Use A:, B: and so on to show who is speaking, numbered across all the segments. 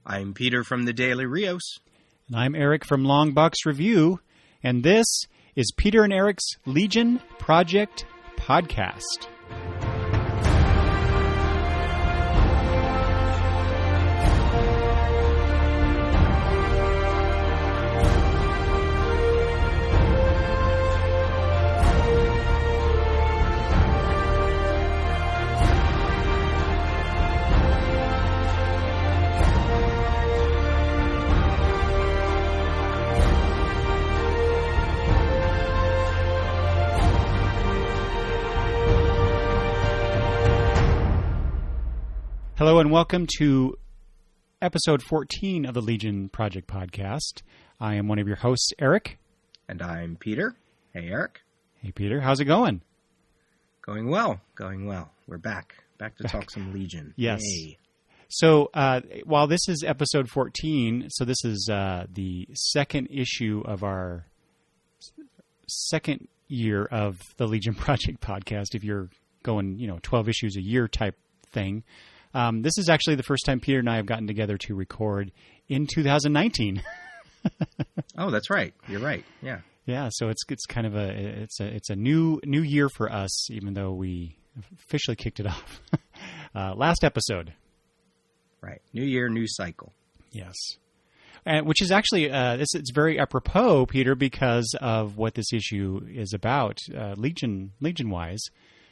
A: I'm Peter from the Daily Rios.
B: And I'm Eric from Longbox Review, and this is Peter and Eric's Legion Project Podcast. Hello and welcome to episode 14 of the Legion Project Podcast. I am one of your hosts, Eric.
A: And I'm Peter. Hey, Eric.
B: Hey, Peter. How's it going?
A: Going well. We're back to talk some Legion.
B: Yes.
A: Yay.
B: So while this is episode 14, so this is the second issue of our second year of the Legion Project Podcast, if you're going, 12 issues a year type thing. This is actually the first time Peter and I have gotten together to record in 2019.
A: Oh, that's right. You're right. Yeah.
B: Yeah. So it's kind of a new year for us, even though we officially kicked it off last episode.
A: Right. New year, new cycle.
B: Yes. And which is actually it's very apropos, Peter, because of what this issue is about, Legion wise.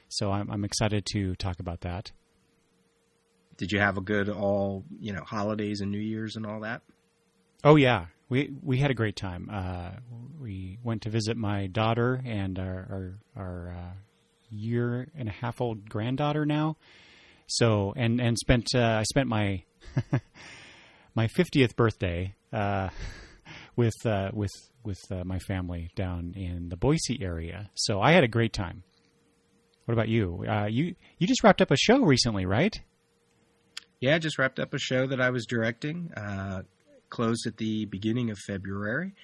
B: So I'm excited to talk about that.
A: Did you have a good holidays and New Year's and all that?
B: Oh, yeah. We had a great time. We went to visit my daughter and our year and a half old granddaughter now. So and I spent my my 50th birthday with my family down in the Boise area. So I had a great time. What about you? You just wrapped up a show recently, right?
A: Yeah, I just wrapped up a show that I was directing, closed at the beginning of February.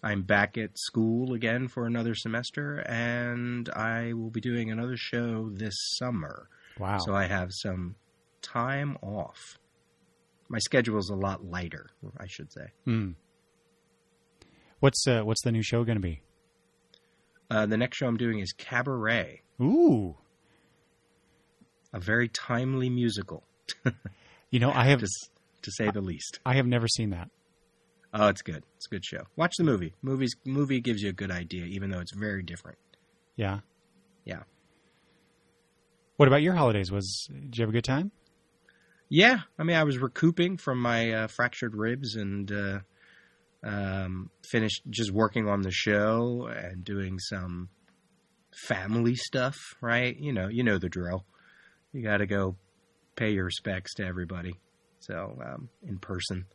A: I'm back at school again for another semester, and I will be doing another show this summer.
B: Wow.
A: So I have some time off. My schedule is a lot lighter, I should say.
B: Mm. What's the new show going to be?
A: The next show I'm doing is Cabaret.
B: Ooh.
A: A very timely musical.
B: I have
A: to say the least.
B: I have never seen that.
A: Oh, it's good. It's a good show. Watch the movie. Movie gives you a good idea, even though it's very different.
B: Yeah.
A: Yeah.
B: What about your holidays? Did you have a good time?
A: Yeah. I mean, I was recouping from my fractured ribs and finished just working on the show and doing some family stuff, right? You know the drill. You got to go pay your respects to everybody. So, in person.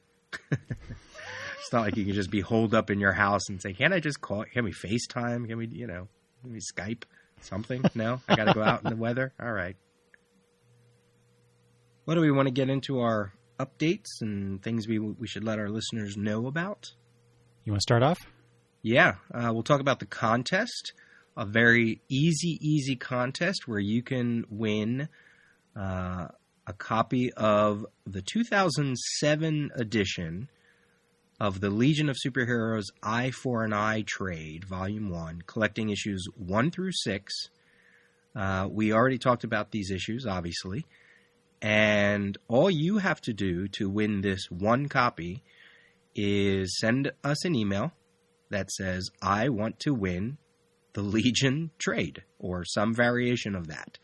A: It's not like you can just be holed up in your house and say, can I just call? Can we FaceTime? Can we, can we Skype something? No? I got to go out in the weather? All right. What do we want to get into our updates and things we should let our listeners know about?
B: You want to start off?
A: Yeah. We'll talk about the contest. A very easy contest where you can win a copy of the 2007 edition of the Legion of Superheroes Eye for an Eye trade, Volume 1, collecting issues 1 through 6. We already talked about these issues, obviously. And all you have to do to win this one copy is send us an email that says, I want to win the Legion trade, or some variation of that.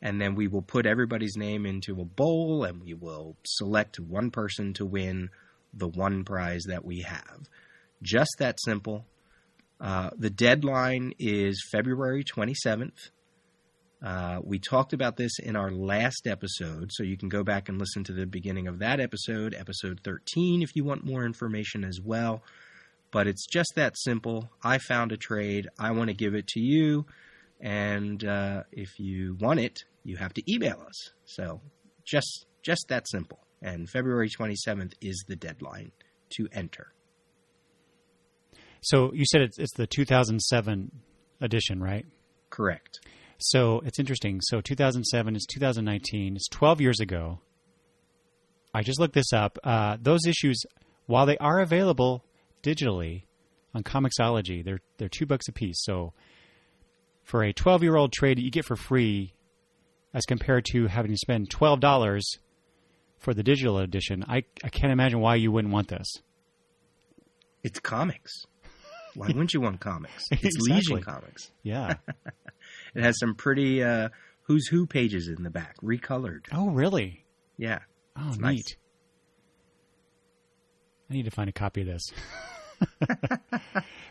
A: And then we will put everybody's name into a bowl, and we will select one person to win the one prize that we have. Just that simple. The deadline is February 27th. We talked about this in our last episode, so you can go back and listen to the beginning of that episode, episode 13, if you want more information as well. But it's just that simple. I found a trade. I want to give it to you. And if you want it, you have to email us. So just that simple. And February 27th is the deadline to enter.
B: So you said it's the 2007 edition, right?
A: Correct.
B: So it's interesting. So 2007 is 2019. It's 12 years ago. I just looked this up. Those issues, while they are available digitally on Comixology, they're $2 a piece. So for a 12-year-old trade you get for free, as compared to having to spend $12 for the digital edition, I can't imagine why you wouldn't want this.
A: It's comics. Why wouldn't you want comics? It's
B: Exactly.
A: Legion comics.
B: Yeah.
A: It has some pretty Who's Who pages in the back, recolored.
B: Oh, really?
A: Yeah.
B: Oh,
A: It's
B: neat.
A: nice.
B: I need to find a copy of this.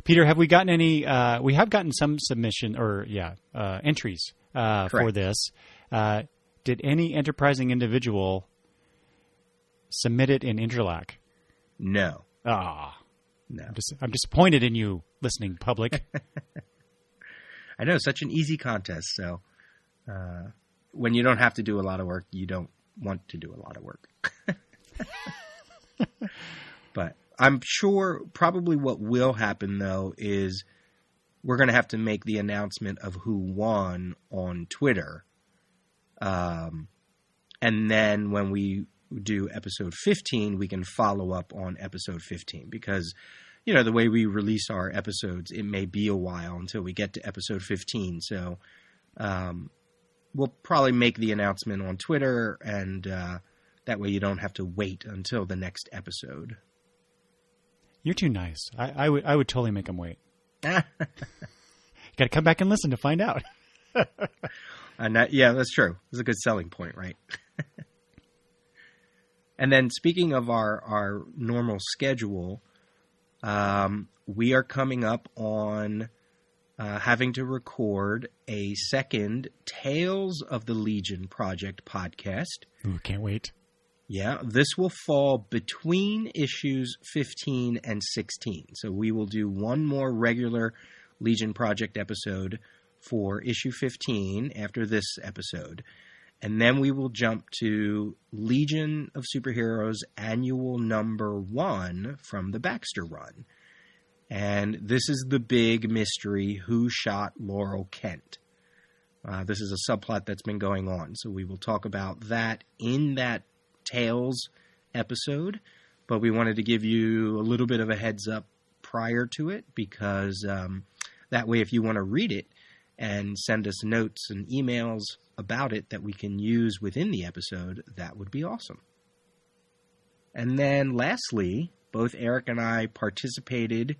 B: Peter, have we gotten any? We have gotten some submission or entries for this. Did any enterprising individual submit it in Interlac?
A: No.
B: Ah,
A: No.
B: I'm disappointed in you, listening public.
A: I know, such an easy contest. So when you don't have to do a lot of work, you don't want to do a lot of work. But I'm sure probably what will happen, though, is we're going to have to make the announcement of who won on Twitter. And then when we do episode 15, we can follow up on episode 15 because, you know, the way we release our episodes, it may be a while until we get to episode 15. So we'll probably make the announcement on Twitter, and that way you don't have to wait until the next episode.
B: You're too nice. I would totally make them wait. You got to come back and listen to find out.
A: Yeah, that's true. It's a good selling point, right? And then speaking of our normal schedule, we are coming up on having to record a second Tales of the Legion Project podcast.
B: Ooh, can't wait.
A: Yeah, this will fall between issues 15 and 16. So we will do one more regular Legion Project episode for issue 15 after this episode. And then we will jump to Legion of Superheroes Annual Number 1 from the Baxter Run. And this is the big mystery, who shot Laurel Kent? This is a subplot that's been going on. So we will talk about that in that Tales episode. But we wanted to give you a little bit of a heads up prior to it, because that way if you want to read it and send us notes and emails about it that we can use within the episode, that would be awesome. And then lastly, both Eric and I participated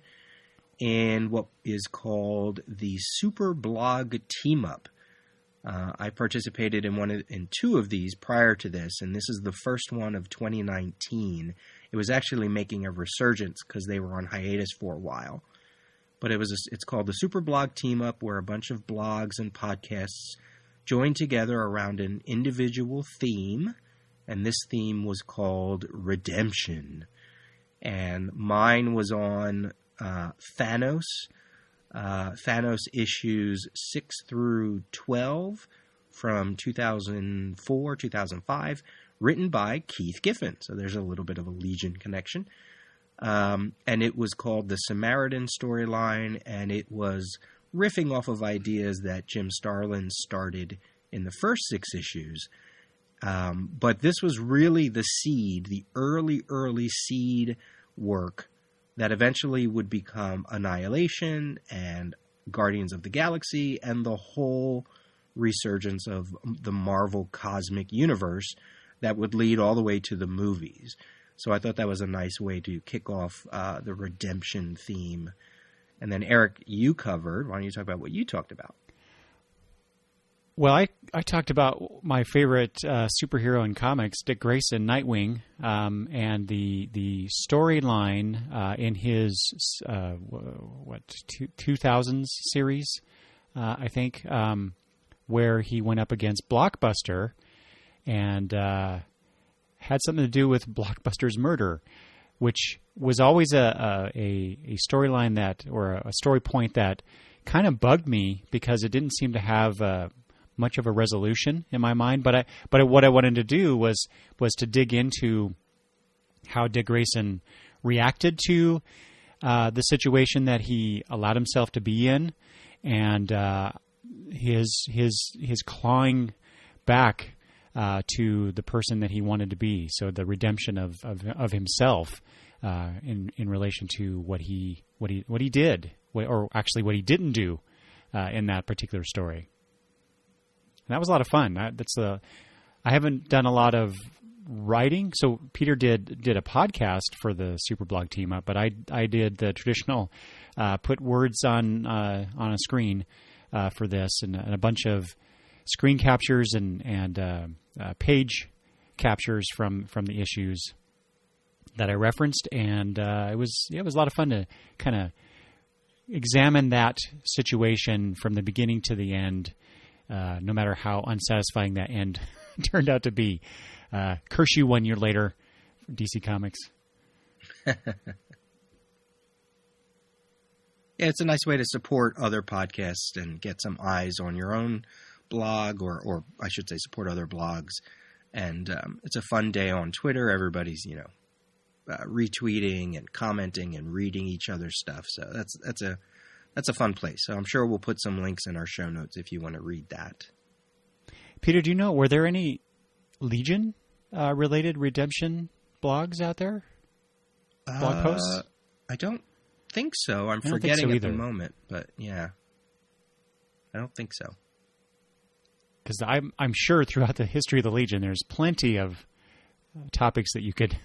A: in what is called the Super Blog Team Up. I participated in two of these prior to this, and this is the first one of 2019. It was actually making a resurgence because they were on hiatus for a while. But it's called the Super Blog Team Up, where a bunch of blogs and podcasts joined together around an individual theme, and this theme was called Redemption. And mine was on Thanos. Thanos issues 6 through 12 from 2004, 2005, written by Keith Giffen. So there's a little bit of a Legion connection. And it was called the Samaritan storyline, and it was riffing off of ideas that Jim Starlin started in the first 6 issues. But this was really the seed, the early seed work that eventually would become Annihilation and Guardians of the Galaxy and the whole resurgence of the Marvel Cosmic Universe that would lead all the way to the movies. So I thought that was a nice way to kick off the redemption theme. And then, Eric, you covered. Why don't you talk about what you talked about?
B: Well, I talked about my favorite superhero in comics, Dick Grayson, Nightwing, and the storyline in his 2000s series, I think, where he went up against Blockbuster and had something to do with Blockbuster's murder, which was always a storyline that, or a story point that kind of bugged me because it didn't seem to have much of a resolution in my mind. But what I wanted to do was to dig into how Dick Grayson reacted to the situation that he allowed himself to be in, and his clawing back to the person that he wanted to be. So the redemption of himself in relation to what he did, or actually what he didn't do in that particular story. And that was a lot of fun. I haven't done a lot of writing. So Peter did a podcast for the Superblog team up, but I did the traditional put words on a screen for this, and a bunch of screen captures and page captures from the issues that I referenced, and it was a lot of fun to kind of examine that situation from the beginning to the end, no matter how unsatisfying that end turned out to be. Curse you 1 year later, DC Comics.
A: Yeah, it's a nice way to support other podcasts and get some eyes on your own blog, or I should say support other blogs. And it's a fun day on Twitter. Everybody's, retweeting and commenting and reading each other's stuff. So that's a fun place. So I'm sure we'll put some links in our show notes if you want to read that.
B: Peter, do you know, were there any Legion related redemption blogs out there? Blog posts?
A: I don't think so. I'm forgetting at the moment, but yeah, I don't think so.
B: Because I'm sure throughout the history of the Legion, there's plenty of topics that you could,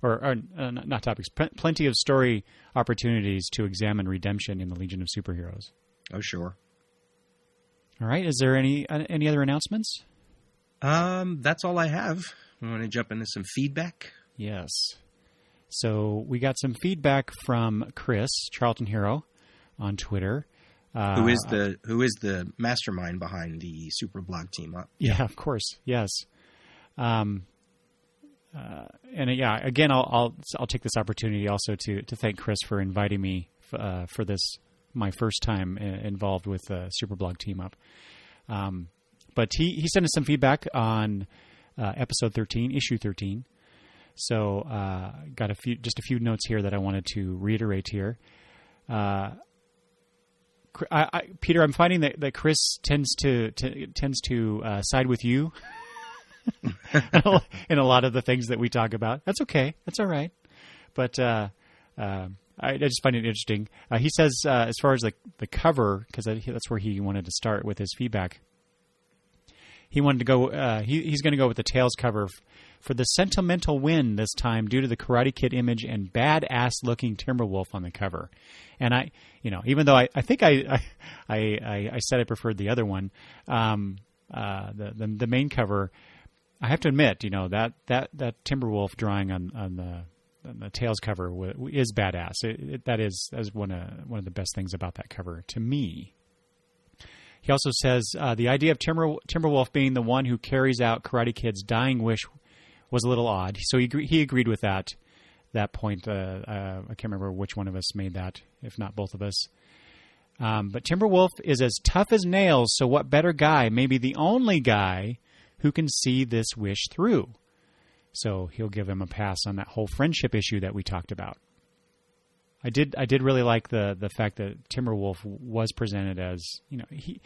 B: or not topics, plenty of story opportunities to examine redemption in the Legion of Superheroes.
A: Oh, sure.
B: All right. Is there any other announcements?
A: That's all I have. We want to jump into some feedback?
B: Yes. So we got some feedback from Chris, Charlton Hero, on Twitter.
A: Who is the mastermind behind the Superblog team up?
B: Yeah, of course. Yes. And yeah, again, I'll take this opportunity also to thank Chris for inviting me for this, my first time involved with the Superblog team up. But he sent us some feedback on episode 13, issue 13. So got a few notes here that I wanted to reiterate here. Peter, I'm finding that Chris tends to side with you in a lot of the things that we talk about. That's okay. That's all right. But I just find it interesting. He says, as far as the cover, because that's where he wanted to start with his feedback. He wanted to go. He's going to go with the Tails cover for the sentimental win this time, due to the Karate Kid image and badass looking Timberwolf on the cover. And even though I think I said I preferred the other one, the main cover, I have to admit, that Timberwolf drawing on the Tails cover is badass. That is one of the best things about that cover to me. He also says the idea of Timberwolf being the one who carries out Karate Kid's dying wish was a little odd. So he agreed with that point. I can't remember which one of us made that, if not both of us. But Timberwolf is as tough as nails, so what better guy, maybe the only guy, who can see this wish through? So he'll give him a pass on that whole friendship issue that we talked about. I did really like the fact that Timberwolf was presented as, he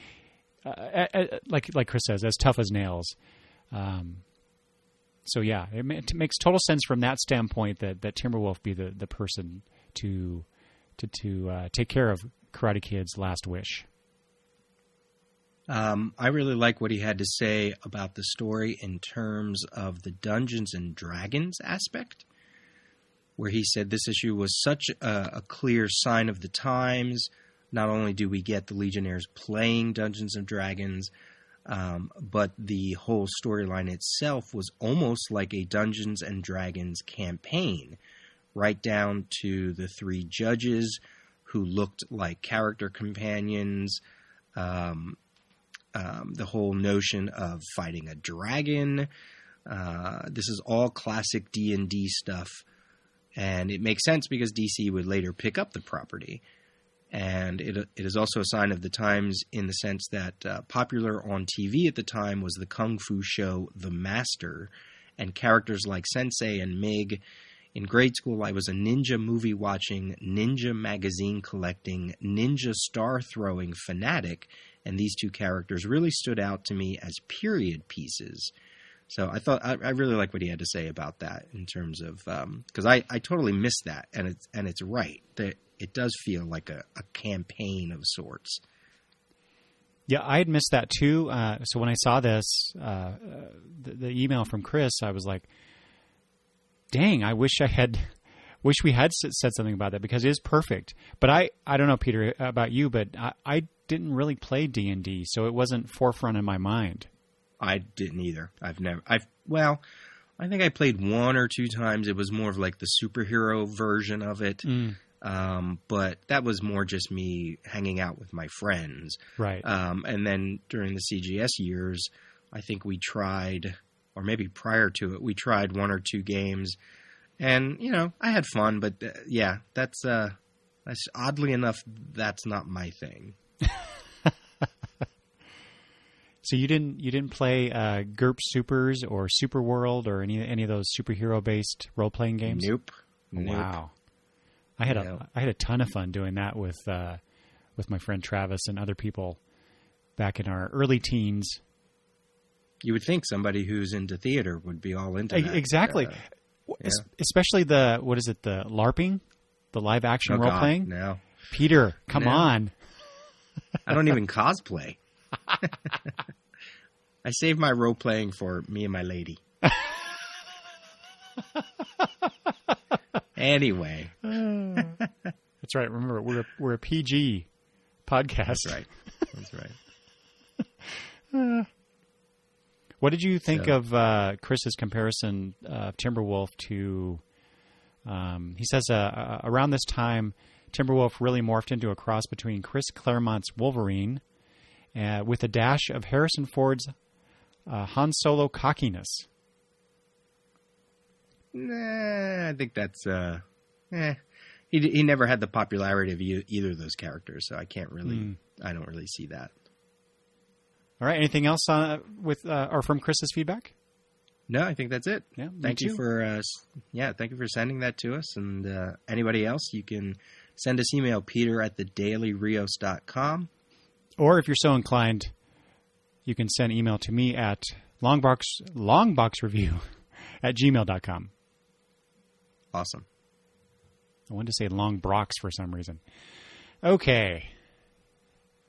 B: like Chris says, as tough as nails. So yeah, it makes total sense from that standpoint that Timberwolf be the person to take care of Karate Kid's last wish.
A: I really like what he had to say about the story in terms of the Dungeons and Dragons aspect, where he said this issue was such a clear sign of the times. Not only do we get the Legionnaires playing Dungeons and Dragons, but the whole storyline itself was almost like a Dungeons and Dragons campaign, right down to the three judges who looked like character companions, the whole notion of fighting a dragon. This is all classic D&D stuff, and it makes sense because DC would later pick up the property. And it is also a sign of the times in the sense that popular on TV at the time was the kung fu show The Master, and characters like Sensei and Mig. In grade school, I was a ninja movie watching, ninja magazine collecting, ninja star throwing fanatic, and these two characters really stood out to me as period pieces. So I really like what he had to say about that in terms of because I totally missed that, and it's right that it does feel like a campaign of sorts.
B: Yeah, I had missed that too. So when I saw this, the email from Chris, I was like, "Dang, I wish we had said something about that because it is perfect." But I don't know, Peter, about you, but I didn't really play D&D, so it wasn't forefront in my mind.
A: I didn't either. I think I played 1 or 2 times. It was more of like the superhero version of it. But that was more just me hanging out with my friends.
B: Right.
A: And then during the CGS years, I think we tried, or maybe prior to it, we tried 1 or 2 games. And, I had fun, but that's oddly enough, that's not my thing.
B: So you didn't play GURP Supers or Super World or any of those superhero based role playing games?
A: Nope.
B: Wow. I had a ton of fun doing that with my friend Travis and other people back in our early teens.
A: You would think somebody who's into theater would be all into that.
B: Exactly. Especially the LARPing, the live action role playing.
A: No.
B: Peter, come on.
A: I don't even cosplay. I save my role playing for me and my lady. Anyway.
B: That's right. Remember, we're a PG podcast.
A: That's right.
B: What did you think of Chris's comparison of Timberwolf to? He says around this time, Timberwolf really morphed into a cross between Chris Claremont's Wolverine with a dash of Harrison Ford's Han Solo cockiness.
A: Nah, I think that's he never had the popularity of either of those characters, so I can't really I don't really see that.
B: All right, anything else with or from Chris's feedback?
A: No, I think that's it.
B: Yeah,
A: thank you for sending that to us, and anybody else, you can send us email peter@thedailyrios.com.
B: Or if you're so inclined, you can send email to me at longboxreview@gmail.com.
A: Awesome.
B: I wanted to say long brox for some reason. Okay.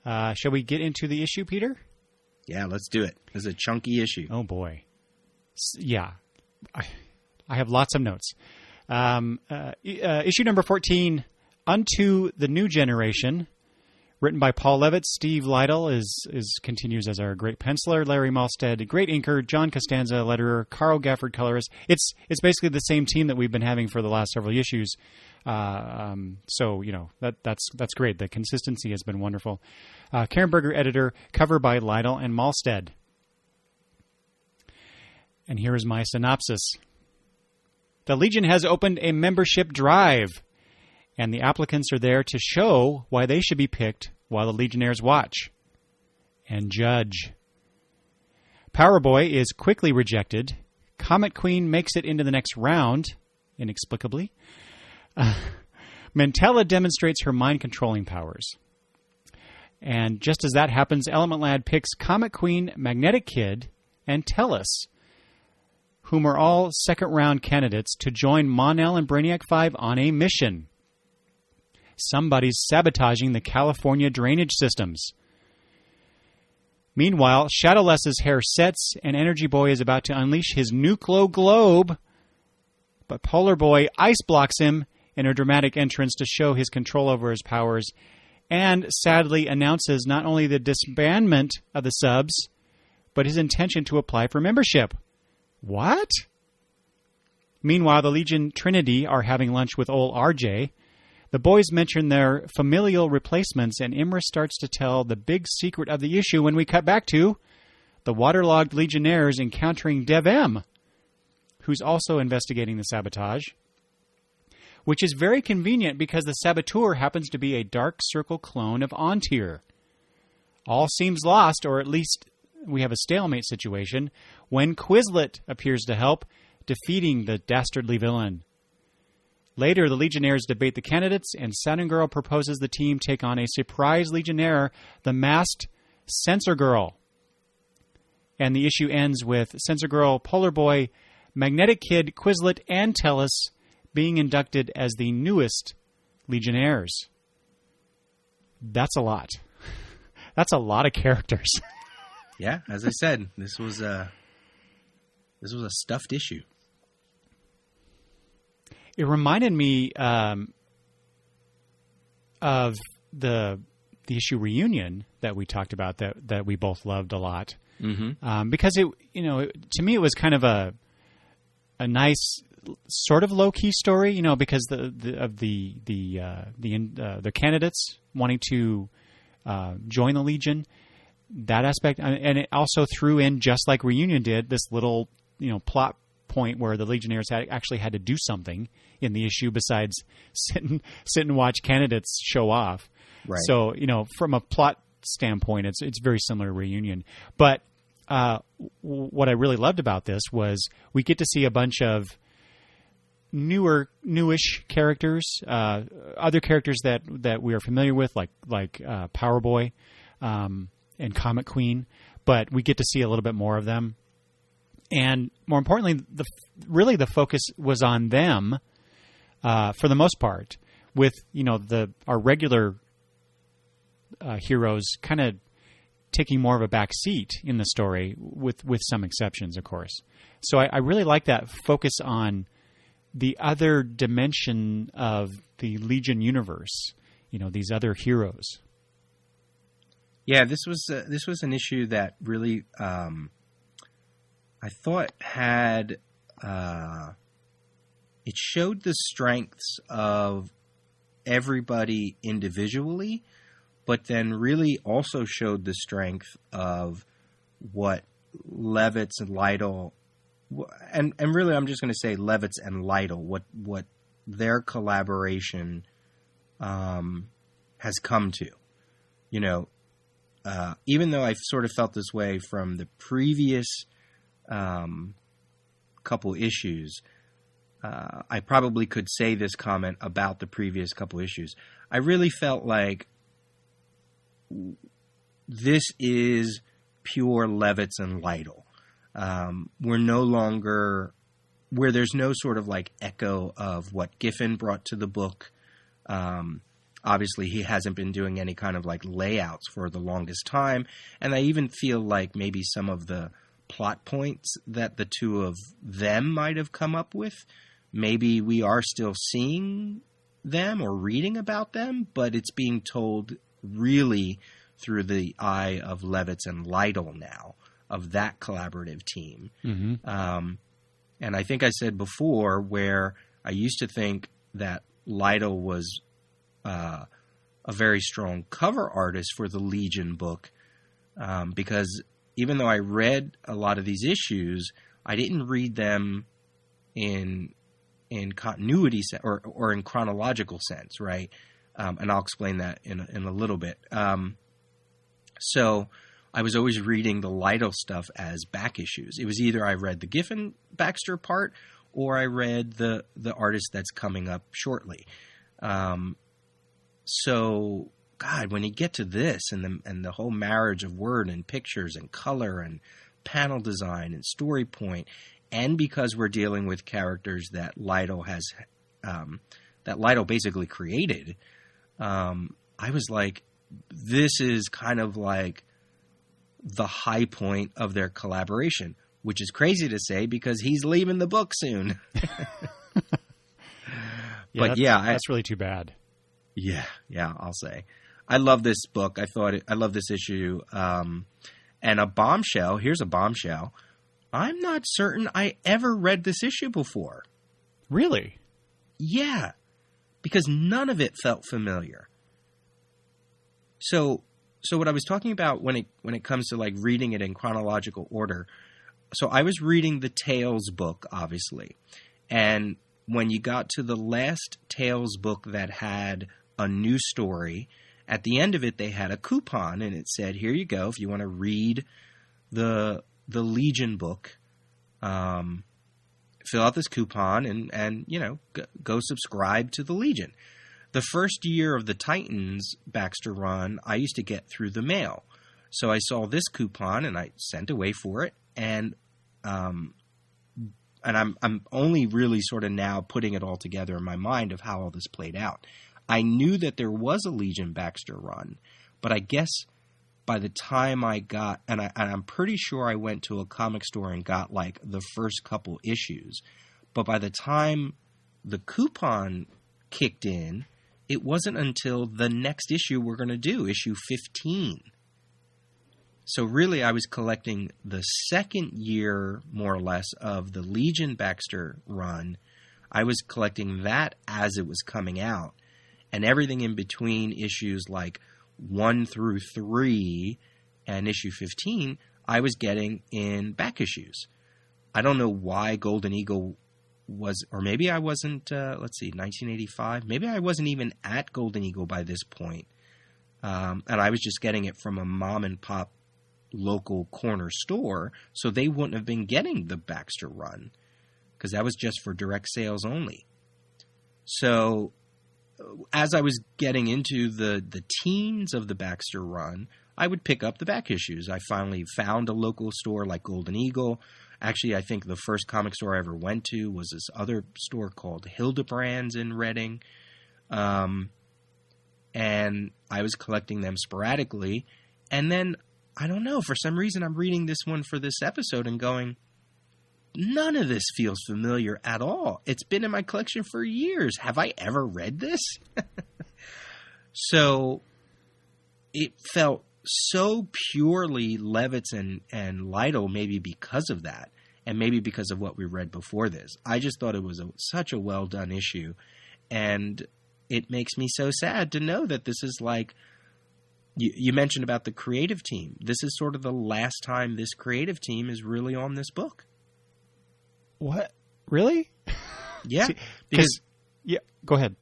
B: Shall we get into the issue, Peter?
A: Yeah, let's do it. This is a chunky issue.
B: Oh, boy. Yeah. I have lots of notes. Issue number 14, Unto the New Generation, written by Paul Levitt. Steve Lytle continues as our great penciler. Larry Malstead, great inker. John Costanza, letterer. Carl Gafford, colorist. It's basically the same team that we've been having for the last several issues. So that's great. The consistency has been wonderful. Karen Berger, editor. Cover by Lytle and Malstead. And here is my synopsis. The Legion has opened a membership drive, and the applicants are there to show why they should be picked while the Legionnaires watch and judge. Power Boy is quickly rejected. Comet Queen makes it into the next round, inexplicably. Mantella demonstrates her mind-controlling powers. And just as that happens, Element Lad picks Comet Queen, Magnetic Kid, and Tellus, whom are all second-round candidates to join Mon-El and Brainiac 5 on a mission. Somebody's sabotaging the California drainage systems. Meanwhile, Shadowless's hair sets, and Energy Boy is about to unleash his Nuclear Globe, but Polar Boy ice blocks him in a dramatic entrance to show his control over his powers, and sadly announces not only the disbandment of the subs, but his intention to apply for membership. What? Meanwhile, the Legion Trinity are having lunch with old RJ. The boys mention their familial replacements, and Imra starts to tell the big secret of the issue when we cut back to the waterlogged Legionnaires encountering Dev M, who's also investigating the sabotage, which is very convenient because the saboteur happens to be a Dark Circle clone of Ontir. All seems lost, or at least we have a stalemate situation, when Quizlet appears to help, defeating the dastardly villain. Later, the Legionnaires debate the candidates, and Saturn Girl proposes the team take on a surprise Legionnaire, the masked Censor Girl. And the issue ends with Sensor Girl, Polar Boy, Magnetic Kid, Quizlet, and Tellus being inducted as the newest Legionnaires. That's a lot. That's a lot of characters.
A: Yeah, as I said, this was a stuffed issue.
B: It reminded me of the issue Reunion that we talked about that we both loved a lot.
A: Mm-hmm.
B: Because to me it was kind of a nice sort of low key story, because the candidates wanting to join the Legion, that aspect, and it also threw in, just like Reunion did, this little plot point where the Legionnaires actually had to do something in the issue besides sit and watch candidates show off.
A: Right.
B: So from a plot standpoint, it's very similar to Reunion. But what I really loved about this was we get to see a bunch of newish characters, other characters that we are familiar with, like Power Boy and Comet Queen, but we get to see a little bit more of them. And more importantly, the focus was on them for the most part, with our regular heroes kind of taking more of a back seat in the story, with some exceptions, of course. So I really like that focus on the other dimension of the Legion universe, these other heroes.
A: Yeah, this was an issue that really I thought had it showed the strengths of everybody individually, but then really also showed the strength of what Levitz and Lytle, and really I'm just going to say Levitz and Lytle, what their collaboration has come to. Even though I sort of felt this way from the previous couple issues, I probably could say this comment about the previous couple issues. I really felt like this is pure Levitz and Lytle. We're no longer, where there's no sort of like echo of what Giffen brought to the book. Obviously, he hasn't been doing any kind of like layouts for the longest time. And I even feel like maybe some of the plot points that the two of them might have come up with, maybe we are still seeing them or reading about them, but it's being told really through the eye of Levitz and Lytle now, of that collaborative team.
B: Mm-hmm.
A: And I think I said before, where I used to think that Lytle was a very strong cover artist for the Legion book, because even though I read a lot of these issues, I didn't read them in continuity or in chronological sense, right? And I'll explain that in a little bit. So I was always reading the Lytle stuff as back issues. It was either I read the Giffen Baxter part, or I read the artist that's coming up shortly. So, God, when you get to this and the whole marriage of word and pictures and color and panel design and story point, and because we're dealing with characters that Lytle has, that Lytle basically created, I was like, this is kind of like the high point of their collaboration, which is crazy to say because he's leaving the book soon. But
B: that's really too bad.
A: Yeah, I'll say. I love this book. I love this issue. And a bombshell, here's a bombshell. I'm not certain I ever read this issue before.
B: Really?
A: Yeah, because none of it felt familiar. So what I was talking about when it comes to like reading it in chronological order, so I was reading the Tales book, obviously. And when you got to the last Tales book that had a new story, at the end of it they had a coupon and it said, here you go, if you want to read the Legion book, fill out this coupon and go subscribe to the Legion. The first year of the Titans Baxter run, I used to get through the mail. So I saw this coupon and I sent away for it, and I'm only really sort of now putting it all together in my mind of how all this played out. I knew that there was a Legion Baxter run, but I guess by the time I got, and I'm pretty sure I went to a comic store and got like the first couple issues, but by the time the coupon kicked in, it wasn't until the next issue we're going to do, issue 15. So really I was collecting the second year, more or less, of the Legion Baxter run. I was collecting that as it was coming out. And everything in between issues like 1 through 3 and issue 15, I was getting in back issues. I don't know why Golden Eagle was, or maybe I wasn't, 1985. Maybe I wasn't even at Golden Eagle by this point. And I was just getting it from a mom and pop local corner store, so they wouldn't have been getting the Baxter run because that was just for direct sales only. So as I was getting into the teens of the Baxter run, I would pick up the back issues. I finally found a local store like Golden Eagle. Actually, I think the first comic store I ever went to was this other store called Hildebrands in Reading. And I was collecting them sporadically. And then, I don't know, for some reason I'm reading this one for this episode and going, none of this feels familiar at all. It's been in my collection for years. Have I ever read this? So it felt so purely Levitz and Lytle, maybe because of that, and maybe because of what we read before this. I just thought it was such a well-done issue, and it makes me so sad to know that this is like, you mentioned about the creative team. This is sort of the last time this creative team is really on this book.
B: What? Really?
A: Yeah.
B: Because yeah, go ahead.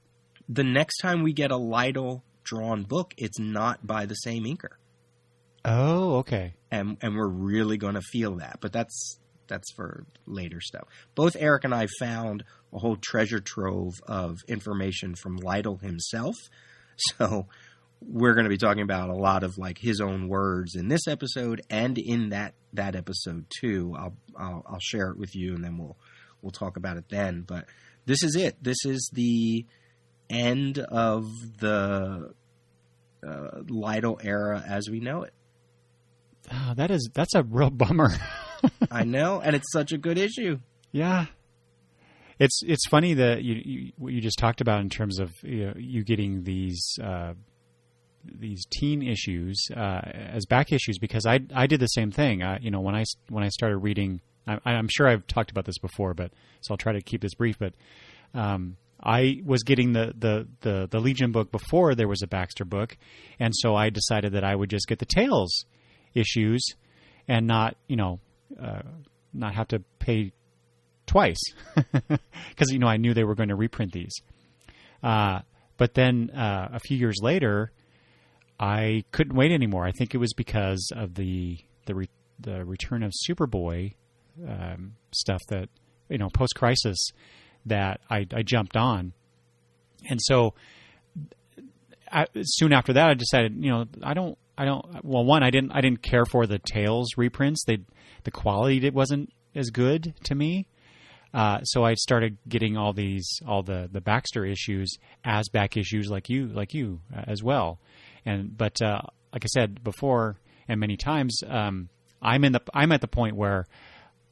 A: The next time we get a Lytle drawn book, it's not by the same inker.
B: Oh, okay.
A: And we're really going to feel that. But that's for later stuff. Both Eric and I found a whole treasure trove of information from Lytle himself. So we're going to be talking about a lot of like his own words in this episode and in that episode too. I'll share it with you and then we'll talk about it then. But this is it. This is the end of the Lytle era as we know it.
B: Oh, that's a real bummer.
A: I know, and it's such a good issue.
B: Yeah. It's funny that what you just talked about in terms of you getting these teen issues as back issues, because I did the same thing. When I started reading, I'm sure I've talked about this before, but so I'll try to keep this brief. But I was getting the Legion book before there was a Baxter book, and so I decided that I would just get the Tales issues and not have to pay twice because I knew they were going to reprint these. But then a few years later, I couldn't wait anymore. I think it was because of the return of Superboy stuff that post crisis that I jumped on, and so soon after that I decided I don't. Well, one, I didn't care for the Tales reprints. The quality wasn't as good to me. So I started getting all the Baxter issues as back issues like you as well. But like I said before and many times, I'm at the point where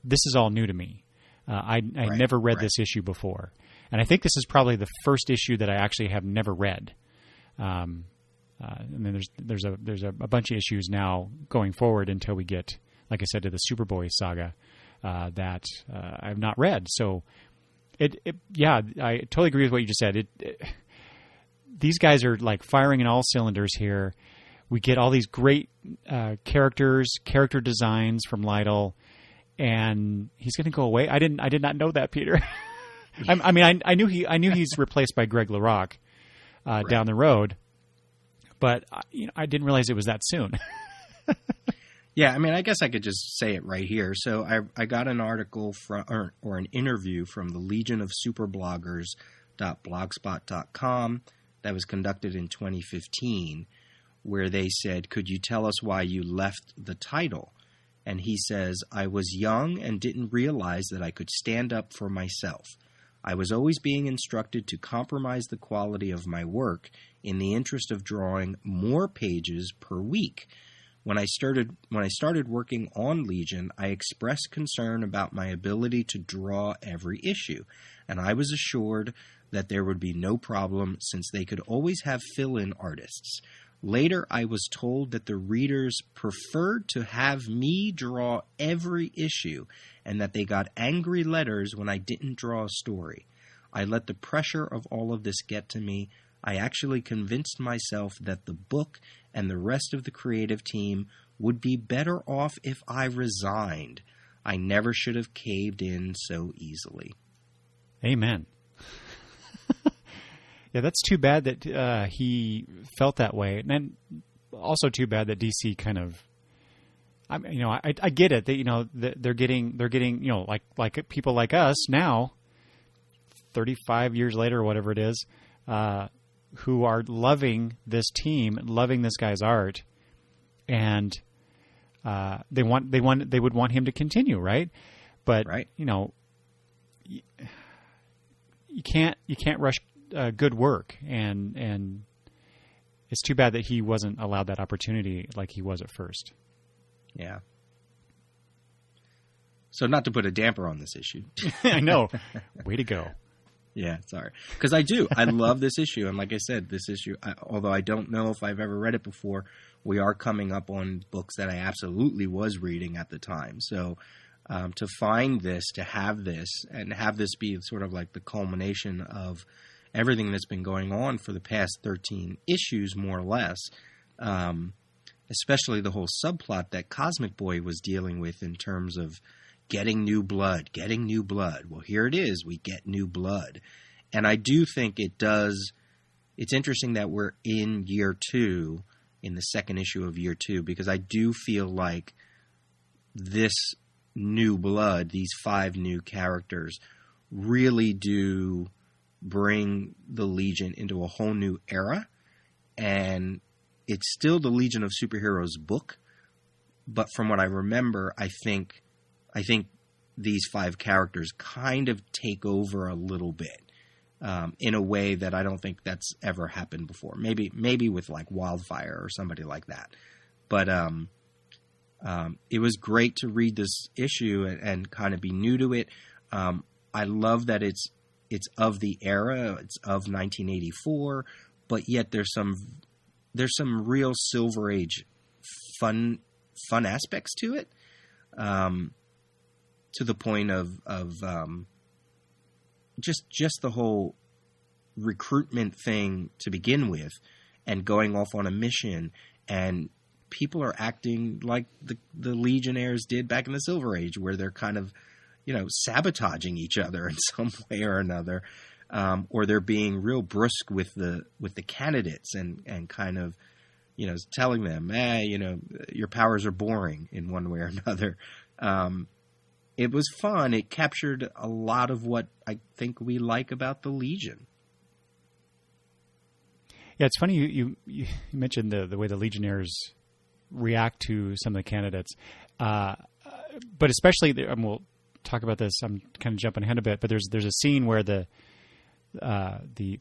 B: this is all new to me. I never read this issue before, and I think this is probably the first issue that I actually have never read. And then there's a bunch of issues now going forward until we get, like I said, to the Superboy saga that I've not read. So I totally agree with what you just said. These guys are like firing in all cylinders here. We get all these great character designs from Lytle, and he's going to go away. I did not know that, Peter. I knew he's replaced by Greg LaRocque down the road. But I didn't realize it was that soon.
A: Yeah, I guess I could just say it right here. So I got an article or an interview from the Legion of Superbloggers.blogspot.com that was conducted in 2015, where they said, "Could you tell us why you left the title?" And he says, "I was young and didn't realize that I could stand up for myself. I was always being instructed to compromise the quality of my work in the interest of drawing more pages per week. When I started working on Legion, I expressed concern about my ability to draw every issue, and I was assured that there would be no problem since they could always have fill-in artists. Later, I was told that the readers preferred to have me draw every issue and that they got angry letters when I didn't draw a story. I let the pressure of all of this get to me. I actually convinced myself that the book and the rest of the creative team would be better off if I resigned. I never should have caved in so easily."
B: Amen. Yeah, that's too bad that he felt that way, and then also too bad that DC kind of. I get it that that they're getting like people like us now, 35 years later or whatever it is, who are loving this team, loving this guy's art, and they would want him to continue, right? But
A: right.
B: You can't rush good work, and it's too bad that he wasn't allowed that opportunity like he was at first.
A: Yeah. So not to put a damper on this issue.
B: I know. Way to go.
A: Yeah, sorry. Because I love this issue. And like I said, this issue, although I don't know if I've ever read it before, we are coming up on books that I absolutely was reading at the time. So to find this, to have this, and have this be sort of like the culmination of everything that's been going on for the past 13 issues, more or less, especially the whole subplot that Cosmic Boy was dealing with in terms of getting new blood. Well, here it is. We get new blood. And I do think it's interesting that we're in year 2, in the second issue of year 2, because I do feel like this new blood, these 5 new characters, really do bring the Legion into a whole new era. And it's still the Legion of Superheroes book, but from what I remember, I think these 5 characters kind of take over a little bit, in a way that I don't think that's ever happened before. Maybe with like Wildfire or somebody like that. But it was great to read this issue and kind of be new to it. I love that it's of the era. It's of 1984, but yet there's some real Silver Age fun aspects to it. To the point of just the whole recruitment thing to begin with, and going off on a mission, and people are acting like the Legionnaires did back in the Silver Age, where they're kind of, sabotaging each other in some way or another, or they're being real brusque with the candidates and kind of, telling them, your powers are boring in one way or another. It was fun. It captured a lot of what I think we like about the Legion.
B: Yeah, it's funny you mentioned the way the Legionnaires react to some of the candidates, but especially and we'll talk about this. I'm kind of jumping ahead a bit, but there's a scene where the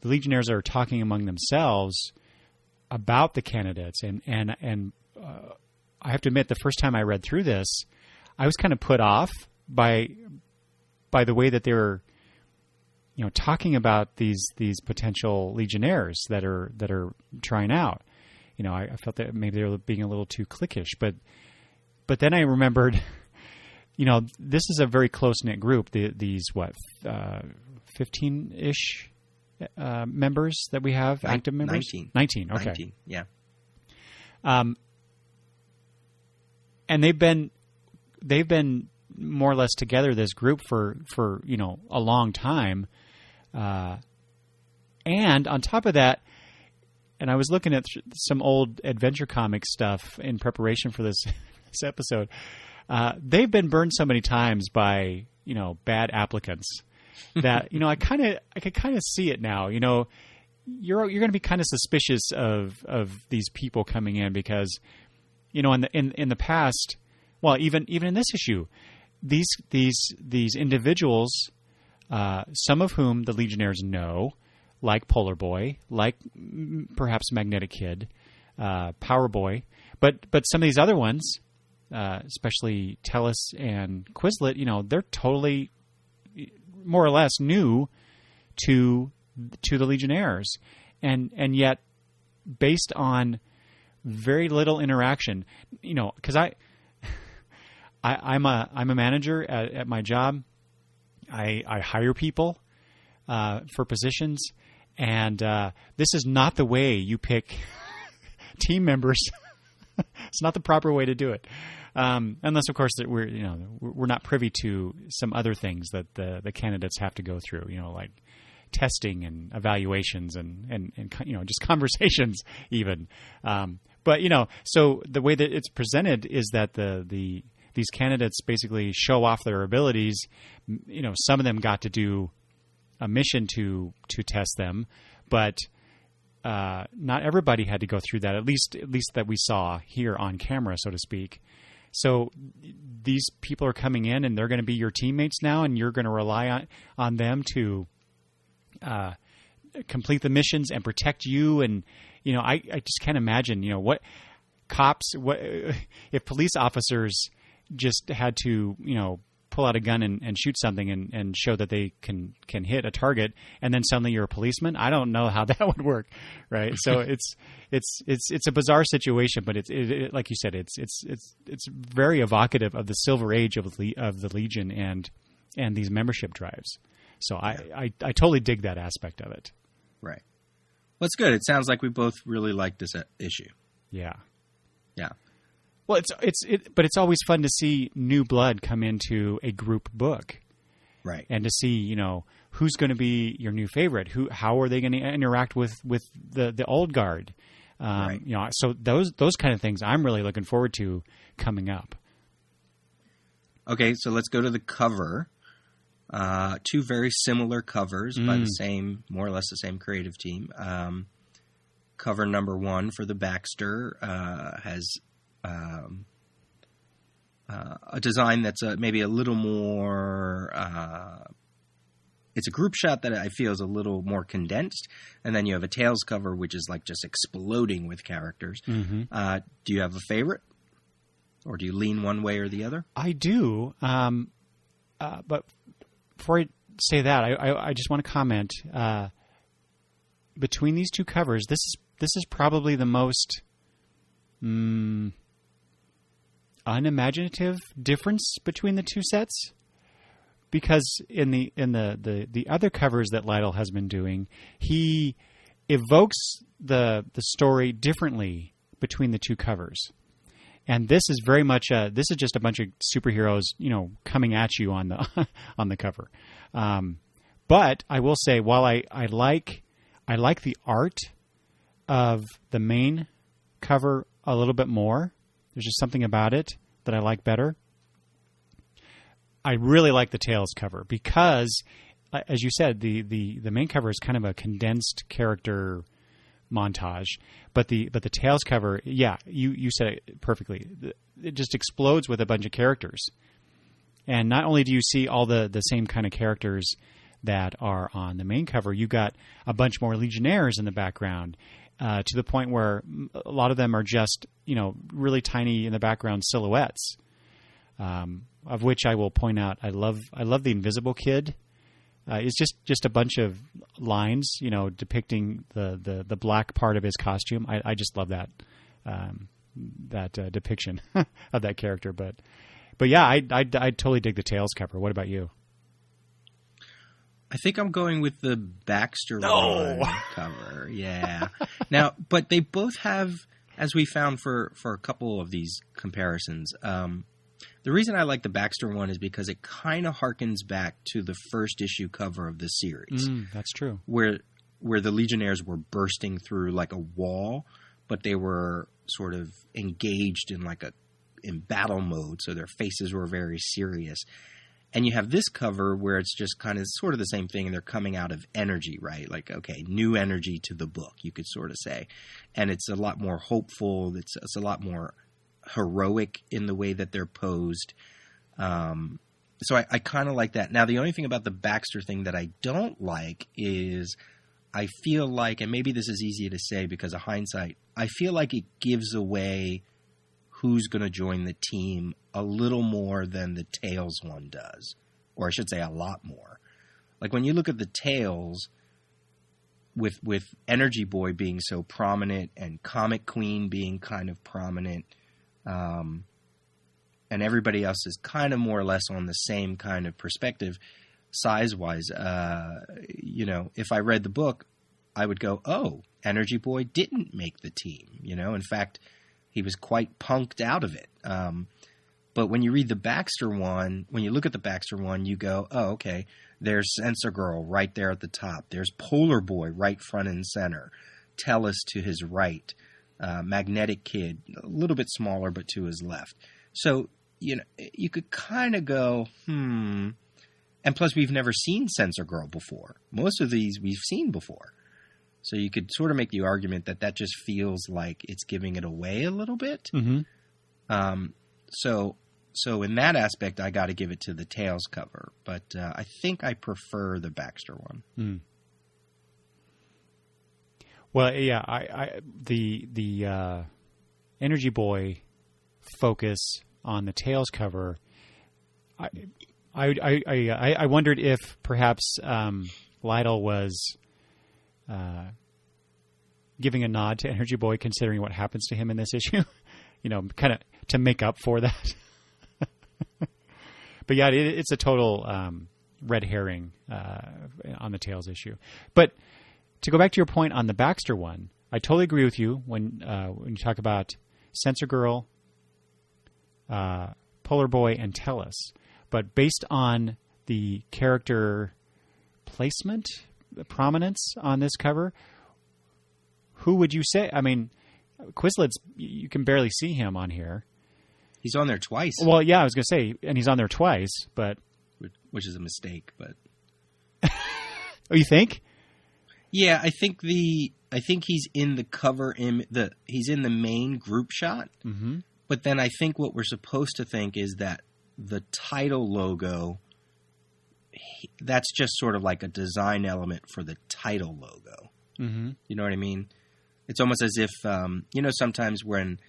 B: Legionnaires are talking among themselves about the candidates, and I have to admit, the first time I read through this, I was kind of put off by the way that they were, talking about these potential Legionnaires that are trying out. I felt that maybe they were being a little too cliquish, but then I remembered, this is a very close-knit group. These 15-ish members that we have, active members? 19, okay.
A: 19, yeah.
B: And they've been more or less together, this group, for a long time. And on top of that, and I was looking at some old Adventure Comics stuff in preparation for this episode. They've been burned so many times by bad applicants that I could kind of see it now. you're going to be kind of suspicious of these people coming in because, you know, in the past, well, even in this issue, these individuals, some of whom the Legionnaires know, like Polar Boy, like perhaps Magnetic Kid, Power Boy, but some of these other ones, especially Tellus and Quizlet, you know, they're totally more or less new to the Legionnaires, and yet based on very little interaction, you know, because I'm a manager at my job. I hire people for positions, and this is not the way you pick team members. It's not the proper way to do it, unless, of course, that we're not privy to some other things that the candidates have to go through. You know, like testing and evaluations and you know, just conversations even. But you know, so the way that it's presented is that these candidates basically show off their abilities. You know, some of them got to do a mission to test them, but not everybody had to go through that. At least that we saw here on camera, so to speak. So these people are coming in, and they're going to be your teammates now, and you're going to rely on them to complete the missions and protect you. And you know, I just can't imagine, you know, what if police officers just had to, you know, pull out a gun and shoot something and show that they can hit a target, and then suddenly you're a policeman. I don't know how that would work, right? So it's a bizarre situation, but it like you said, it's very evocative of the Silver Age of the Legion and these membership drives. So I totally dig that aspect of it.
A: Right. Well, it's good. It sounds like we both really like this issue.
B: Yeah.
A: Yeah.
B: Well, but it's always fun to see new blood come into a group book,
A: right?
B: And to see, you know, who's going to be your new favorite, how are they going to interact with the old guard,
A: right.
B: You know. So those kind of things I'm really looking forward to coming up.
A: Okay, so let's go to the cover. Two very similar covers by the same, more or less the same creative team. Cover number 1 for the Baxter has a design that's maybe a little more. It's a group shot that I feel is a little more condensed, and then you have a Tails cover which is like just exploding with characters. Mm-hmm. Do you have a favorite, or do you lean one way or the other?
B: I do, but before I say that, I just want to comment. Between these two covers, this is probably the most unimaginative difference between the two sets, because in the other covers that Lytle has been doing, he evokes the story differently between the two covers. And this is very much this is just a bunch of superheroes, you know, coming at you on the on the cover. But I will say, while I like the art of the main cover a little bit more, there's just something about it that I like better. I really like the Tails cover because, as you said, the main cover is kind of a condensed character montage, but the Tails cover, yeah, you said it perfectly. It just explodes with a bunch of characters, and not only do you see all the same kind of characters that are on the main cover, you got a bunch more Legionnaires in the background, to the point where a lot of them are just, you know, really tiny in the background silhouettes. Of which I will point out, I love the Invisible Kid. It's just a bunch of lines, you know, depicting the black part of his costume. I just love that depiction of that character. But yeah, I totally dig the Tails cover. What about you?
A: I think I'm going with the Baxter one cover. Yeah. Now, but they both have, as we found for a couple of these comparisons, the reason I like the Baxter one is because it kind of harkens back to the first issue cover of the series.
B: That's true.
A: Where the Legionnaires were bursting through like a wall, but they were sort of engaged in battle mode, so their faces were very serious. And you have this cover where it's just kind of sort of the same thing, and they're coming out of energy, right? Like, okay, new energy to the book, you could sort of say. And it's a lot more hopeful. It's a lot more heroic in the way that they're posed. So I kind of like that. Now, the only thing about the Baxter thing that I don't like is I feel like, and maybe this is easy to say because of hindsight, I feel like it gives away who's going to join the team a little more than the Tails one does. Or I should say a lot more. Like when you look at the Tails, with Energy Boy being so prominent and Comic Queen being kind of prominent, and everybody else is kind of more or less on the same kind of perspective, size-wise. If I read the book, I would go, oh, Energy Boy didn't make the team. In fact, he was quite punked out of it. But when you read the Baxter one, when you look at the Baxter one, you go, oh, okay, there's Sensor Girl right there at the top. There's Polar Boy right front and center. Tellus to his right. Magnetic Kid, a little bit smaller, but to his left. So, you could kind of go, And plus, we've never seen Sensor Girl before. Most of these we've seen before. So you could sort of make the argument that just feels like it's giving it away a little bit.
B: Mm-hmm.
A: So in that aspect, I got to give it to the Tails cover. But I think I prefer the Baxter one.
B: Mm. Well, yeah, the Energy Boy focus on the Tails cover, I wondered if perhaps Lytle was giving a nod to Energy Boy, considering what happens to him in this issue, kind of to make up for that. But yeah, it's a total red herring on the Tails issue. But to go back to your point on the Baxter one, I totally agree with you when you talk about Sensor Girl, Polar Boy, and Tellus. But based on the character placement, the prominence on this cover, who would you say? I mean, Quizlet's, you can barely see him on here.
A: He's on there twice.
B: Well, yeah, I was going to say, and he's on there twice, but...
A: Which is a mistake, but...
B: Oh, you think?
A: Yeah, I think he's in the cover, he's in the main group shot,
B: mm-hmm.
A: But then I think what we're supposed to think is that the title logo, that's just sort of like a design element for the title logo.
B: Mm-hmm.
A: You know what I mean? It's almost as if, sometimes when...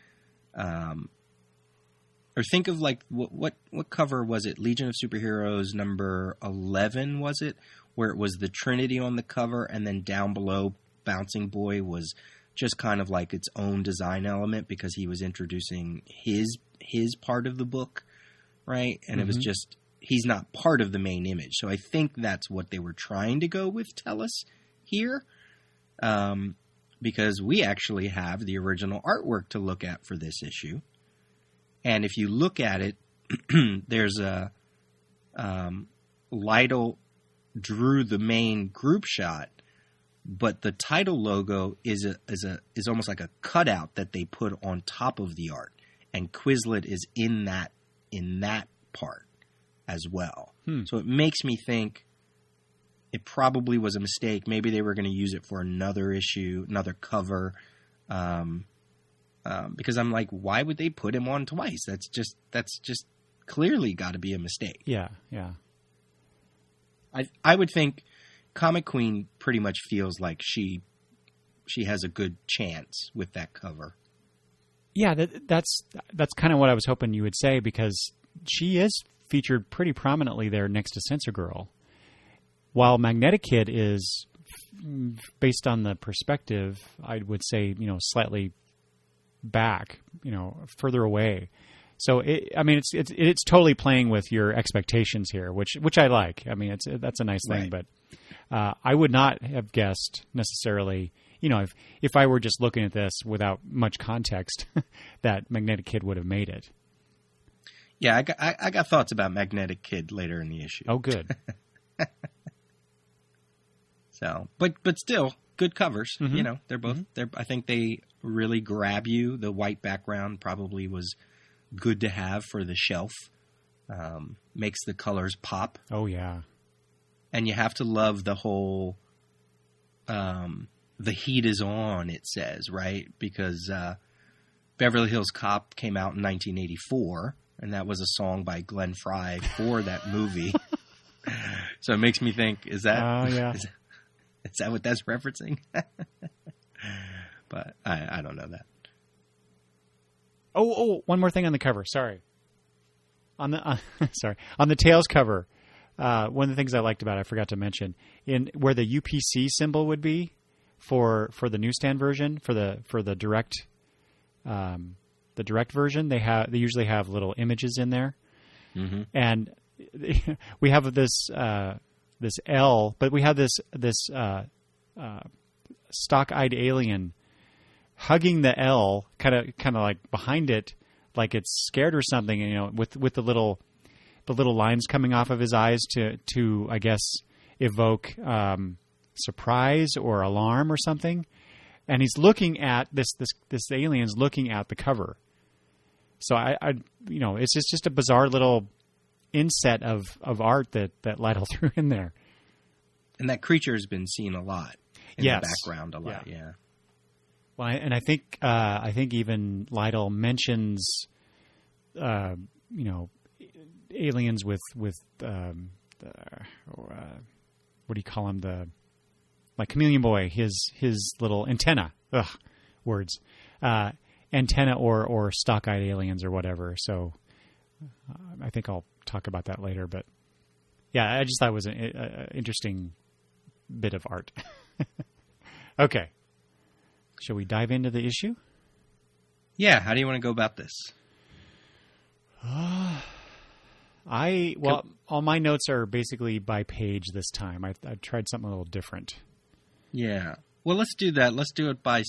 A: or think of like, what cover was it? Legion of Superheroes number 11, was it? Where it was the Trinity on the cover, and then down below, Bouncing Boy was just kind of like its own design element because he was introducing his part of the book, right? And It was just, he's not part of the main image. So I think that's what they were trying to go with Tellus here, because we actually have the original artwork to look at for this issue. And if you look at it, there's a Lytle drew the main group shot, but the title logo is almost like a cutout that they put on top of the art, and Quizlet is in that part as well. So it makes me think it probably was a mistake. Maybe they were going to use it for another issue, another cover. Because I'm like, why would they put him on twice? That's just clearly got to be a mistake.
B: Yeah.
A: I would think Comic Queen pretty much feels like she has a good chance with that cover.
B: Yeah, that's kind of what I was hoping you would say, because she is featured pretty prominently there next to Sensor Girl, while Magnetic Kid is, based on the perspective, I would say, slightly back, further away. So it's totally playing with your expectations here, which I like. I mean, that's a nice thing,
A: right.
B: But I would not have guessed necessarily, if I were just looking at this without much context, that Magnetic Kid would have made it.
A: Yeah, I got thoughts about Magnetic Kid later in the issue.
B: Oh, good.
A: So, but still good covers.
B: Mm-hmm.
A: They're both. I think they really grab you. The white background probably was good to have for the shelf. makes the colors pop.
B: Oh, yeah.
A: And you have to love the whole the heat is on, it says, right? Because Beverly Hills Cop came out in 1984, and that was a song by Glenn Frey for that movie. So it makes me think, is that what that's referencing? But I don't know that.
B: Oh, one more thing on the cover. Sorry. On the Tails cover, one of the things I liked about it, I forgot to mention, in where the UPC symbol would be for the newsstand version, for the direct version, they usually have little images in there, mm-hmm. and we have this L, but we have this stock-eyed alien hugging the L, kind of like behind it, like it's scared or something. And, with the little lines coming off of his eyes to I guess evoke surprise or alarm or something. And he's looking at this alien's looking at the cover. So I it's just a bizarre little inset of art that Lytle threw in there.
A: And that creature has been seen a lot in the background, a lot, yeah.
B: Well, and I think even Lytle mentions, aliens with what do you call him? Like Chameleon Boy, his little antenna. Words. Antenna or stock-eyed aliens or whatever. So I think I'll talk about that later. But yeah, I just thought it was an interesting bit of art. Okay. Shall we dive into the issue? Yeah.
A: How do you want to go about this?
B: All my notes are basically by page this time. I tried something a little different.
A: Yeah. Well, let's do that. Let's do it by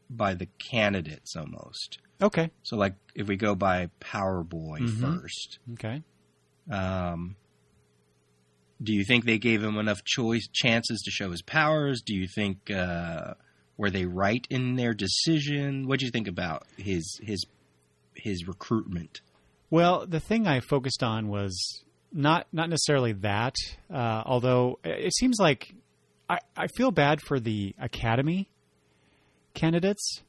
A: by the candidates almost.
B: Okay.
A: So, like, if we go by Power Boy first.
B: Okay.
A: Do you think they gave him enough chances to show his powers? Do you think were they right in their decision? What do you think about his recruitment?
B: Well, the thing I focused on was not necessarily that, although it seems like I feel bad for the Academy candidates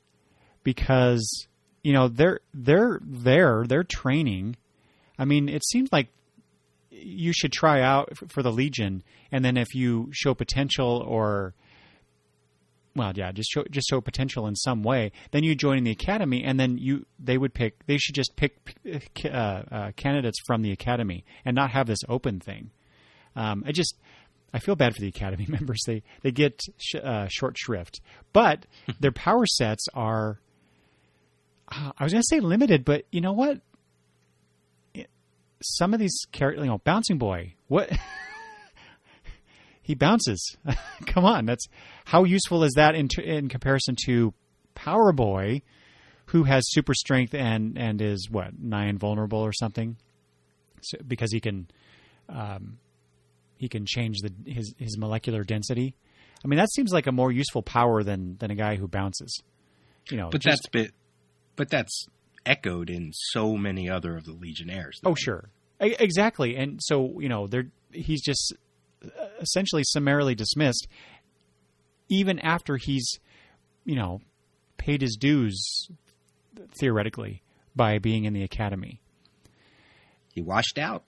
B: because they're training. I mean, it seems like you should try out for the Legion, and then if you show potential just show potential in some way, then you join the Academy, and then they should just pick candidates from the Academy and not have this open thing. I feel bad for the Academy members. They get short shrift, but their power sets are, I was going to say limited, but you know what? Some of these characters, Bouncing Boy, what? He bounces. Come on. How useful is that in comparison to Power Boy, who has super strength and is nigh invulnerable or something? So, because he can change his molecular density. I mean, that seems like a more useful power than a guy who bounces.
A: But that's echoed in so many other of the Legionnaires.
B: Oh, sure. Exactly. And so, he's just essentially summarily dismissed even after he's, paid his dues theoretically by being in the Academy.
A: He washed out.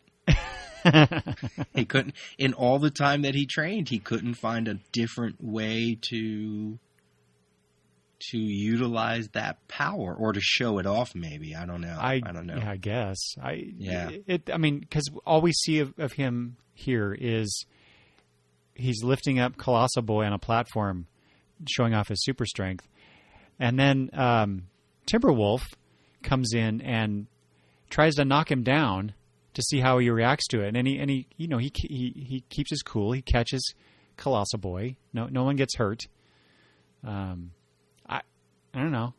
A: He couldn't, in all the time that he trained, he couldn't find a different way to utilize that power or to show it off. Maybe I don't know. I don't know.
B: Yeah, I guess. Because all we see of him here is he's lifting up Colossal Boy on a platform, showing off his super strength, and then Timberwolf comes in and tries to knock him down to see how he reacts to it, and he keeps his cool. He catches Colossal Boy. No one gets hurt. I don't know.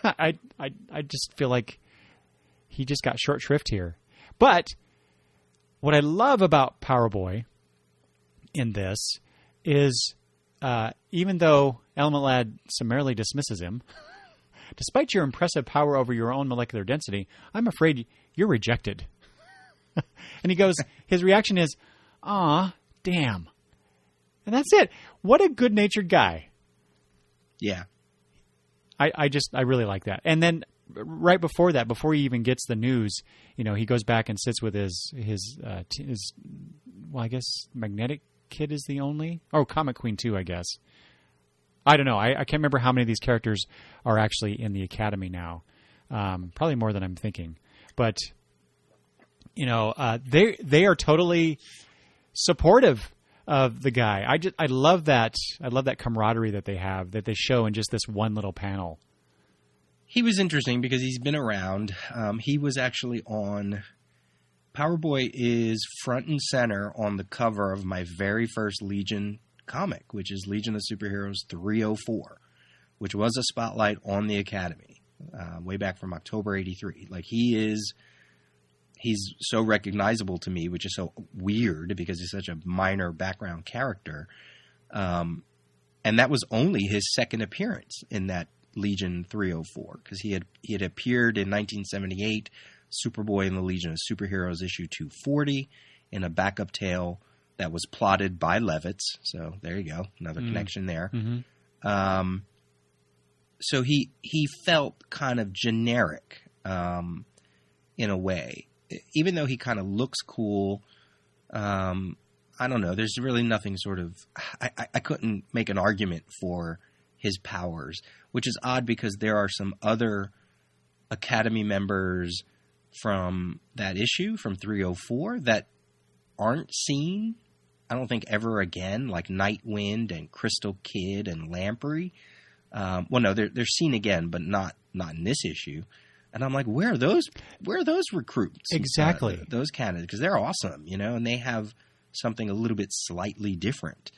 B: I just feel like he just got short shrift here. But what I love about Power Boy in this is even though Element Lad summarily dismisses him, despite your impressive power over your own molecular density, I'm afraid you're rejected. And he goes, his reaction is, "Aw, damn." And that's it. What a good-natured guy.
A: Yeah.
B: I really like that. And then right before that, before he even gets the news, he goes back and sits with his well, I guess Magnetic Kid is the only, Comic Queen too, I guess. I don't know. I can't remember how many of these characters are actually in the Academy now. Probably more than I'm thinking. But they are totally supportive of the guy. I love that. I love that camaraderie that they have, that they show in just this one little panel.
A: He was interesting because he's been around. He was actually on... Power Boy is front and center on the cover of my very first Legion comic, which is Legion of Superheroes 304, which was a spotlight on the Academy way back from October 83. Like, he's so recognizable to me, which is so weird because he's such a minor background character. And that was only his second appearance in that Legion 304, because he had appeared in 1978, Superboy in the Legion of Superheroes issue 240, in a backup tale that was plotted by Levitz. So there you go, another connection there. Mm-hmm. So he felt kind of generic in a way, even though he kind of looks cool. I don't know. There's really nothing sort of. I couldn't make an argument for his powers, which is odd because there are some other Academy members from that issue, from 304, that aren't seen, I don't think, ever again, like Nightwind and Crystal Kid and Lamprey. Well, no, they're seen again, but not in this issue. And I'm like, where are those recruits?
B: Exactly.
A: Those candidates, because they're awesome, and they have something a little bit slightly different.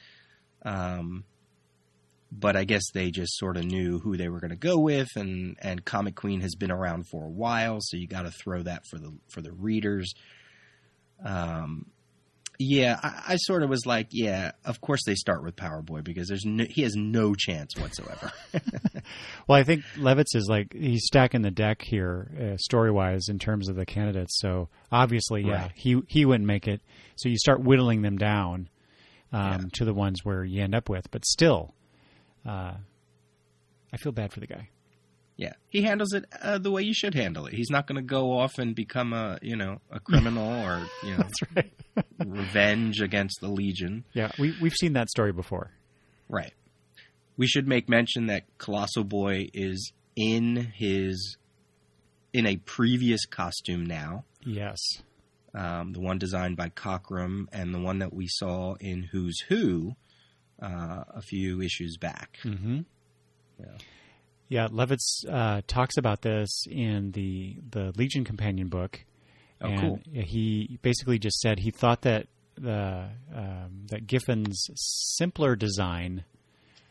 A: But I guess they just sort of knew who they were going to go with, and Comic Queen has been around for a while, so you got to throw that for the readers. Yeah, I sort of was like, yeah, of course they start with Power Boy because he has no chance whatsoever.
B: Well, I think Levitz is like, he's stacking the deck here story-wise in terms of the candidates. So obviously, yeah, right. he wouldn't make it. So you start whittling them down to the ones where you end up with. But still, I feel bad for the guy.
A: Yeah, he handles it the way you should handle it. He's not going to go off and become a criminal or
B: That's right.
A: revenge against the Legion.
B: Yeah, we've seen that story before.
A: Right. We should make mention that Colossal Boy is in a previous costume now.
B: Yes.
A: The one designed by Cockrum and the one that we saw in Who's Who a few issues back.
B: Mm-hmm.
A: Yeah.
B: Yeah, Levitz talks about this in the Legion companion book.
A: Oh,
B: and
A: cool.
B: He basically just said he thought that that Giffen's simpler design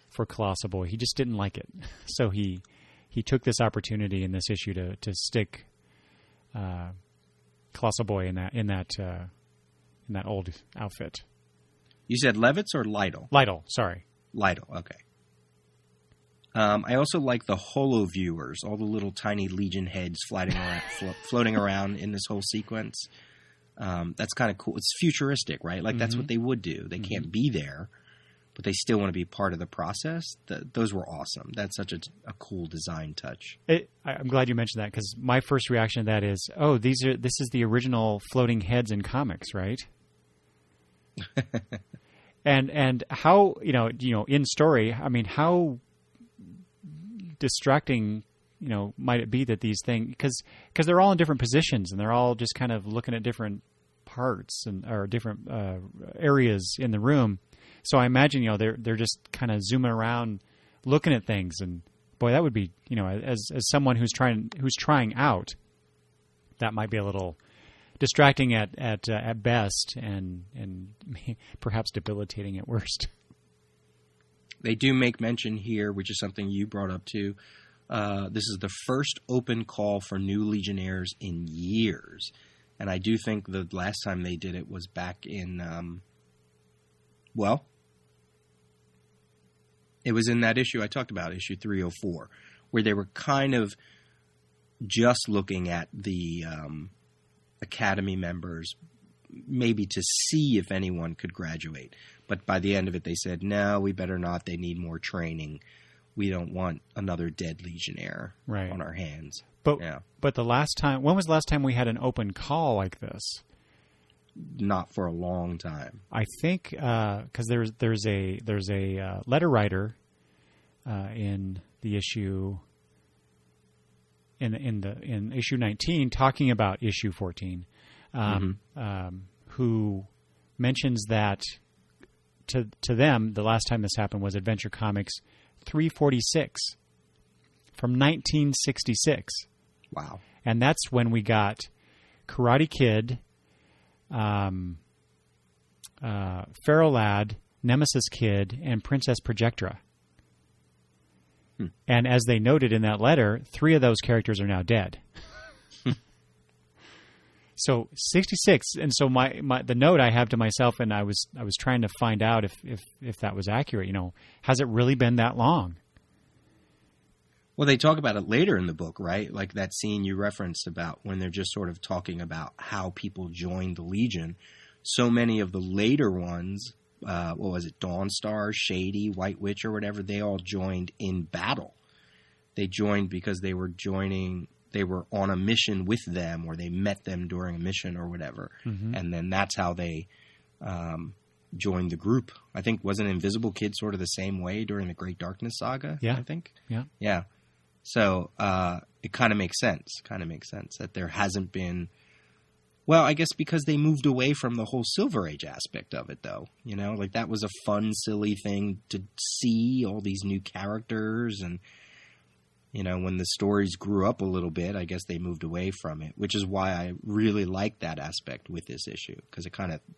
B: for Colossal Boy, he just didn't like it. So he took this opportunity in this issue to stick Colossal Boy in that old outfit.
A: You said Levitz or Lytle?
B: Lytle, sorry.
A: Lytle, okay. I also like the holo viewers, all the little tiny Legion heads floating around in this whole sequence. That's kind of cool. It's futuristic, right? Like, that's what they would do. They can't be there, but they still want to be part of the process. Those were awesome. That's such a cool design touch.
B: I'm glad you mentioned that, because my first reaction to that is, this is the original floating heads in comics, right? and how, in story, I mean, how distracting might it be that these things, because they're all in different positions and they're all just kind of looking at different parts or different areas in the room. So I imagine they're just kind of zooming around looking at things, and boy, that would be as someone who's trying out, that might be a little distracting at best and perhaps debilitating at worst.
A: They do make mention here, which is something you brought up too. This is the first open call for new Legionnaires in years. And I do think the last time they did it was back in, it was in that issue I talked about, issue 304, where they were kind of just looking at the Academy members, maybe to see if anyone could graduate. But by the end of it, they said, no, we better not. They need more training. We don't want another dead Legionnaire on our hands.
B: But the last time, when was the last time we had an open call like this?
A: Not for a long time.
B: I think because there's a letter writer in the issue in issue 19 talking about issue 14, who mentions that to them the last time this happened was Adventure Comics 346 from 1966.
A: Wow!
B: And that's when we got Karate Kid, Pharaoh Lad, Nemesis Kid, and Princess Projectra. And as they noted in that letter, 3 of those characters are now dead. So 66, and so the note I have to myself, and I was trying to find out if that was accurate. Has it really been that long?
A: Well, they talk about it later in the book, right? Like that scene you referenced about when they're just sort of talking about how people joined the Legion. So many of the later ones, what was it, Dawnstar, Shady, White Witch, or whatever, they all joined in battle. They joined because they were on a mission with them, or they met them during a mission or whatever. Mm-hmm. And then that's how they joined the group. I think, wasn't Invisible Kid sort of the same way during the Great Darkness saga?
B: Yeah.
A: I think.
B: Yeah.
A: So it kind of makes sense. That there hasn't been... Well, I guess because they moved away from the whole Silver Age aspect of it, though. Like that was a fun, silly thing to see, all these new characters. And, when the stories grew up a little bit, I guess they moved away from it, which is why I really like that aspect with this issue, because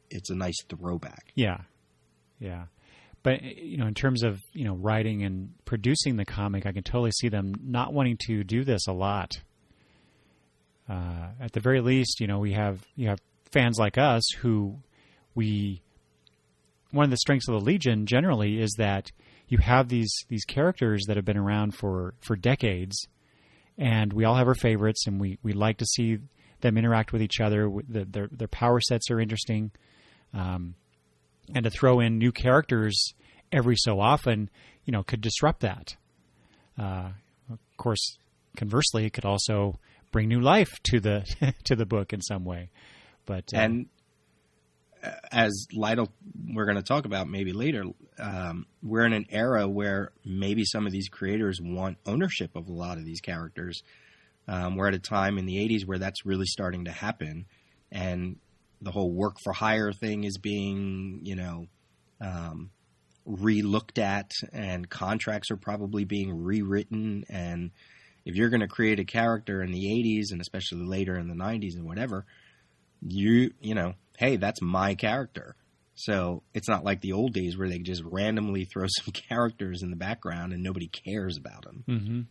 A: it's a nice throwback.
B: Yeah. But, in terms of, writing and producing the comic, I can totally see them not wanting to do this a lot. At the very least, you have fans like us who one of the strengths of the Legion generally is that you have these characters that have been around for decades, and we all have our favorites, and we like to see them interact with each other. Their power sets are interesting. And to throw in new characters every so often, could disrupt that. Of course, conversely, it could also bring new life to the book in some way. But
A: and as Lytle, we're going to talk about maybe later, we're in an era where maybe some of these creators want ownership of a lot of these characters. We're at a time in the 80s where that's really starting to happen, and the whole work for hire thing is being, re-looked at, and contracts are probably being rewritten. And if you're going to create a character in the 80s, and especially later in the 90s and whatever, hey, that's my character. So it's not like the old days where they just randomly throw some characters in the background and nobody cares about them.
B: Mm-hmm.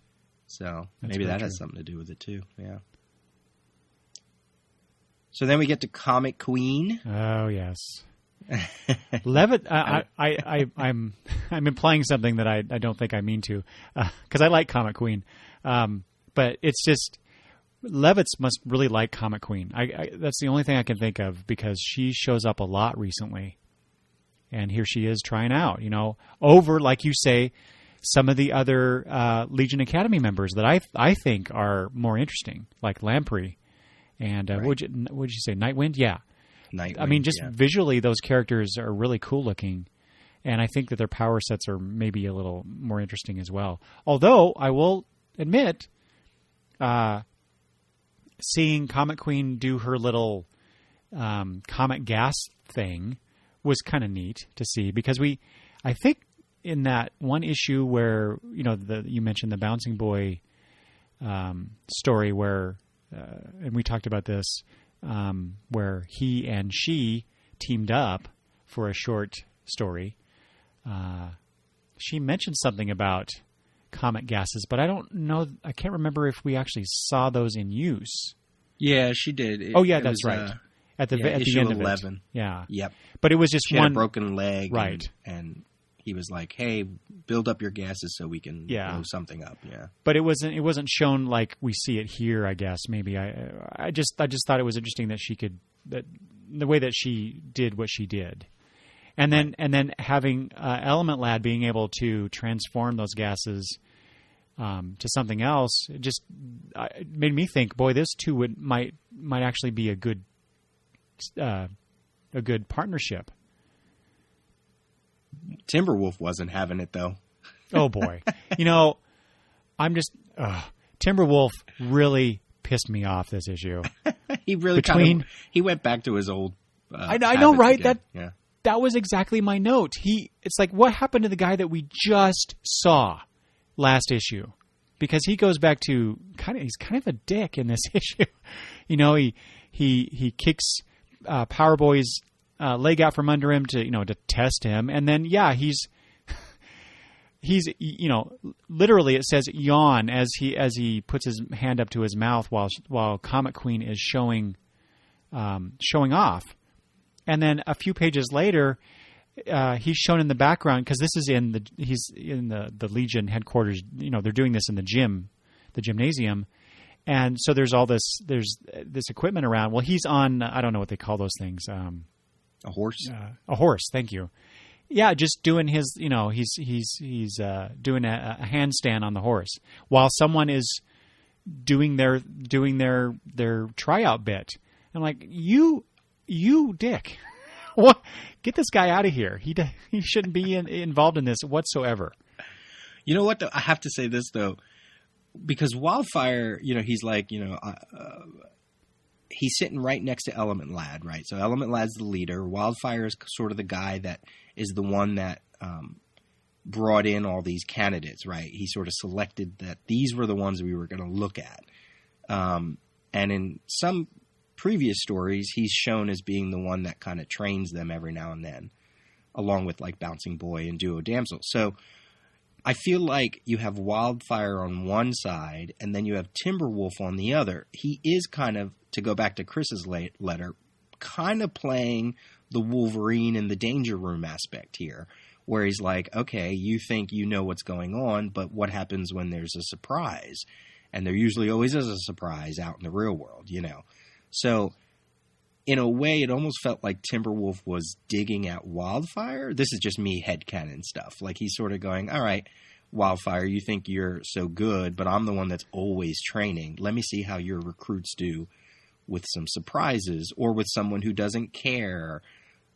A: So maybe that has something to do with it too. Yeah. So then we get to Comic Queen.
B: Oh yes, Levitt. I'm implying something that I don't think I mean to, because I like Comic Queen, but it's just Levitz must really like Comic Queen. That's the only thing I can think of, because she shows up a lot recently, and here she is trying out. Over, like you say, some of the other Legion Academy members that I think are more interesting, like Lamprey. And
A: right.
B: What would you say? Nightwind? Yeah.
A: Nightwind,
B: I mean, just visually, those characters are really cool looking. And I think that their power sets are maybe a little more interesting as well. Although, I will admit, seeing Comic Queen do her little comic gas thing was kind of neat to see. Because I think in that one issue where, you mentioned the Bouncing Boy story where... and we talked about this, where he and she teamed up for a short story. She mentioned something about comic gases, but I don't know. I can't remember if we actually saw those in use.
A: Yeah, she did.
B: That's right. At the
A: issue
B: end of
A: 11.
B: It. Yeah.
A: Yep.
B: But it was just
A: she
B: one
A: had a broken leg,
B: right?
A: And He was like, "Hey, build up your gases so we can blow something up." Yeah,
B: but it wasn't shown like we see it here. I guess maybe I just thought it was interesting that the way that she did what she did, and then having Element Lad being able to transform those gases to something else, it just made me think, boy, this two might actually be a good partnership.
A: Timberwolf wasn't having it though.
B: Oh boy, I'm just Timberwolf really pissed me off this issue.
A: He really he went back to his old.
B: I know, right?
A: Again.
B: That was exactly my note. It's like, what happened to the guy that we just saw last issue? Because he goes back to he's kind of a dick in this issue. He kicks Power Boy's leg out from under him to test him, and then he's literally, it says yawn as he puts his hand up to his mouth while Comet Queen is showing off, and then a few pages later he's shown in the background, because this is he's in the Legion headquarters. They're doing this in the gymnasium. And so there's this equipment around. Well, he's on, I don't know what they call those things.
A: A horse.
B: A horse. Thank you. Yeah, just doing his. He's doing a handstand on the horse while someone is doing their tryout bit. I'm like, you dick. What? Get this guy out of here. He shouldn't be involved in this whatsoever.
A: You know what? I have to say this though. Because Wildfire, he's like, he's sitting right next to Element Lad, right? So Element Lad's the leader. Wildfire is sort of the guy that is the one that brought in all these candidates, right? He sort of selected that these were the ones we were going to look at. And in some previous stories, he's shown as being the one that kind of trains them every now and then, along with like Bouncing Boy and Duo Damsel. So I feel like you have Wildfire on one side, and then you have Timberwolf on the other. He is kind of, to go back to Chris's letter, kind of playing the Wolverine in the Danger Room aspect here, where he's like, okay, you think you know what's going on, but what happens when there's a surprise? And there usually always is a surprise out in the real world, So in a way, it almost felt like Timberwolf was digging at Wildfire. This is just me headcanon stuff. Like he's sort of going, all right, Wildfire, you think you're so good, but I'm the one that's always training. Let me see how your recruits do with some surprises or with someone who doesn't care.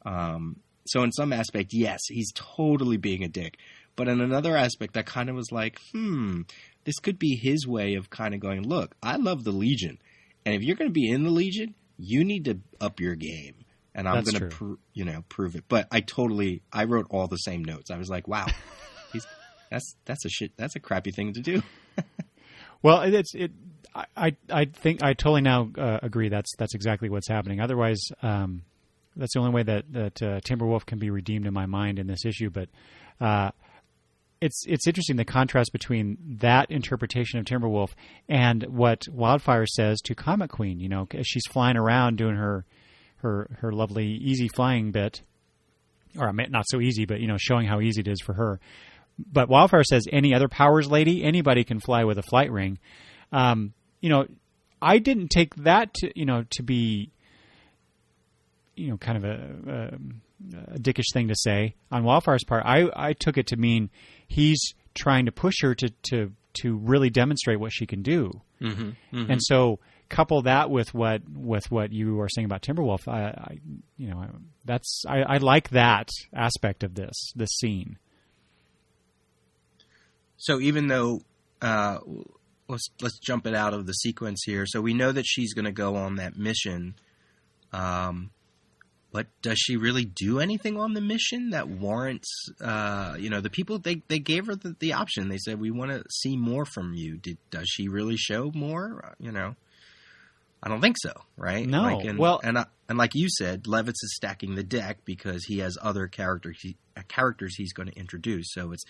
A: So in some aspect, yes, he's totally being a dick. But in another aspect, I kind of was like, this could be his way of kind of going, look, I love the Legion. And if you're going to be in the Legion, you need to up your game, and I'm going to, prove it. But I wrote all the same notes. I was like, wow, that's a crappy thing to do.
B: Well, I think I totally now agree. That's exactly what's happening. Otherwise, that's the only way that Timberwolf can be redeemed in my mind in this issue. But it's interesting, the contrast between that interpretation of Timberwolf and what Wildfire says to Comet Queen. As she's flying around doing her lovely easy flying bit, or not so easy, but showing how easy it is for her. But Wildfire says, "Any other powers, lady? Anybody can fly with a flight ring." I didn't take that to be kind of a dickish thing to say on Wildfire's part. I took it to mean he's trying to push her to really demonstrate what she can do. Mm-hmm, mm-hmm. And so couple that with what you were saying about Timberwolf. I like that aspect of this scene. So
A: even though let's jump it out of the sequence here. So we know that she's going to go on that mission. But does she really do anything on the mission that warrants, the people, they gave her the option. They said, we want to see more from you. Does she really show more? I don't think so, right?
B: No.
A: And like you said, Levitz is stacking the deck because he has other characters he's going to introduce. So it's,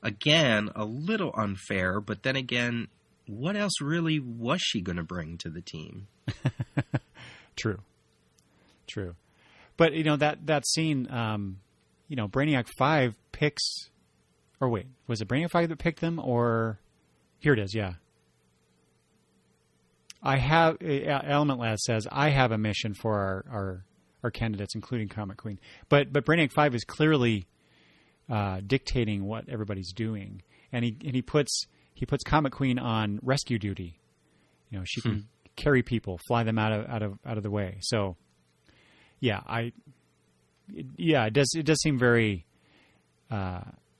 A: again, a little unfair. But then again, what else really was she going to bring to the team?
B: True. But that scene, Brainiac 5 picks, or wait, was it Brainiac 5 that picked them, or here it is, yeah. Element Lad says, I have a mission for our candidates, including Comet Queen. But Brainiac 5 is clearly dictating what everybody's doing. And he puts Comet Queen on rescue duty. She can carry people, fly them out of the way. So, it does seem very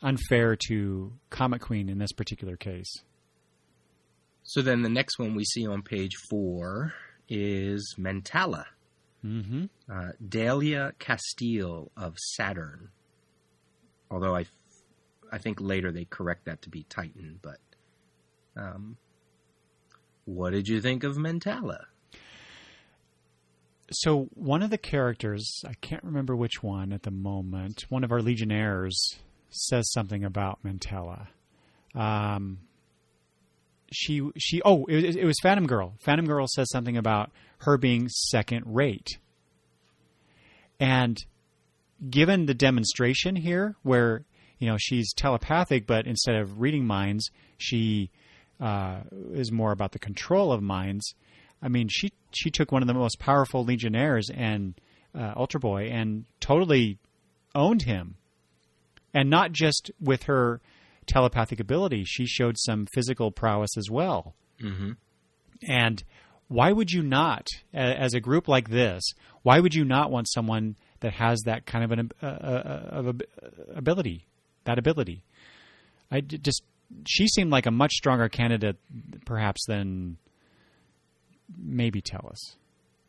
B: unfair to Comet Queen in this particular case.
A: So then the next one we see on page 4 is Mentala.
B: Mm-hmm.
A: Dahlia Castile of Saturn. Although I think later they correct that to be Titan. But what did you think of Mentala?
B: So one of the characters, I can't remember which one at the moment, one of our Legionnaires says something about Mentala. It was Phantom Girl. Phantom Girl says something about her being second rate. And given the demonstration here where, she's telepathic, but instead of reading minds, she is more about the control of minds. I mean, she took one of the most powerful Legionnaires and Ultra Boy and totally owned him. And not just with her telepathic ability, she showed some physical prowess as well.
A: Mm-hmm.
B: And why would you not, as a group like this, why would you not want someone that has that kind of an ability? That ability. She seemed like a much stronger candidate, perhaps, than maybe Tellus.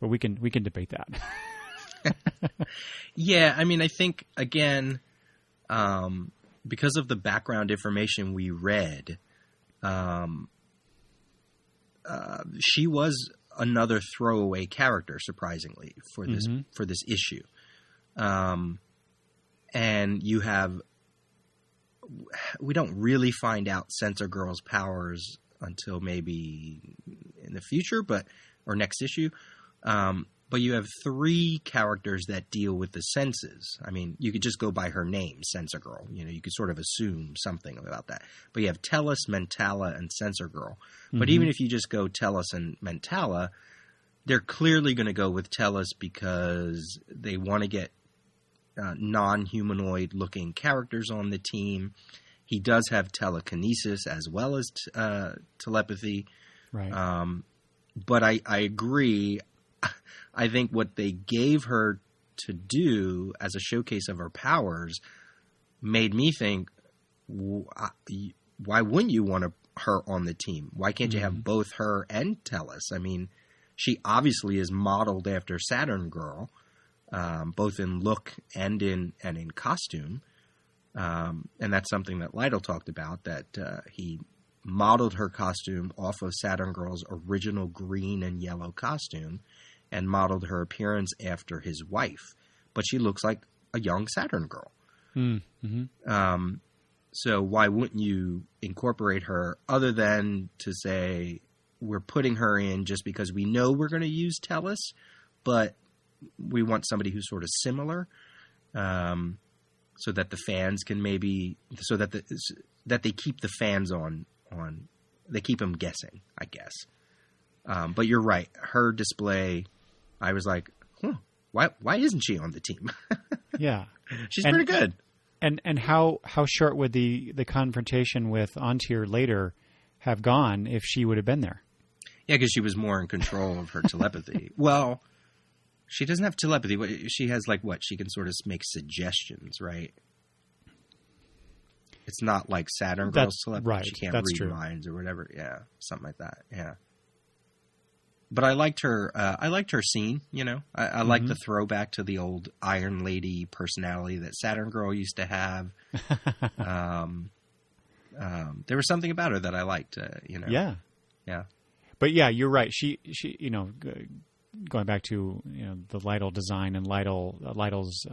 B: But we can debate that.
A: Yeah, I mean, I think again, because of the background information we read, she was another throwaway character, surprisingly, for this issue. And we don't really find out Sensor Girl's powers until maybe in the future, or next issue. But you have 3 characters that deal with the senses. I mean, you could just go by her name, Sensor Girl. You could sort of assume something about that. But you have Tellus, Mentala, and Sensor Girl. But even if you just go Tellus and Mentala, they're clearly going to go with Tellus because they want to get non-humanoid looking characters on the team. He does have telekinesis as well as telepathy.
B: Right.
A: But I agree. I think what they gave her to do as a showcase of her powers made me think, why wouldn't you want her on the team? Why can't you have both her and Tellus? I mean, she obviously is modeled after Saturn Girl, both in look and in costume. And that's something that Lytle talked about, that he modeled her costume off of Saturn Girl's original green and yellow costume and modeled her appearance after his wife. But she looks like a young Saturn Girl.
B: Mm-hmm.
A: So why wouldn't you incorporate her other than to say we're putting her in just because we know we're going to use Tellus, but we want somebody who's sort of similar, so that the fans can that they keep the fans on they keep them guessing, I guess. But you're right. Her display, I was like, why isn't she on the team?
B: Yeah.
A: She's pretty good.
B: And how short would the confrontation with Antir later have gone if she would have been there?
A: Yeah, because she was more in control of her telepathy. Well, she doesn't have telepathy. She has she can sort of make suggestions, right? It's not like Saturn Girl's telepathy.
B: Right.
A: She can't
B: read
A: minds or whatever. Yeah, something like that. Yeah. But I liked her. I liked her scene. I like the throwback to the old Iron Lady personality that Saturn Girl used to have. There was something about her that I liked.
B: Yeah.
A: Yeah.
B: But yeah, you're right. She going back to the Lytle design and Lytle's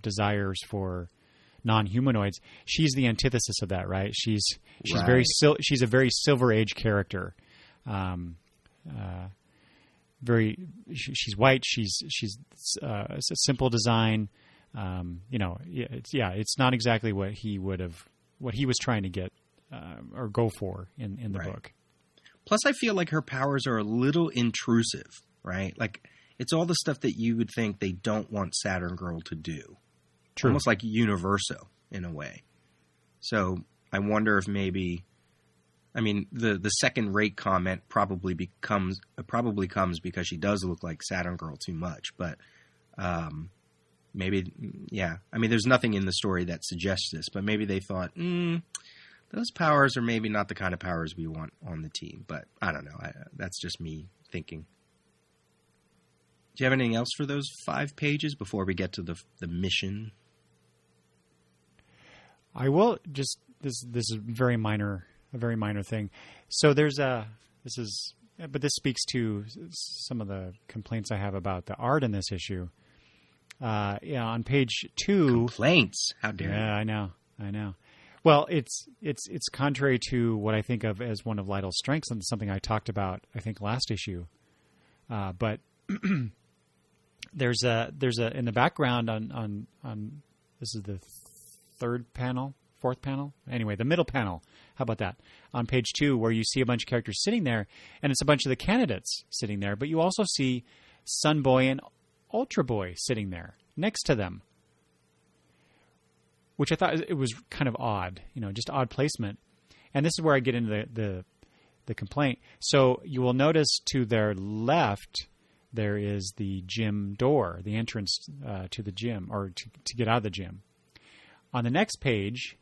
B: desires for non-humanoids, she's the antithesis of that, right? She's
A: right.
B: She's a very Silver Age character. She's white. She's a simple design. It's not exactly what he was trying to get or go for in the book.
A: Plus, I feel like her powers are a little intrusive, right? Like, it's all the stuff that you would think they don't want Saturn Girl to do.
B: True.
A: Almost like Universo, in a way. So, I wonder if maybe... I mean, the second-rate comment probably comes because she does look like Saturn Girl too much, but maybe, yeah. I mean, there's nothing in the story that suggests this, but maybe they thought, those powers are maybe not the kind of powers we want on the team. But I don't know. That's just me thinking. Do you have anything else for those 5 pages before we get to the mission?
B: I will just this is a very minor thing. So there's but this speaks to some of the complaints I have about the art in this issue. On page 2,
A: complaints. How dare you?
B: Yeah, I know. Well, it's contrary to what I think of as one of Lytle's strengths, and something I talked about, I think, last issue. But there's a in the background on this is the fourth panel. Anyway, the middle panel. How about that? On page 2, where you see a bunch of characters sitting there, and it's a bunch of the candidates sitting there, but you also see Sunboy and Ultra Boy sitting there next to them, which I thought it was kind of odd, just odd placement. And this is where I get into the complaint. So you will notice to their left there is the gym door, the entrance to the gym, or to get out of the gym. On the next page,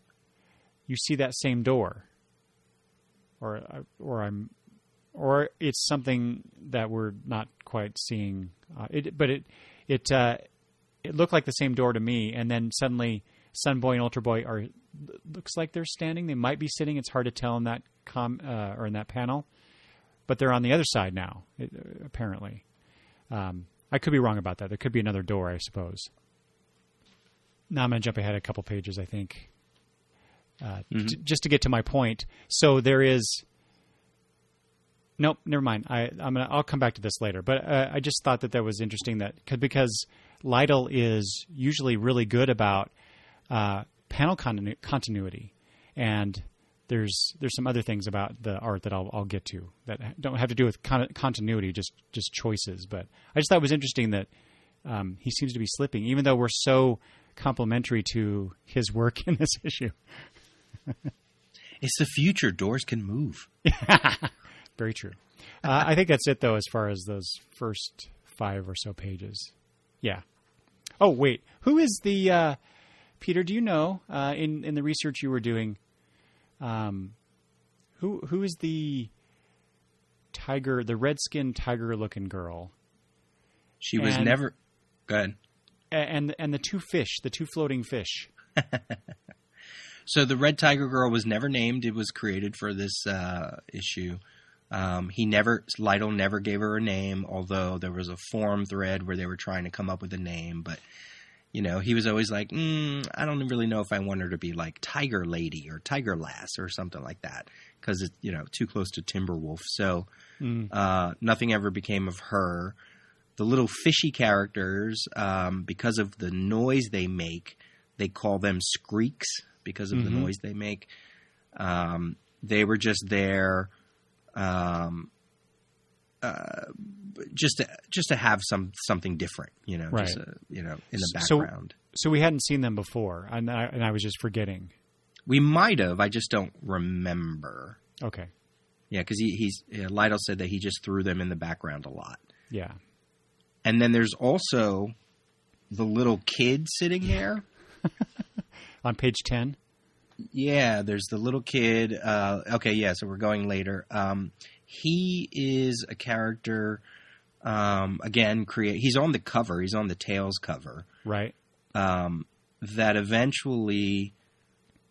B: you see that same door, or it's something that we're not quite seeing. It looked like the same door to me, and then suddenly Sunboy and Ultra Boy looks like they're standing. They might be sitting. It's hard to tell in that or in that panel, but they're on the other side now. Apparently, I could be wrong about that. There could be another door, I suppose. Now I'm going to jump ahead a couple pages, I think, just to get to my point. So there is. Nope, never mind. I'll come back to this later. But I just thought that was interesting because Lytle is usually really good about panel continuity, and there's some other things about the art that I'll get to that don't have to do with continuity, just choices. But I just thought it was interesting that he seems to be slipping, even though we're so complimentary to his work in this issue.
A: It's the future. Doors can move.
B: Very true. I think that's it, though, as far as those first 5 or so pages. Yeah. Oh, wait. Who is the Peter? Do you know in the research you were doing? Who is the tiger? The red-skinned tiger-looking girl?
A: She was never. Go ahead.
B: And the 2 fish, the 2 floating fish.
A: So the red tiger girl was never named. It was created for this issue. Lytle never gave her a name, although there was a forum thread where they were trying to come up with a name. But, he was always like, I don't really know if I want her to be like Tiger Lady or Tiger Lass or something like that, because it's, too close to Timberwolf. So nothing ever became of her. The little fishy characters, because of the noise they make, they call them Screeks because of the noise they make. They were just there just to have something different,
B: right.
A: just, in the background.
B: So we hadn't seen them before, and I was just forgetting.
A: We might have. I just don't remember.
B: Okay.
A: Yeah, because Lytle said that he just threw them in the background a lot.
B: Yeah.
A: And then there's also the little kid sitting there.
B: On page 10?
A: Yeah, there's the little kid. Okay, yeah, so we're going later. He is a character, again, he's on the cover. He's on the Tales cover.
B: Right.
A: That eventually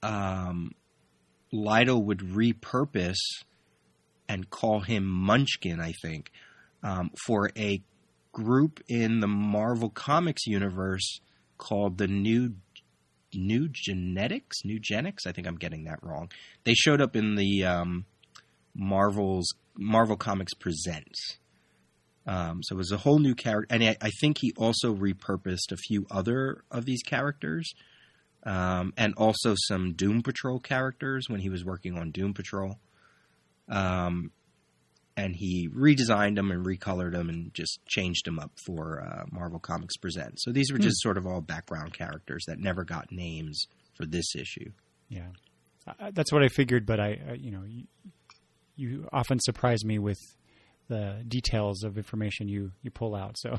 A: Lytle would repurpose and call him Munchkin, I think, for a group in the Marvel Comics universe called the New Genetics? I think I'm getting that wrong. They showed up in the Marvel Comics Presents. So it was a whole new character. And I think he also repurposed a few other of these characters. And also some Doom Patrol characters when he was working on Doom Patrol. And he redesigned them and recolored them and just changed them up for Marvel Comics Presents. So these were just sort of all background characters that never got names for this issue.
B: Yeah, that's what I figured. But you often surprise me with the details of information you pull out. So,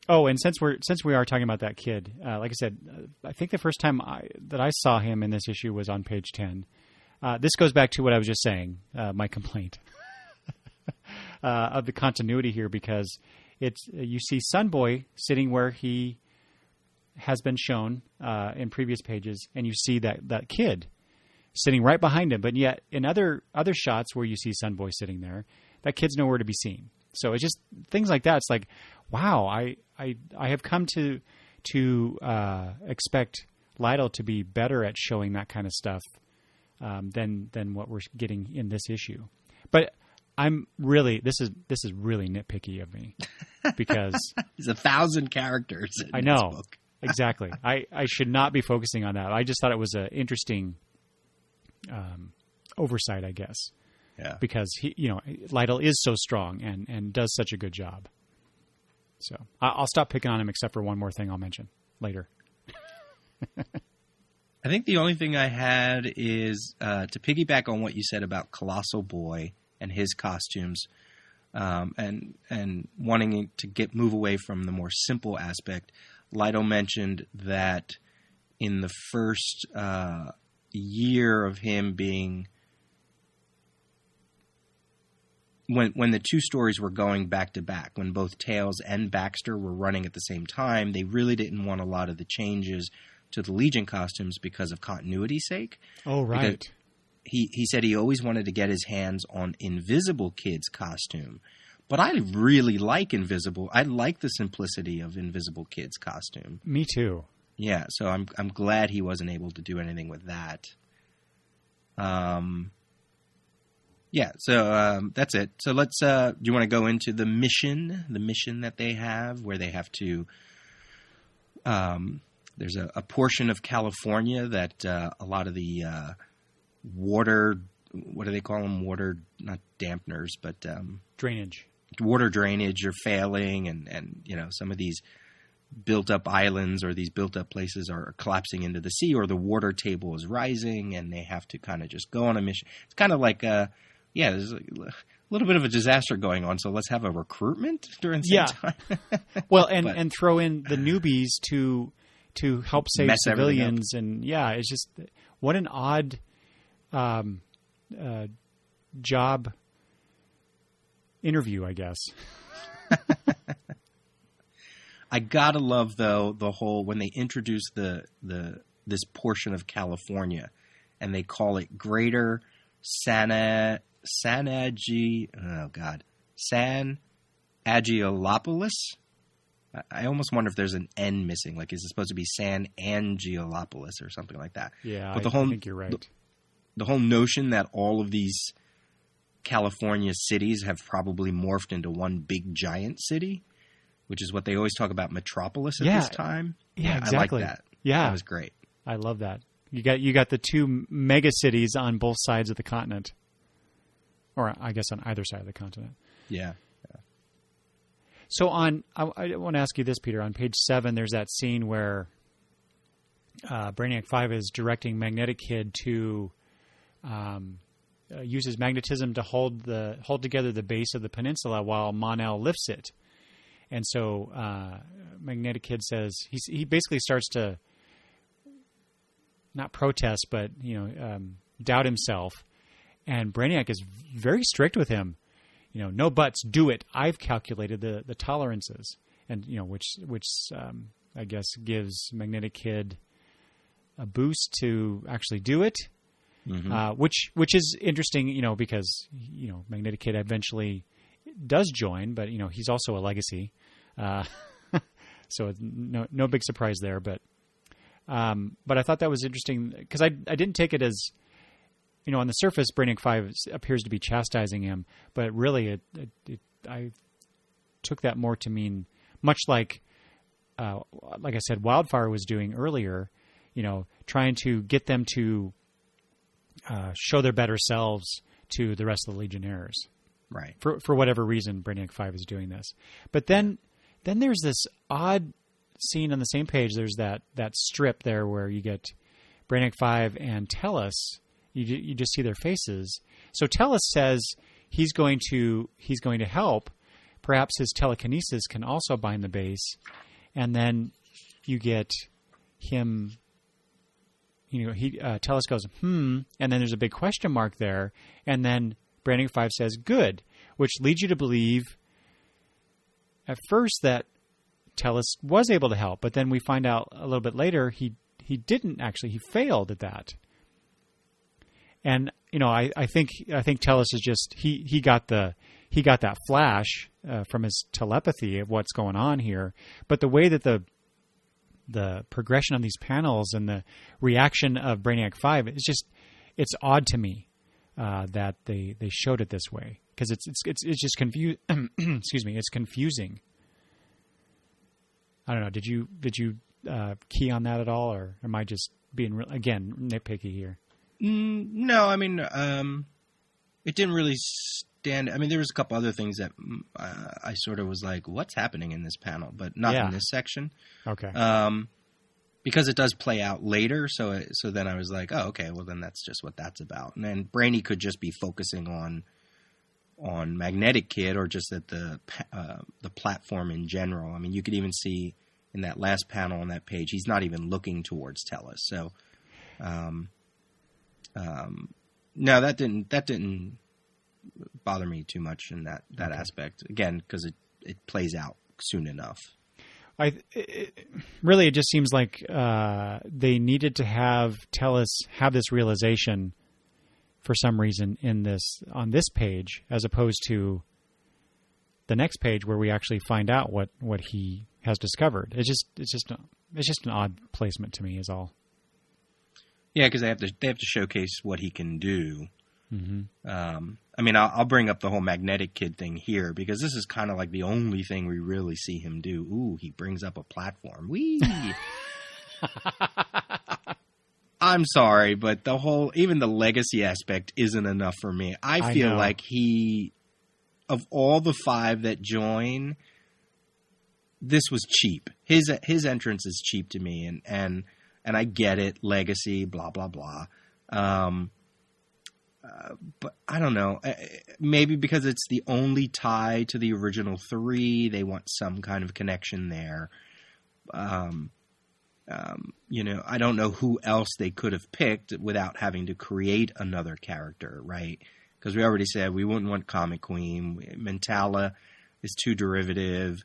B: oh, and since we are talking about that kid, like I said, I think the first time that I saw him in this issue was on page 10. This goes back to what I was just saying, my complaint of the continuity here, because you see Sunboy sitting where he has been shown in previous pages, and you see that kid sitting right behind him. But yet in other shots where you see Sunboy sitting there, that kid's nowhere to be seen. So it's just things like that. It's like, wow, I have come to expect Lytle to be better at showing that kind of stuff than what we're getting in this issue. But I'm really this is really nitpicky of me, because
A: there's 1,000 characters in
B: I know
A: this book.
B: Exactly. I should not be focusing on that. I just thought it was an interesting oversight, I guess.
A: Yeah.
B: Because Lytle is so strong and does such a good job. So I'll stop picking on him, except for one more thing I'll mention later.
A: I think the only thing I had is to piggyback on what you said about Colossal Boy and his costumes, and wanting to move away from the more simple aspect. Lytle mentioned that in the first year of him being, when the two stories were going back to back, when both Tales and Baxter were running at the same time, they really didn't want a lot of the changes to the Legion costumes because of continuity's sake.
B: Oh, right.
A: Because he said he always wanted to get his hands on Invisible Kid's costume. But I really like I like the simplicity of Invisible Kid's costume.
B: Me too.
A: Yeah, so I'm glad he wasn't able to do anything with that. Yeah, so that's it. So let's do you want to go into the mission that they have, where they have to there's a portion of California that a lot of the water, what do they call them? Water, not dampeners, but
B: drainage.
A: Water drainage are failing, and some of these built-up islands or these built-up places are collapsing into the sea, or the water table is rising, and they have to kind of just go on a mission. It's kind of like, there's a little bit of a disaster going on, so let's have a recruitment during the same time.
B: Well, and throw in the newbies to help save civilians, and it's just what an odd job interview, I guess.
A: I gotta love, though, the whole when they introduce this portion of California, and they call it Greater San Angelopolis. I almost wonder if there's an N missing. Like, is it supposed to be San Angelopolis or something like that?
B: Yeah,
A: but
B: I think you're right.
A: The whole notion that all of these California cities have probably morphed into one big giant city, which is what they always talk about Metropolis at this time.
B: Yeah, exactly.
A: I like that.
B: Yeah.
A: That was great.
B: I love that. You got the two mega cities on both sides of the continent. Or I guess on either side of the continent.
A: Yeah.
B: So I want to ask you this, Peter. On page 7, there's that scene where Brainiac 5 is directing Magnetic Kid to use his magnetism to hold together the base of the peninsula while Mon-El lifts it. And so Magnetic Kid says he basically starts to not protest, but doubt himself. And Brainiac is very strict with him. No buts, do it. I've calculated the tolerances, and which I guess gives Magnetic Kid a boost to actually do it. Mm-hmm. Which is interesting, because Magnetic Kid eventually does join, but he's also a legacy, so no big surprise there. But I thought that was interesting because I didn't take it as on the surface, Brainiac 5 appears to be chastising him, but really, I took that more to mean much like I said, Wildfire was doing earlier. Trying to get them to show their better selves to the rest of the Legionnaires.
A: Right.
B: For whatever reason, Brainiac 5 is doing this. But then there's this odd scene on the same page. There's that strip there where you get Brainiac 5 and Tellus. You just see their faces. So Tellus says he's going to help. Perhaps his telekinesis can also bind the base. And then you get him... Tellus goes, and then there's a big question mark there, and then Brainiac 5 says, good, which leads you to believe at first that Tellus was able to help, but then we find out a little bit later he didn't actually, he failed at that. And, I think Tellus is just, he got that flash from his telepathy of what's going on here, but the way that the progression of these panels and the reaction of Brainiac 5 is just, it's odd to me that they showed it this way, because it's just excuse me, it's confusing. I don't know. Did you key on that at all, or am I just being again nitpicky here?
A: No, I mean it didn't really stand. I mean, there was a couple other things that I sort of was like, "What's happening in this panel?" But not in this section.
B: Okay.
A: Because it does play out later, so then I was like, "Oh, okay. Well, then that's just what that's about." And then Brainy could just be focusing on Magnetic Kid, or just at the platform in general. I mean, you could even see in that last panel on that page, he's not even looking towards Tellus. So, no, that didn't bother me too much in that aspect. Again, because it plays out soon enough.
B: It just seems like they needed to have Tellus have this realization for some reason on this page, as opposed to the next page where we actually find out what he has discovered. It's just an odd placement to me, is all.
A: Yeah, because they have to showcase what he can do.
B: Mm-hmm.
A: I mean, I'll bring up the whole Magnetic Kid thing here, because this is kind of like the only thing we really see him do. Ooh, he brings up a platform. Whee! I'm sorry, but even the legacy aspect isn't enough for me. I feel like of all the 5 that join, this was cheap. His entrance is cheap to me, and I get it, legacy, blah, blah, blah. But I don't know. Maybe because it's the only tie to the original 3, they want some kind of connection there. I don't know who else they could have picked without having to create another character, right? Because we already said we wouldn't want Comic Queen. Mentala is too derivative.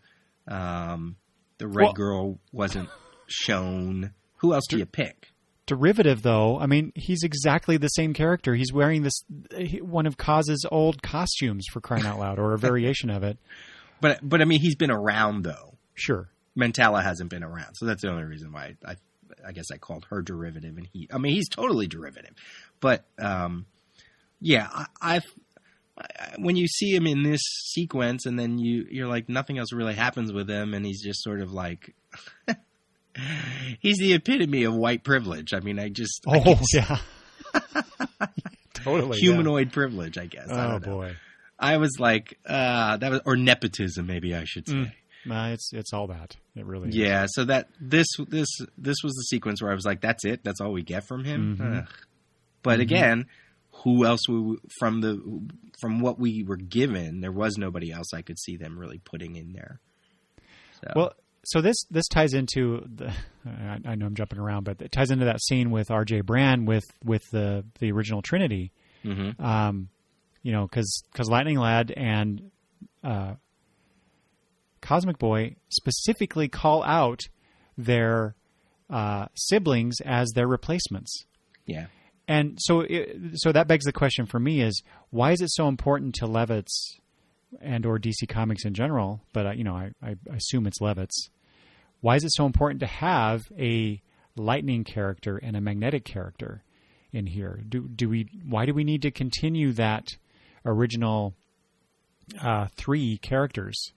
A: The Red Girl wasn't shown. Who else do you pick?
B: Derivative, though, I mean, he's exactly the same character. He's wearing one of Kaz's old costumes, for crying out loud, or a variation of it.
A: But I mean, he's been around, though.
B: Sure.
A: Mentala hasn't been around, so that's the only reason why I guess I called her derivative, and he's totally derivative. But yeah, when you see him in this sequence, and then you're like, nothing else really happens with him, and he's just sort of like. He's the epitome of white privilege. I mean,
B: yeah. Totally.
A: Humanoid privilege, I guess. I don't know.
B: Boy.
A: I was like, that was, or nepotism, maybe I should say.
B: It's all that. It really is.
A: Yeah, so that this was the sequence where I was like, that's it? That's all we get from him?
B: Mm-hmm.
A: But again, who else from what we were given, there was nobody else I could see them really putting in there. So.
B: Well, so this ties into I know I'm jumping around, but it ties into that scene with R.J. Brand with the original Trinity.
A: Mm-hmm.
B: Because Lightning Lad and Cosmic Boy specifically call out their siblings as their replacements.
A: Yeah.
B: And so that begs the question for me is, why is it so important to Levitz and or DC Comics in general, but I assume it's Levitz. Why is it so important to have a lightning character and a magnetic character? in here? Why do we need to continue that original 3 characters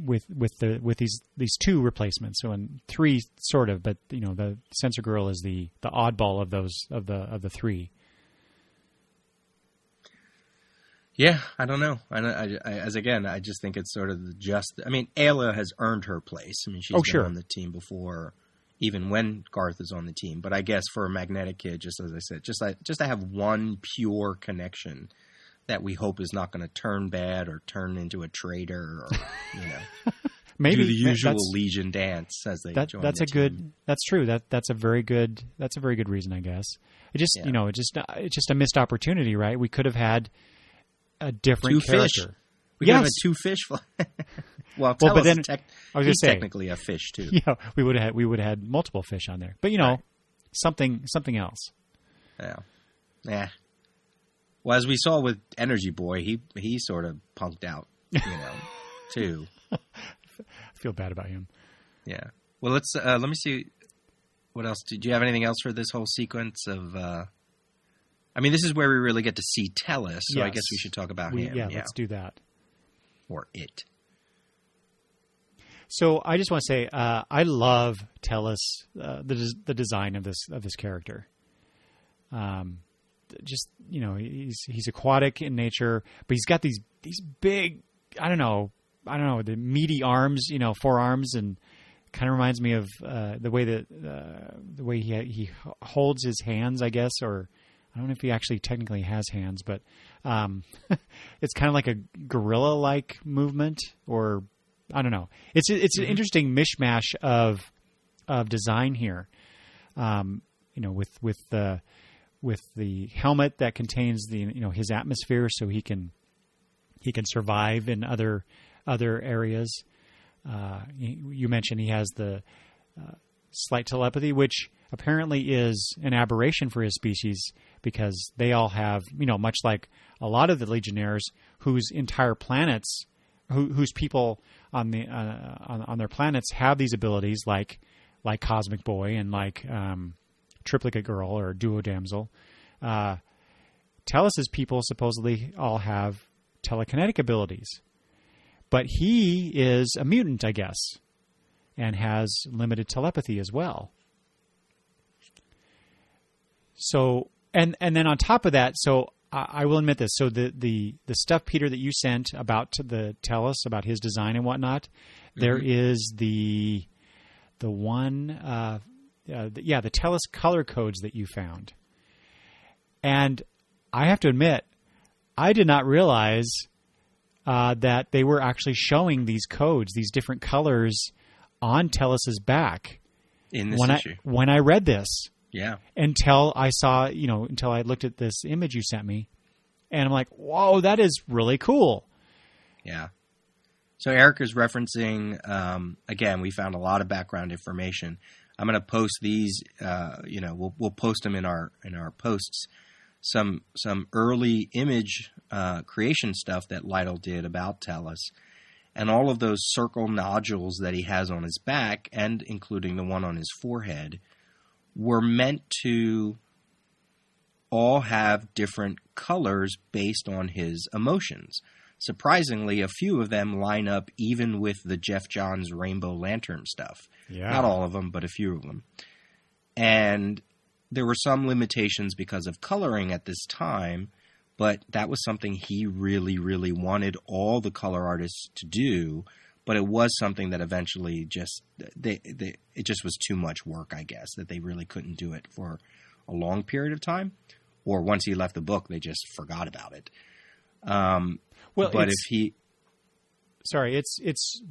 B: with these 2 replacements? So in 3 sort of, but the Sensor Girl is the oddball of those of the 3.
A: Yeah, I don't know. I just think it's sort of Ayla has earned her place. I mean, she's been on the team before, even when Garth is on the team. But I guess for a Magnetic Kid, just as I said, just to have one pure connection that we hope is not going to turn bad or turn into a traitor or
B: maybe
A: do the usual Legion dance as they join the team.
B: That's true. That's a very good reason, I guess. It's just a missed opportunity, right? We could have had a different character.
A: Fish. We could have had 2 fish. But then he's technically a fish too.
B: Yeah, we would have had multiple fish on there. But something else.
A: Yeah. Well, as we saw with Energy Boy, he sort of punked out, too.
B: I feel bad about him.
A: Yeah. Well, let me see. What else? Do you have anything else for this whole sequence of? This is where we really get to see Tellus, so I guess we should talk about him.
B: Yeah, let's do that.
A: Or it.
B: So I just want to say I love Tellus, the design of this character. He's aquatic in nature, but he's got these big, I don't know, the meaty arms, 4 arms, and kind of reminds me of the way he holds his hands, I guess, or I don't know if he actually technically has hands, but it's kind of like a gorilla-like movement, or I don't know. It's an interesting mishmash of design here, with the helmet that contains his atmosphere, so he can survive in other areas. You mentioned he has the slight telepathy, which apparently is an aberration for his species, because they all have, much like a lot of the Legionnaires, whose entire planets, whose people on their planets have these abilities, like Cosmic Boy and like Triplicate Girl or Duo Damsel. Tellus's people supposedly all have telekinetic abilities, but he is a mutant, I guess, and has limited telepathy as well. So, and then on top of that, so I will admit this. So the stuff, Peter, that you sent about the Tellus, about his design and whatnot, there is the one, the Tellus color codes that you found. And I have to admit, I did not realize that they were actually showing these codes, these different colors on Tellus's back
A: in this issue.
B: When I read this.
A: Yeah.
B: Until I saw, until I looked at this image you sent me, and I'm like, whoa, that is really cool.
A: Yeah. So Eric is referencing, again, we found a lot of background information. I'm going to post these, we'll post them in our posts. Some early image creation stuff that Lytle did about Tellus, and all of those circle nodules that he has on his back, and including the one on his forehead, were meant to all have different colors based on his emotions. Surprisingly, a few of them line up even with the Jeff Johns Rainbow Lantern stuff.
B: Yeah.
A: Not all of them, but a few of them. And there were some limitations because of coloring at this time, but that was something he really, really wanted all the color artists to do. But it was something that eventually it just was too much work, I guess, that they really couldn't do it for a long period of time. Or once he left the book, they just forgot about it.
B: It's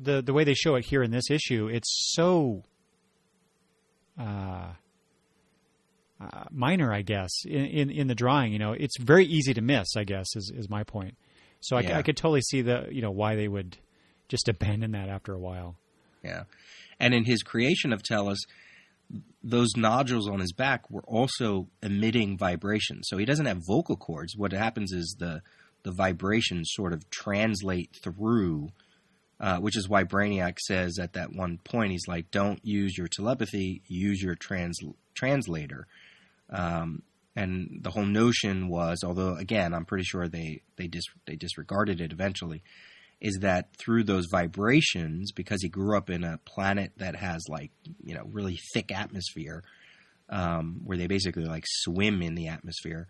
B: the way they show it here in this issue. It's so minor, I guess, in the drawing. It's very easy to miss, I guess, is my point. So I could totally see why they would just abandon that after a while.
A: Yeah. And in his creation of Tellus, those nodules on his back were also emitting vibrations. So he doesn't have vocal cords. What happens is the vibrations sort of translate through, which is why Brainiac says at that one point, he's like, don't use your telepathy, use your translator. And the whole notion was, although again, I'm pretty sure they disregarded it eventually, is that through those vibrations, because he grew up in a planet that has like, really thick atmosphere, where they basically like swim in the atmosphere,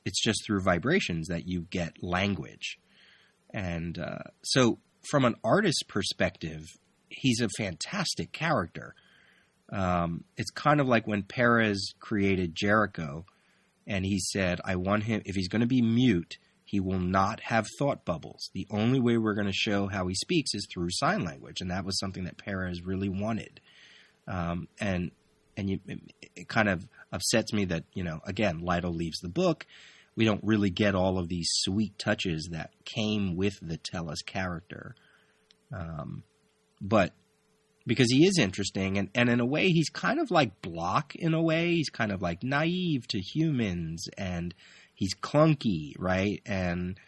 A: it's just through vibrations that you get language. And so from an artist's perspective, he's a fantastic character. It's kind of like when Perez created Jericho, and he said, I want him, if he's going to be mute, he will not have thought bubbles. The only way we're going to show how he speaks is through sign language. And that was something that Perez really wanted. And it kind of upsets me that, again, Lido leaves the book. We don't really get all of these sweet touches that came with the Tellus character. But because he is interesting, and in a way, he's kind of like Block in a way. He's kind of like naive to humans, and he's clunky, right? And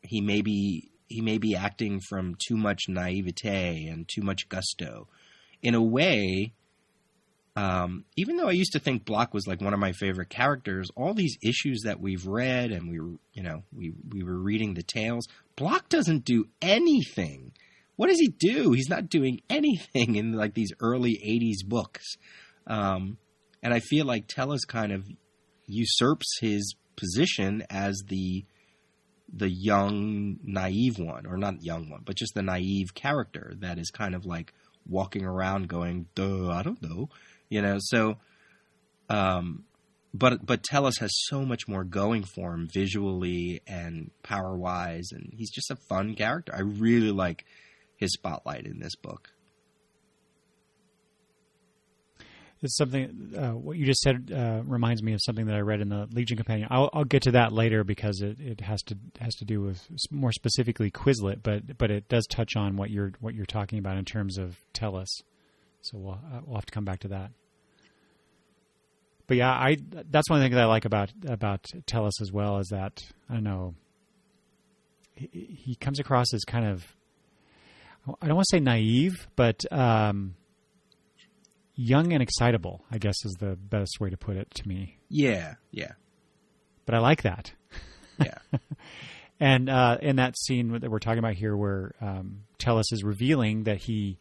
A: he may be acting from too much naivete and too much gusto. In a way, even though I used to think Block was like one of my favorite characters, all these issues that we've read, and we were reading the tales, Block doesn't do anything. What does he do? He's not doing anything in like these early 80s books. And I feel like Tellus kind of usurps his position as the young, naive one, or not young one, but just the naive character that is kind of like walking around going, duh, I don't know, so, but Tellus has so much more going for him visually and power-wise, and he's just a fun character. I really like his spotlight in this book.
B: It's something, what you just said reminds me of something that I read in the Legion Companion. I'll get to that later because it has to do with more specifically Quizlet, but it does touch on what you're talking about in terms of Tellus. So we'll have to come back to that. But yeah, that's one thing that I like about Tellus as well, is that, I don't know, he comes across as kind of, I don't want to say naive, but young and excitable, I guess is the best way to put it to me.
A: Yeah.
B: But I like that.
A: Yeah.
B: And in that scene that we're talking about here, where Tellus is revealing that he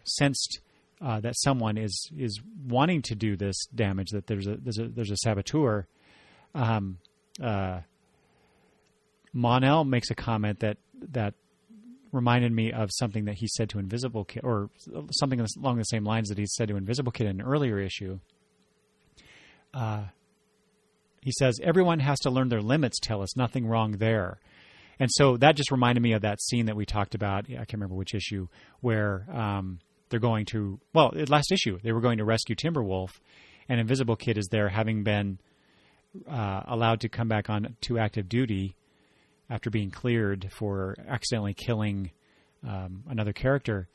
B: sensed that someone is wanting to do this damage, that there's a saboteur. Mon-El makes a comment that reminded me of something that he said to Invisible Kid, or something along the same lines that he said to Invisible Kid in an earlier issue. He says, everyone has to learn their limits, Tellus, nothing wrong there. And so that just reminded me of that scene that we talked about, I can't remember which issue, where they're going to, last issue, they were going to rescue Timberwolf, and Invisible Kid is there having been allowed to come back on to active duty after being cleared for accidentally killing another character.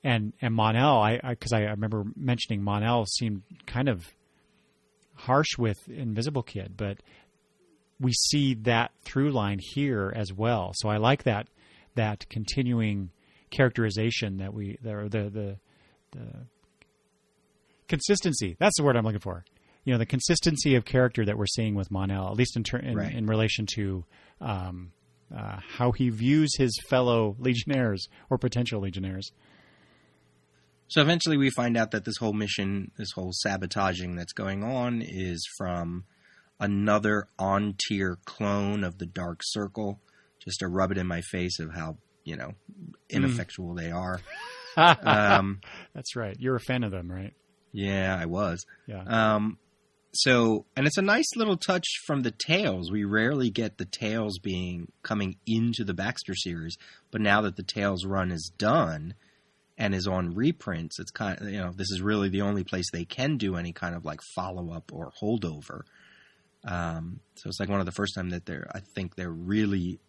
B: And Mon-El, because I remember mentioning Mon-El seemed kind of harsh with Invisible Kid, but we see that through line here as well. So I like that continuing characterization that the consistency. That's the word I'm looking for. The consistency of character that we're seeing with Mon-El, at least in relation to how he views his fellow Legionnaires or potential Legionnaires.
A: So eventually we find out that this whole mission, this whole sabotaging that's going on, is from another on-tier clone of the Dark Circle, just to rub it in my face of how, ineffectual they are.
B: That's right. You're a fan of them, right?
A: Yeah, I was.
B: Yeah.
A: So, and it's a nice little touch from the Tales. We rarely get the Tales coming into the Baxter series, but now that the Tales run is done and is on reprints, it's kind of, this is really the only place they can do any kind of like follow-up or holdover. So it's like one of the first time that I think they're really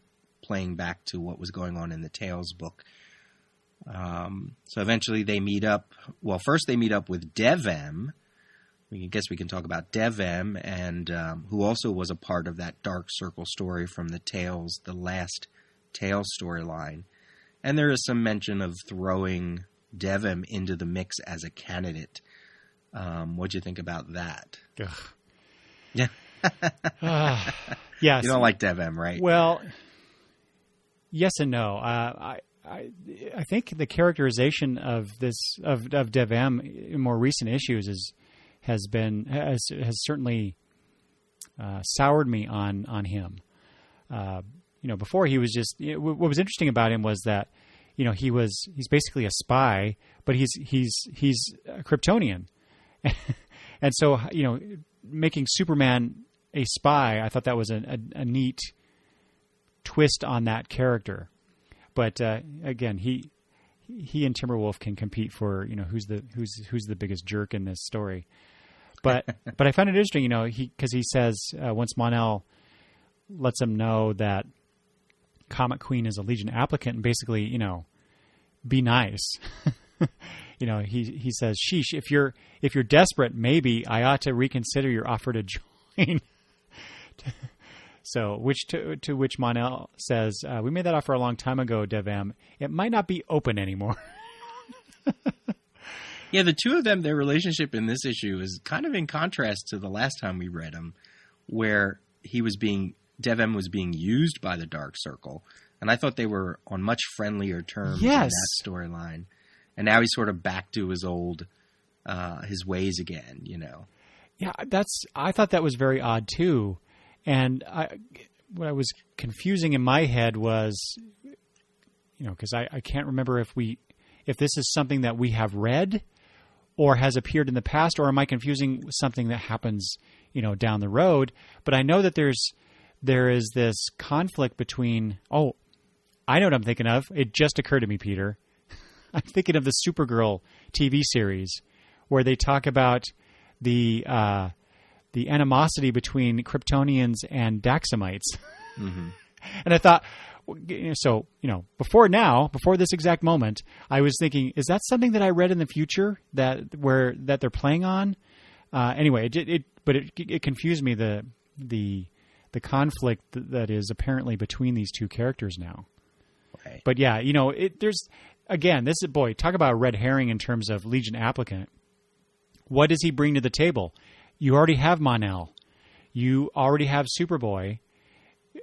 A: playing back to what was going on in the Tales book. So eventually they meet up. Well, first they meet up with Dev-Em. I guess we can talk about Dev-Em, and who also was a part of that Dark Circle story from the Tales, the last Tales storyline. And there is some mention of throwing Dev-Em into the mix as a candidate. What'd you think about that?
B: Ugh.
A: Yeah.
B: Yes.
A: You don't like Dev M, right?
B: Well, yes and no. I think the characterization of Dev M in more recent issues has certainly soured me on him. Before he was just, what was interesting about him was that, he's basically a spy, but he's a Kryptonian. And so, making Superman a spy, I thought that was a neat twist on that character. But again, he and Timberwolf can compete for who's the biggest jerk in this story. But I found it interesting, because he says once Mon-El lets him know that Comet Queen is a Legion applicant, and basically be nice. He says, "Sheesh, if you're desperate, maybe I ought to reconsider your offer to join." So, to which Mon-El says, "We made that offer a long time ago, Dev M. It might not be open anymore."
A: Yeah, the two of them, their relationship in this issue is kind of in contrast to the last time we read him, where Dev M was being used by the Dark Circle, and I thought they were on much friendlier terms in that storyline. And now he's sort of back to his old his ways again,
B: Yeah, I thought that was very odd too. And what I was confusing in my head was, because I can't remember if this is something that we have read or has appeared in the past, or am I confusing something that happens, down the road? But I know that there is this conflict between. Oh, I know what I'm thinking of. It just occurred to me, Peter. I'm thinking of the Supergirl TV series where they talk about the animosity between Kryptonians and Daxamites. Mm-hmm. And I thought, before this exact moment, I was thinking, is that something that I read in the future that they're playing on? Anyway, it confused me, the conflict that is apparently between these two characters now.
A: Right.
B: But yeah, there's. Again, talk about a red herring in terms of Legion applicant. What does he bring to the table? You already have Mon-El. You already have Superboy.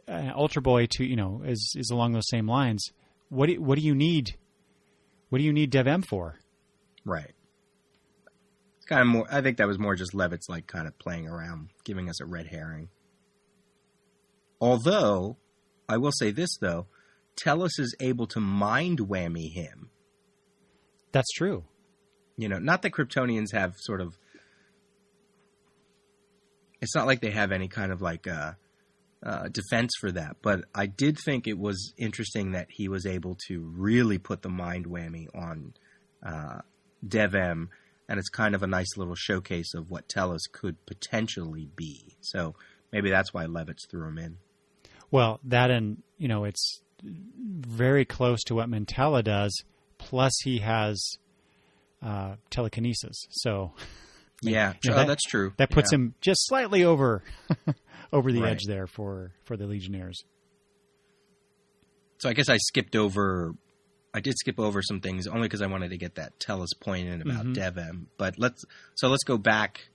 B: Ultra Boy is along those same lines. What do you need? What do you need Dev M for?
A: Right. It's kind of more. I think that was more just Levitt's kind of playing around, giving us a red herring. Although, I will say this though. Tellus is able to mind whammy him.
B: That's true.
A: Not that Kryptonians have sort of... It's not like they have any kind of defense for that. But I did think it was interesting that he was able to really put the mind whammy on Dev M. And it's kind of a nice little showcase of what Tellus could potentially be. So maybe that's why Levitz threw him in.
B: Well, that and, it's very close to what Mantella does, plus he has telekinesis. So
A: yeah, that's true.
B: That puts him just slightly over the
A: right.
B: edge there for the Legionnaires.
A: So I guess I did skip over some things only because I wanted to get that Tellus point in about Dev M. But let's go back.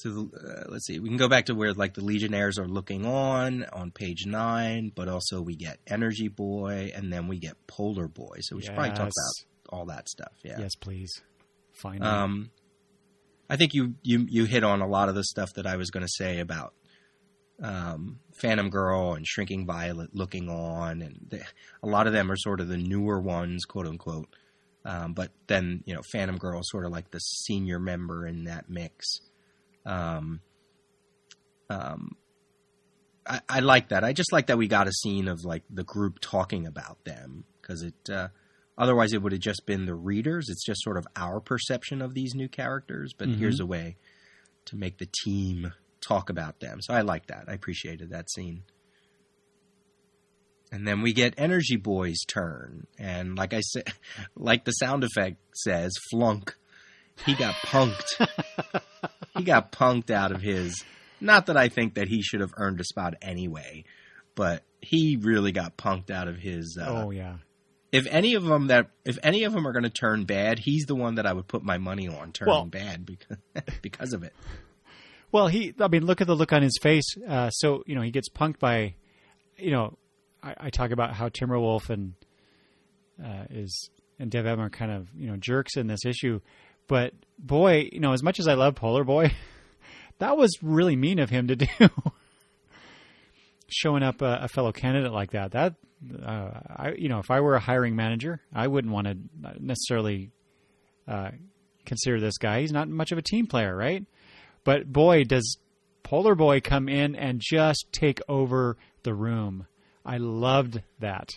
A: Let's see. We can go back to where the Legionnaires are looking on page 9, but also we get Energy Boy and then we get Polar Boy. So we should probably talk about all that stuff. Yeah.
B: Yes, please. Finally.
A: I think you hit on a lot of the stuff that I was going to say about Phantom Girl and Shrinking Violet looking on, and a lot of them are sort of the newer ones, quote unquote. But then Phantom Girl is sort of like the senior member in that mix. I like that. I just like that we got a scene of the group talking about them, because otherwise it would have just been the readers. It's just sort of our perception of these new characters, but here's a way to make the team talk about them. So I like that. I appreciated that scene. And then we get Energy Boy's turn, and like I said, like the sound effect says, flunk. He got punked. He got punked out of his... Not that I think that he should have earned a spot anyway, but he really got punked out of his... if any of them are going to turn bad, he's the one that I would put my money on turning bad because of it.
B: Well, look at the look on his face. So, he gets punked by, I talk about how Timberwolf and Dev M are kind of, jerks in this issue. But boy, as much as I love Polar Boy, that was really mean of him to do. Showing up a fellow candidate like that, if I were a hiring manager, I wouldn't want to necessarily consider this guy. He's not much of a team player, right? But boy, does Polar Boy come in and just take over the room. I loved that.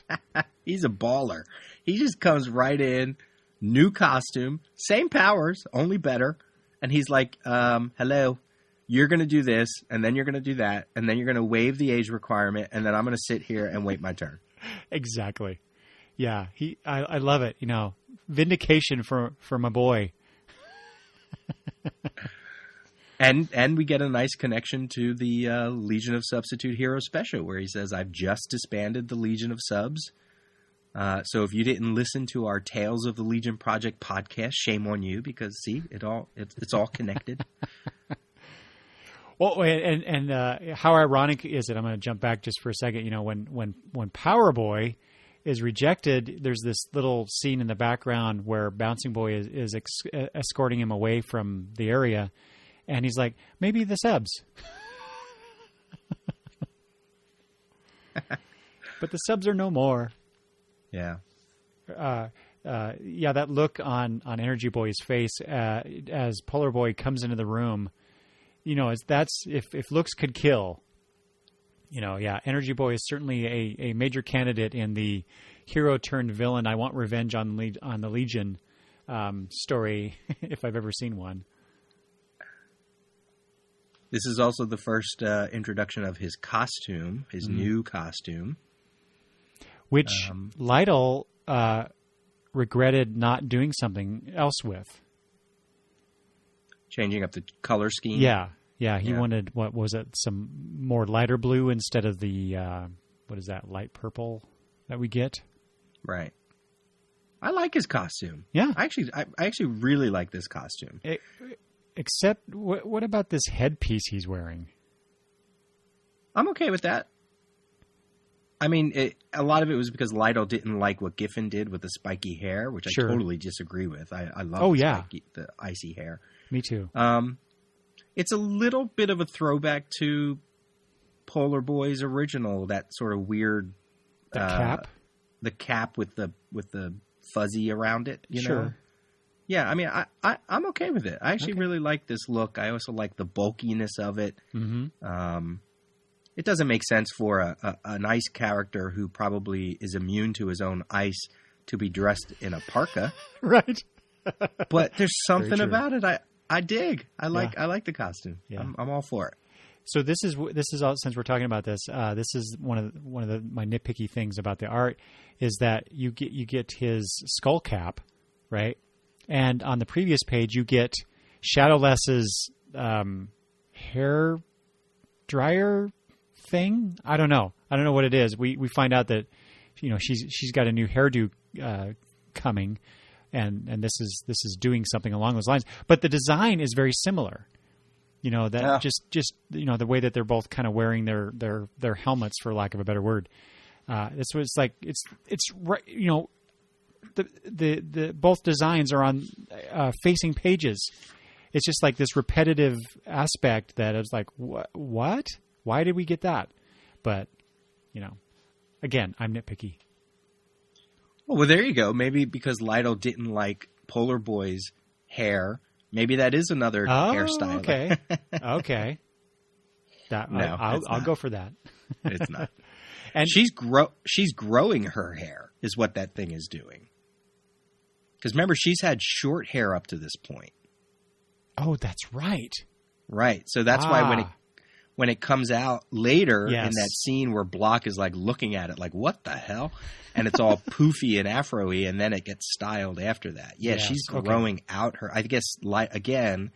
A: He's a baller. He just comes right in, new costume, same powers, only better. And he's like, hello, you're going to do this, and then you're going to do that, and then you're going to waive the age requirement, and then I'm going to sit here and wait my turn.
B: Exactly. Yeah, I love it. Vindication for my boy.
A: And we get a nice connection to the Legion of Substitute Hero special where he says, I've just disbanded the Legion of Subs. So if you didn't listen to our Tales of the Legion Project podcast, shame on you, because see, it's all connected.
B: Well, and how ironic is it? I'm going to jump back just for a second. When Power Boy is rejected, there's this little scene in the background where Bouncing Boy is escorting him away from the area. And he's like, maybe the subs. But the subs are no more.
A: Yeah.
B: That look on Energy Boy's face as Polar Boy comes into the room, if looks could kill, Energy Boy is certainly a major candidate in the hero turned villain. I want revenge on the Legion story, if I've ever seen one.
A: This is also the first introduction of his costume, his new costume.
B: Which Lytle regretted not doing something else with.
A: Changing up the color scheme?
B: Yeah. He wanted, what was it, some more lighter blue instead of the, light purple that we get?
A: Right. I like his costume.
B: Yeah.
A: I actually really like this costume.
B: Except, what about this headpiece he's wearing?
A: I'm okay with that. I mean, a lot of it was because Lytle didn't like what Giffen did with the spiky hair, which I totally disagree with. I love the icy hair.
B: Me too.
A: It's a little bit of a throwback to Polar Boy's original, that sort of weird...
B: The cap?
A: The cap with the fuzzy around it,
B: Sure.
A: know? Yeah, I mean, I'm okay with it. I actually really like this look. I also like the bulkiness of it. Mm-hmm. It doesn't make sense for an ice character who probably is immune to his own ice to be dressed in a parka.
B: Right.
A: But there's something about it I dig. I like the costume. Yeah. I'm all for it.
B: So this is all, since we're talking about this. This is one of my nitpicky things about the art is that you get his skull cap, right? And on the previous page, you get Shadowless's hair dryer thing. I don't know what it is. We find out that she's got a new hairdo coming, and this is doing something along those lines. But the design is very similar. Just the way that they're both kind of wearing their helmets, for lack of a better word. This was like it's right. The both designs are on facing pages. It's just like this repetitive aspect that is like, what? Why did we get that? But, again, I'm nitpicky.
A: Well, there you go. Maybe because Lytle didn't like Polar Boy's hair. Maybe that is another hairstyle.
B: Okay. I'll go for that.
A: It's not. And she's growing her hair is what that thing is doing. Because remember, she's had short hair up to this point.
B: Oh, that's right.
A: Right. So that's why when it comes out later in that scene where Block is like looking at it like, what the hell? And it's all poofy and afro-y, and then it gets styled after that. Yeah, she's growing out her. I guess, again,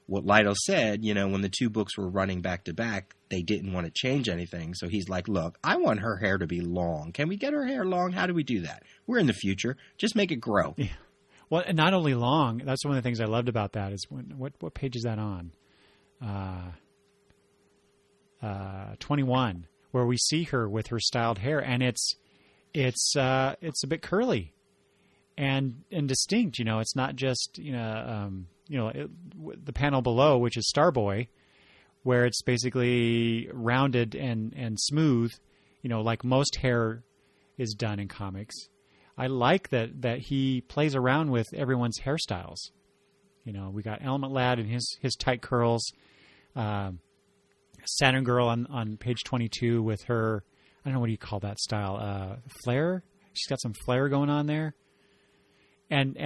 A: what Lytle said, when the two books were running back to back, they didn't want to change anything. So he's like, look, I want her hair to be long. Can we get her hair long? How do we do that? We're in the future. Just make it grow.
B: Yeah. Well, and not only long, that's one of the things I loved about that is what page is that on? 21, where we see her with her styled hair, and it's a bit curly and distinct. It's not just the panel below, which is Starboy, where it's basically rounded and smooth, like most hair is done in comics. I like that he plays around with everyone's hairstyles. We got Element Lad and his tight curls. Saturn Girl on page 22 with her, I don't know, what do you call that style? Flare? She's got some flare going on there. And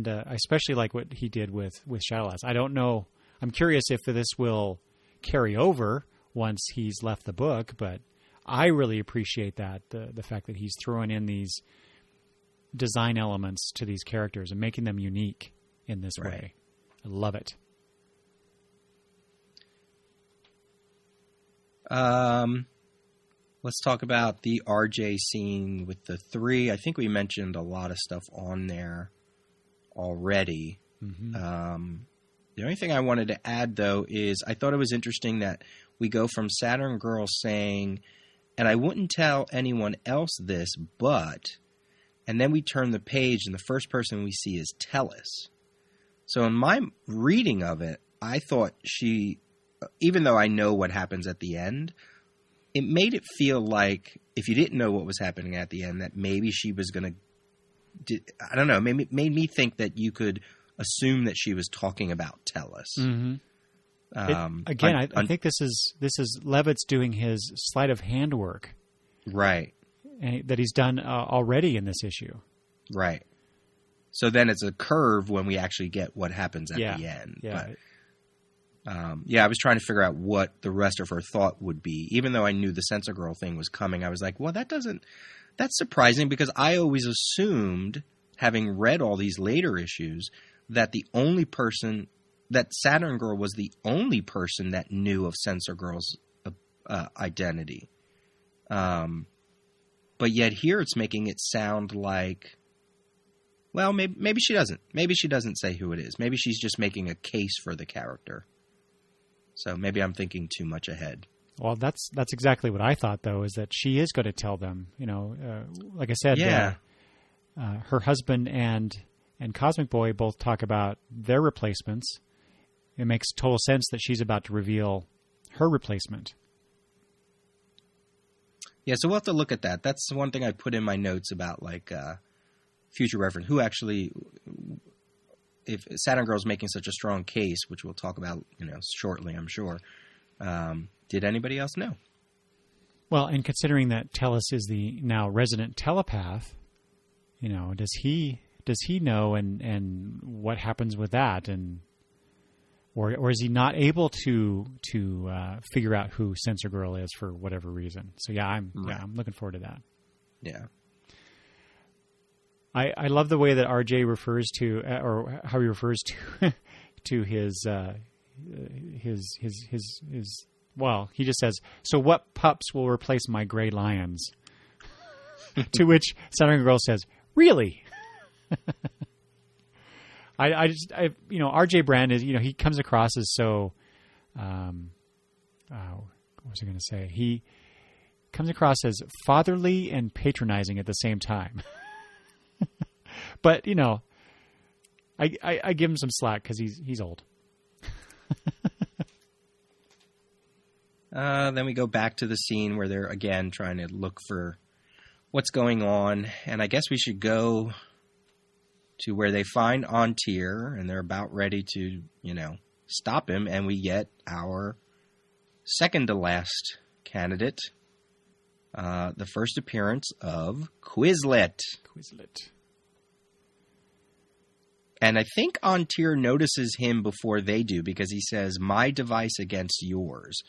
B: I especially like what he did with Shadowlass. I don't know. I'm curious if this will carry over once he's left the book, but I really appreciate that, the fact that he's throwing in these design elements to these characters and making them unique in this way. I love it.
A: Let's talk about the RJ scene with the three. I think we mentioned a lot of stuff on there already. Mm-hmm. The only thing I wanted to add, though, is I thought it was interesting that we go from Saturn Girl saying, and I wouldn't tell anyone else this, but, and then we turn the page and the first person we see is Tellus. So in my reading of it, I thought she, even though I know what happens at the end, it made it feel like if you didn't know what was happening at the end, that maybe she was going to, I don't know, made me think that you could assume that she was talking about Tellus.
B: Mm-hmm. I think this is Levitt's doing his sleight of hand work.
A: Right.
B: And that he's done already in this issue.
A: Right. So then it's a curve when we actually get what happens at the end.
B: Yeah.
A: But, I was trying to figure out what the rest of her thought would be. Even though I knew the Censor Girl thing was coming, I was like, well, that's surprising because I always assumed, having read all these later issues, that that Saturn Girl was the only person that knew of Censor Girl's identity. But yet here it's making it sound like, well, maybe she doesn't. Maybe she doesn't say who it is. Maybe she's just making a case for the character. So maybe I'm thinking too much ahead.
B: Well, that's exactly what I thought, though, is that she is going to tell them. Like I said, her husband and Cosmic Boy both talk about their replacements. It makes total sense that she's about to reveal her replacement.
A: Yeah, so we'll have to look at that. That's one thing I put in my notes about, like, future reference. Who actually, if Saturn Girl's making such a strong case, which we'll talk about, shortly, I'm sure, did anybody else know?
B: Well, and considering that Tellus is the now resident telepath, does he know and what happens with that, and or is he not able to figure out who Censor Girl is for whatever reason? So I'm looking forward to that.
A: Yeah.
B: I love the way that RJ refers to, or how he refers to to his. Well, he just says, "So what pups will replace my gray lions?" To which Saturn Girl says, "Really?" RJ Brand is, he comes across as so, what was I going to say? He comes across as fatherly and patronizing at the same time. But, I give him some slack because he's old.
A: Then we go back to the scene where they're, again, trying to look for what's going on. And I guess we should go to where they find Antir, and they're about ready to, stop him. And we get our second to last candidate, the first appearance of Quizlet. And I think Antir notices him before they do because he says, "My device against yours."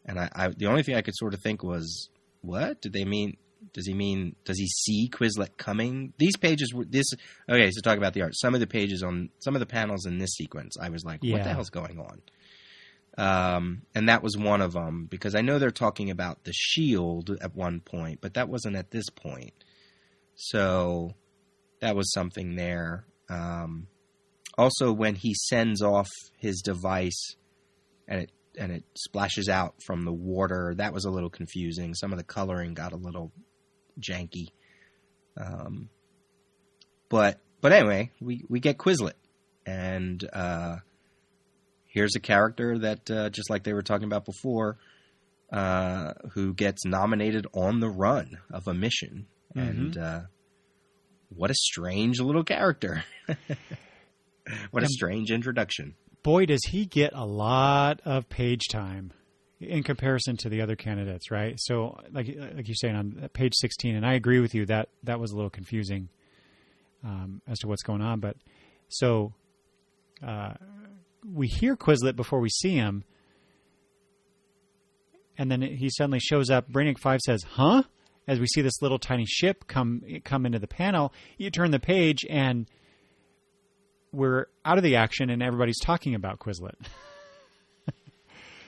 A: And I the only thing I could sort of think was, what? Did they mean Does he see Quizlet coming? These pages were okay, so talk about the art. Some of the panels in this sequence, I was like, what the hell's going on? And that was one of them, because I know they're talking about the shield at one point, but that wasn't at this point. So that was something there. Also, when he sends off his device and it splashes out from the water, that was a little confusing. Some of the coloring got a little janky. But anyway, we get Quizlet. And here's a character that, just like they were talking about before, who gets nominated on the run of a mission. Mm-hmm. And what a strange little character. What a strange introduction.
B: Boy, does he get a lot of page time in comparison to the other candidates, right? So, like you're saying, on page 16, and I agree with you that was a little confusing as to what's going on. But so we hear Quizlet before we see him, and then he suddenly shows up. Brainiac 5 says, "Huh?" As we see this little tiny ship come into the panel. You turn the page, and we're out of the action, and everybody's talking about Quizlet.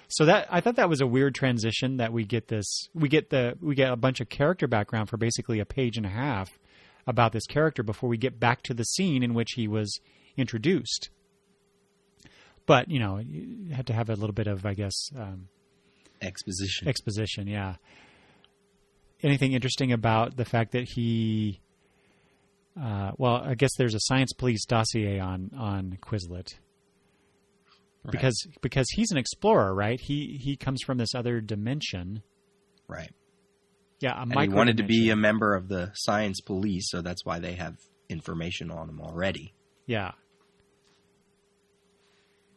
B: So I thought that was a weird transition that we get a bunch of character background for basically a page and a half about this character before we get back to the scene in which he was introduced. But, you had to have a little bit of, I guess,
A: exposition.
B: Exposition, yeah. Anything interesting about the fact that he... I guess there's a science police dossier on Quizlet, right. because he's an explorer, right? He comes from this other dimension,
A: right?
B: Yeah,
A: and he wanted to be a member of the science police, so that's why they have information on him already.
B: Yeah,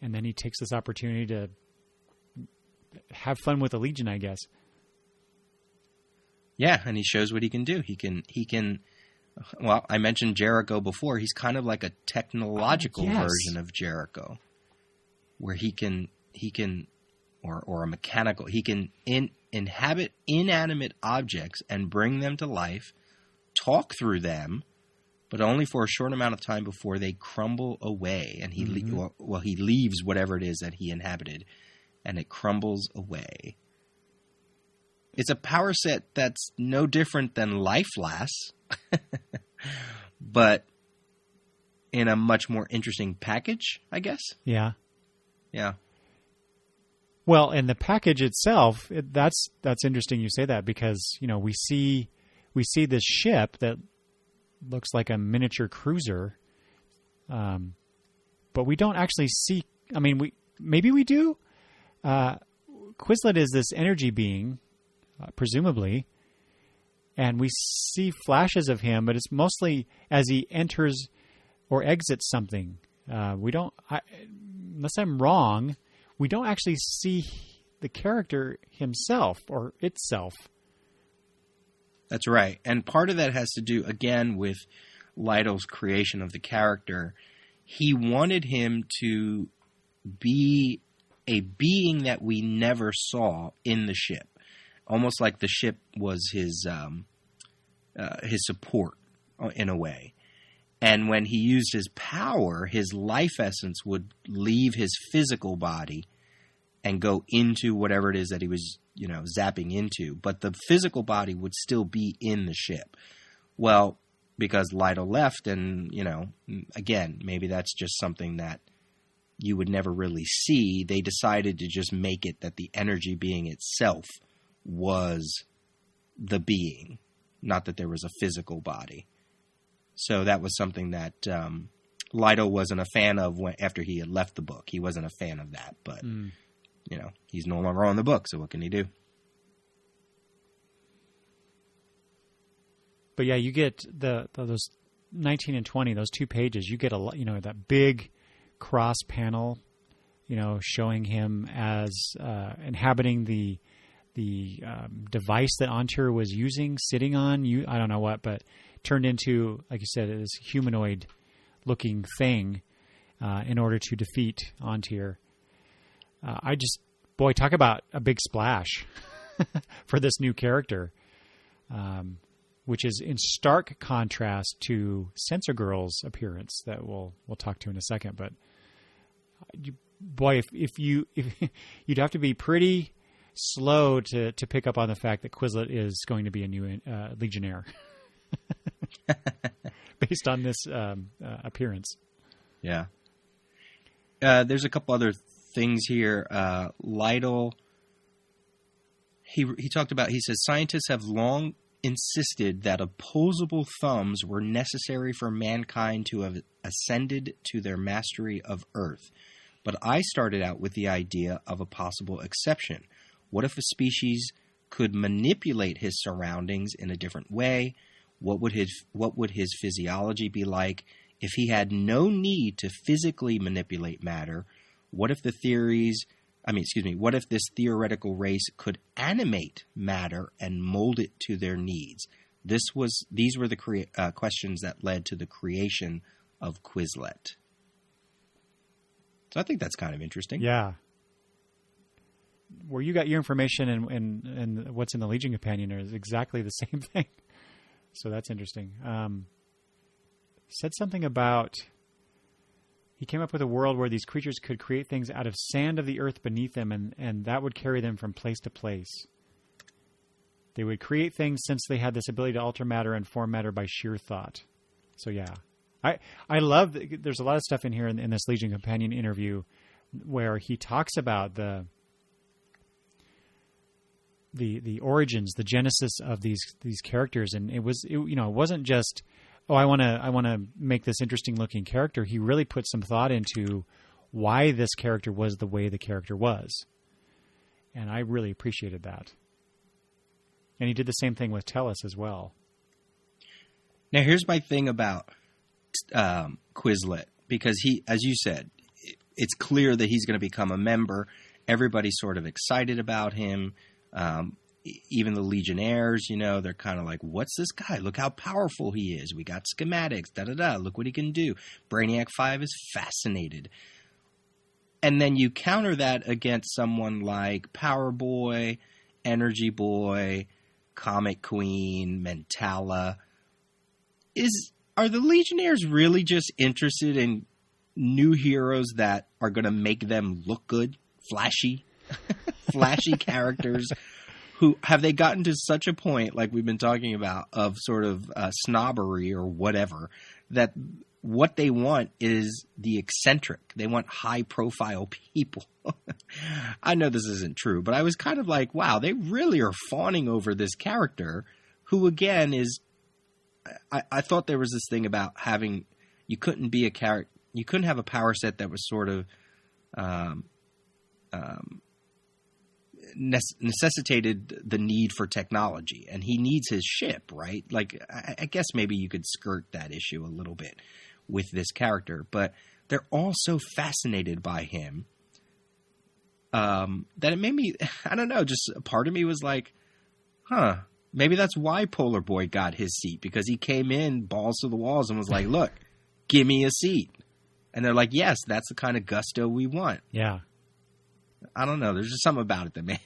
B: and then he takes this opportunity to have fun with the Legion, I guess.
A: Yeah, and he shows what he can do. He can. Well, I mentioned Jericho before. He's kind of like a technological version of Jericho, where he can, or a mechanical. He can inhabit inanimate objects and bring them to life, talk through them, but only for a short amount of time before they crumble away. And he he leaves whatever it is that he inhabited, and it crumbles away. It's a power set that's no different than Life Lass. But in a much more interesting package, I guess.
B: Yeah.
A: Yeah.
B: Well, and the package itself, that's interesting you say that, because, we see this ship that looks like a miniature cruiser, but we don't actually see, maybe we do. Quizlet is this energy being, presumably, and we see flashes of him, but it's mostly as he enters or exits something. We don't, unless I'm wrong, we don't actually see the character himself or itself.
A: That's right. And part of that has to do, again, with Lytle's creation of the character. He wanted him to be a being that we never saw in the ship. Almost like the ship was his support in a way. And when he used his power, his life essence would leave his physical body and go into whatever it is that he was, zapping into. But the physical body would still be in the ship. Well, because Lytle left and, again, maybe that's just something that you would never really see. They decided to just make it that the energy being itself was the being, not that there was a physical body. So that was something that Lytle wasn't a fan of after he had left the book. He wasn't a fan of that, but he's no longer on the book, so what can he do?
B: But yeah, you get those 19 and 20, those 2 pages. You get a lot, that big cross panel, showing him as inhabiting the device that Antir was using, sitting on. I don't know what, but turned into, like you said, this humanoid-looking thing in order to defeat Antir. Talk about a big splash for this new character. which is in stark contrast to Sensor Girl's appearance that we'll talk to in a second. But boy, if you'd have to be pretty slow to pick up on the fact that Quizlet is going to be a new Legionnaire based on this appearance.
A: Yeah. There's a couple other things here. Lytle, he talked about, he says, scientists have long insisted that opposable thumbs were necessary for mankind to have ascended to their mastery of Earth. But I started out with the idea of a possible exception. What if a species could manipulate his surroundings in a different way? What would his physiology be like if he had no need to physically manipulate matter? What if this theoretical race could animate matter and mold it to their needs? These were the questions that led to the creation of Quizlet. So I think that's kind of interesting.
B: Yeah. Where you got your information and what's in the Legion Companion is exactly the same thing. So that's interesting. Said something about he came up with a world where these creatures could create things out of sand of the earth beneath them, and that would carry them from place to place. They would create things since they had this ability to alter matter and form matter by sheer thought. So yeah. I love there's a lot of stuff in here in this Legion Companion interview where he talks about the origins, the genesis of these characters, and it wasn't just, oh, I want to make this interesting looking character. He really put some thought into why this character was the way the character was, and I really appreciated that. And he did the same thing with Tellus as well.
A: Now here's my thing about Quizlet, because he, as you said, it's clear that he's going to become a member. Everybody's sort of excited about him. Even the Legionnaires, they're kind of like, what's this guy? Look how powerful he is. We got schematics, da-da-da. Look what he can do. Brainiac 5 is fascinated. And then you counter that against someone like Power Boy, Energy Boy, Comet Queen, Mentala. Are the Legionnaires really just interested in new heroes that are going to make them look good, flashy characters? Who have they gotten to such a point, like we've been talking about, of sort of snobbery or whatever, that what they want is the eccentric. They want high-profile people. I know this isn't true, but I was kind of like, wow, they really are fawning over this character who, again, is... I thought there was this thing about having... You couldn't have a power set that was sort of... necessitated the need for technology, and he needs his ship, right? Like, I guess maybe you could skirt that issue a little bit with this character, but they're all so fascinated by him that it made me, I don't know, just a part of me was like, maybe that's why Polar Boy got his seat, because he came in balls to the walls and was like, look, give me a seat. And they're like, yes, that's the kind of gusto we want.
B: Yeah.
A: I don't know. There's just something about it that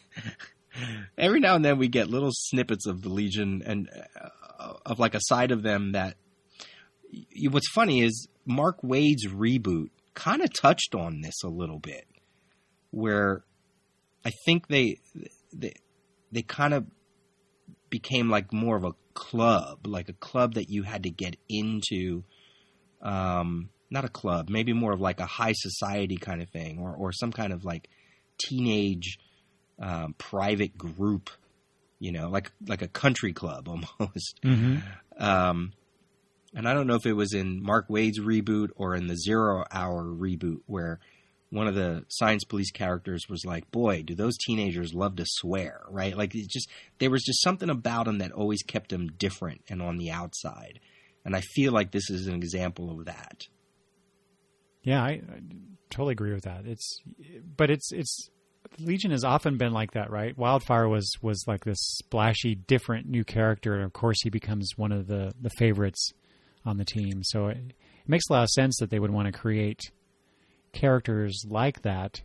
A: every now and then we get little snippets of the Legion and of like a side of them that what's funny is Mark Waid's reboot kind of touched on this a little bit, where I think they kind of became like more of a club, like a club that you had to get into, not a club, maybe more of like a high society kind of thing, or some kind of like teenage private group, like a country club almost.
B: Mm-hmm.
A: And I don't know if it was in Mark Waid's reboot or in the 0 Hour reboot where one of the Science Police characters was like, boy, do those teenagers love to swear, right? Like there was just something about them that always kept them different and on the outside. And I feel like this is an example of that.
B: Yeah, I totally agree with that. But Legion has often been like that, right? Wildfire was like this splashy, different new character, and of course he becomes one of the favorites on the team. So it makes a lot of sense that they would want to create characters like that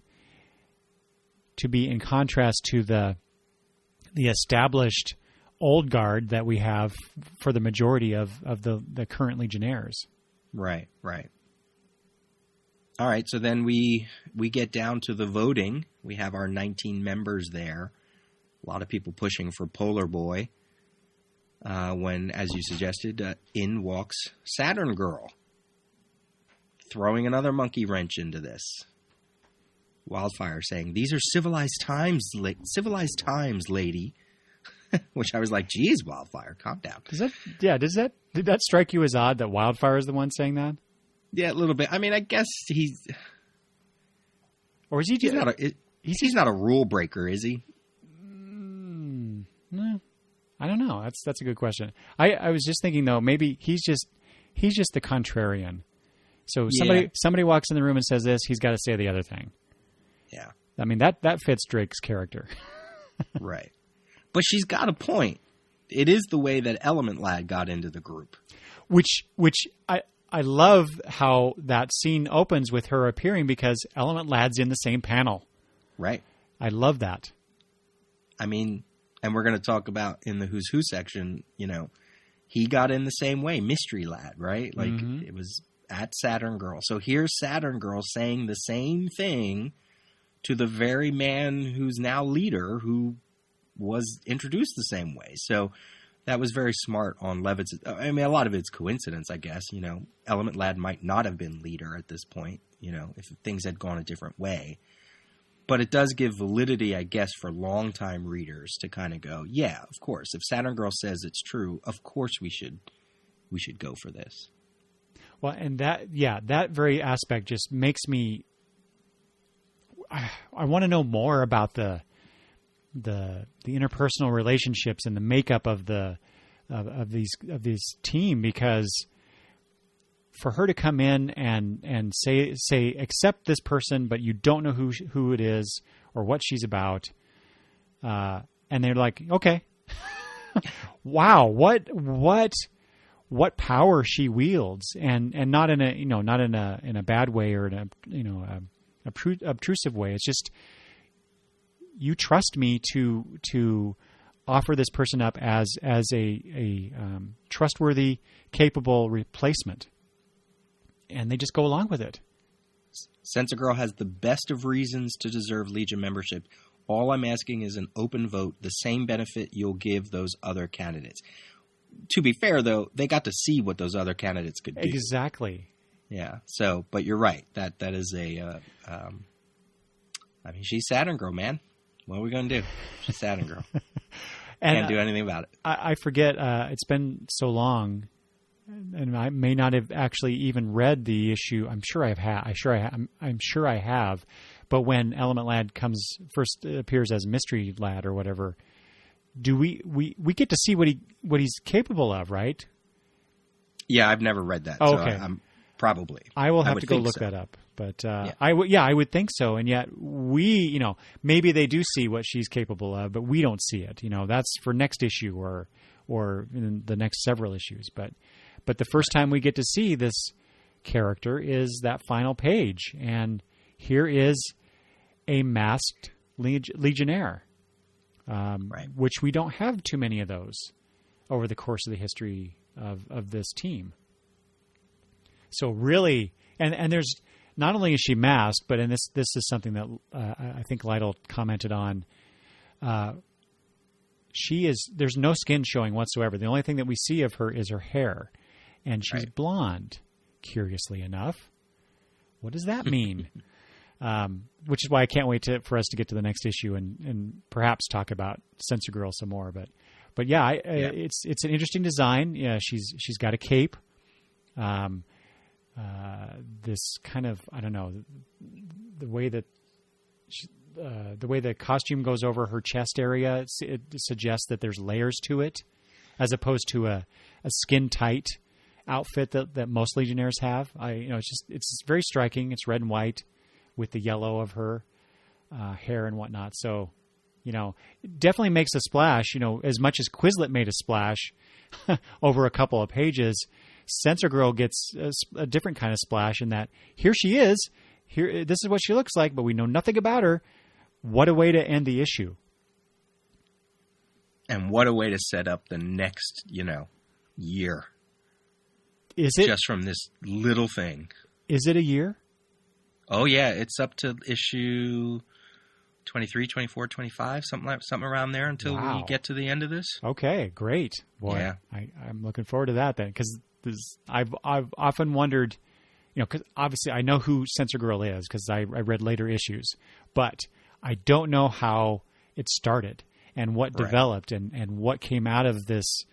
B: to be in contrast to the established old guard that we have for the majority of the current Legionnaires.
A: Right. All right, so then we get down to the voting. We have our 19 members there. A lot of people pushing for Polar Boy. When, as you suggested, in walks Saturn Girl, throwing another monkey wrench into this. Wildfire saying, "These are civilized times, lady." Which I was like, "Geez, Wildfire, calm down."
B: Did that strike you as odd that Wildfire is the one saying that?
A: Yeah, a little bit. I mean, I guess he's not a rule breaker, is he?
B: No, I don't know. That's a good question. I was just thinking though, maybe he's just the contrarian. So somebody walks in the room and says this, he's got to say the other thing.
A: Yeah.
B: I mean that fits Drake's character.
A: Right. But she's got a point. It is the way that Element Lad got into the group.
B: Which I love how that scene opens with her appearing because Element Lad's in the same panel.
A: Right.
B: I love that.
A: I mean, and we're going to talk about in the Who's Who section, he got in the same way, Mystery Lad, right? Like It was at Saturn Girl. So here's Saturn Girl saying the same thing to the very man who's now leader who was introduced the same way. So that was very smart on Levitt's. I mean, a lot of it's coincidence, I guess. Element Lad might not have been leader at this point, if things had gone a different way. But it does give validity, I guess, for longtime readers to kind of go, yeah, of course. If Saturn Girl says it's true, of course we should go for this.
B: Well, and that very aspect just makes me. I want to know more about the interpersonal relationships and the makeup of these team, because for her to come in and say accept this person, but you don't know who it is or what she's about, and they're like, okay, wow, what power she wields, and not in a bad way or in a obtrusive way. It's just, you trust me to offer this person up as a trustworthy, capable replacement, and they just go along with it.
A: Sensor Girl has the best of reasons to deserve Legion membership. All I'm asking is an open vote, the same benefit you'll give those other candidates. To be fair, though, they got to see what those other candidates could do.
B: Exactly.
A: Yeah. So, but you're right. That is a. I mean, she's Saturn Girl, man. What are we going to do? She's Saturn Girl. Can't do anything about it.
B: I forget. It's been so long, and I may not have actually even read the issue. I'm sure I'm sure I have. But when Element Lad first appears as Mystery Lad or whatever, do we get to see what he's capable of, right?
A: Yeah, I've never read that.
B: Oh,
A: so
B: okay.
A: I'm probably.
B: I will have to go look that up. But I would think so. And yet maybe they do see what she's capable of, but we don't see it. That's for next issue or in the next several issues. But the first time we get to see this character is that final page. And here is a masked Legionnaire, which we don't have too many of those over the course of the history of this team. So really, and there's, not only is she masked, but this is something that I think Lytle commented on. There's no skin showing whatsoever. The only thing that we see of her is her hair, and she's blonde. Curiously enough, what does that mean? Which is why I can't wait for us to get to the next issue and perhaps talk about Sensor Girl some more. But yeah, it's an interesting design. Yeah, she's got a cape. This kind of, I don't know, the way that the way the costume goes over her chest area, it suggests that there's layers to it, as opposed to a skin tight outfit that most Legionnaires have. It's very striking. It's red and white with the yellow of her hair and whatnot. So, it definitely makes a splash. As much as Quizlet made a splash over a couple of pages, Sensor Girl gets a different kind of splash in that here she is. Here, this is what she looks like, but we know nothing about her. What a way to end the issue.
A: And what a way to set up the next, year.
B: Is it
A: just from this little thing?
B: Is it a year?
A: Oh yeah, it's up to issue 23, 24, 25, something around there until we get to the end of this.
B: Okay, great. Boy,
A: yeah.
B: I'm looking forward to that then, because I've often wondered, because obviously I know who Censor Girl is because I read later issues, but I don't know how it started and what developed and what came out of this,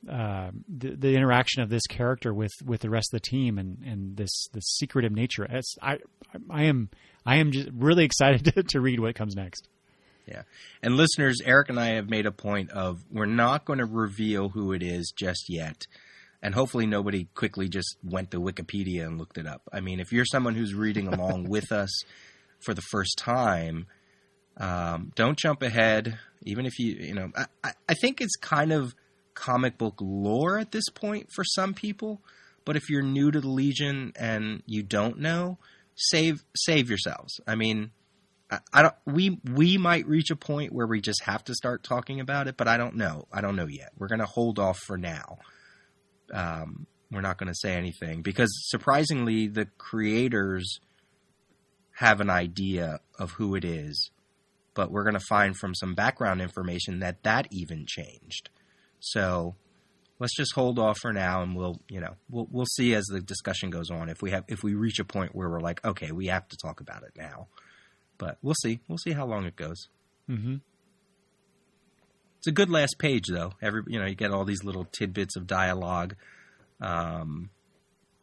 B: the interaction of this character with the rest of the team and this secretive nature. I am just really excited to read what comes next.
A: Yeah. And listeners, Eric and I have made a point of we're not going to reveal who it is just yet. And hopefully nobody quickly just went to Wikipedia and looked it up. I mean, if you're someone who's reading along with us for the first time, don't jump ahead. Even if I think it's kind of comic book lore at this point for some people. But if you're new to the Legion and you don't know, save yourselves. I mean, we might reach a point where we just have to start talking about it, but I don't know. I don't know yet. We're going to hold off for now. We're not going to say anything because surprisingly, the creators have an idea of who it is, but we're going to find from some background information that even changed. So let's just hold off for now, and we'll see as the discussion goes on if we reach a point where we're like, okay, we have to talk about it now. But we'll see. We'll see how long it goes.
B: Mm-hmm.
A: It's a good last page, though. You get all these little tidbits of dialogue, and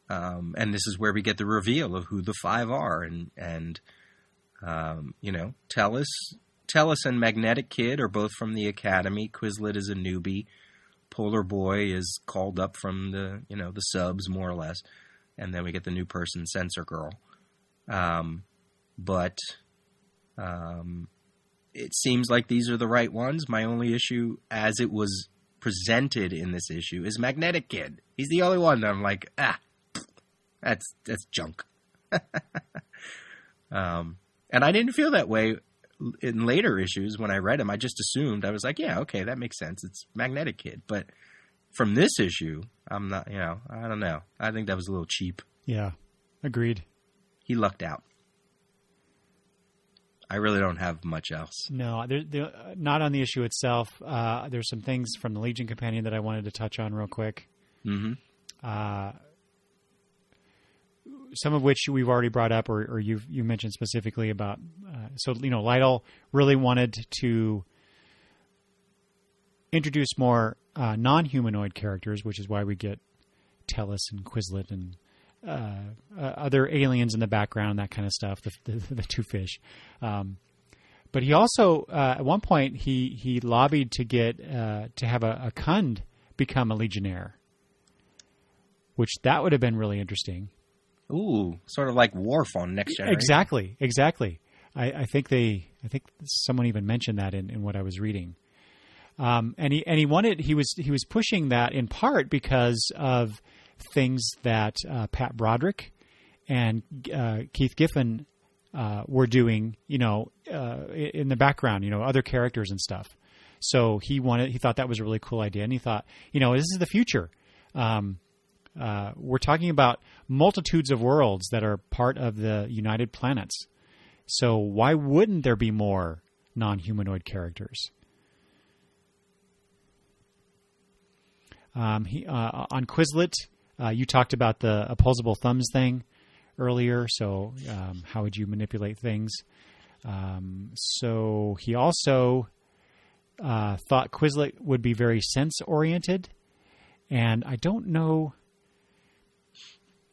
A: this is where we get the reveal of who the 5 are, and Tellus and Magnetic Kid are both from the Academy. Quizlet is a newbie. Polar Boy is called up from the subs more or less, and then we get the new person, Censor Girl. But it seems like these are the right ones. My only issue, as it was presented in this issue, is Magnetic Kid. He's the only one that I'm like, that's junk. And I didn't feel that way in later issues when I read him. I just assumed, I was like, yeah, okay, that makes sense. It's Magnetic Kid. But from this issue, I'm not, I don't know. I think that was a little cheap.
B: Yeah, agreed.
A: He lucked out. I really don't have much else.
B: No, not on the issue itself. There's some things from the Legion Companion that I wanted to touch on real quick.
A: Mm-hmm.
B: Some of which we've already brought up, or you mentioned specifically about. Lytle really wanted to introduce more non-humanoid characters, which is why we get Tellus and Quizlet and other aliens in the background, that kind of stuff, the two fish. But he also, at one point, he lobbied to get to have a Kund become a Legionnaire, which that would have been really interesting.
A: Ooh, sort of like Worf on Next Generation.
B: Exactly. I think someone even mentioned that in what I was reading. And he was pushing that in part because of things that Pat Broderick and Keith Giffen were doing, in the background, other characters and stuff. So he thought that was a really cool idea, and he thought, this is the future. We're talking about multitudes of worlds that are part of the United Planets. So why wouldn't there be more non-humanoid characters? On Quizlet, you talked about the opposable thumbs thing earlier. So how would you manipulate things? So he also thought Quizlet would be very sense-oriented. And I don't know...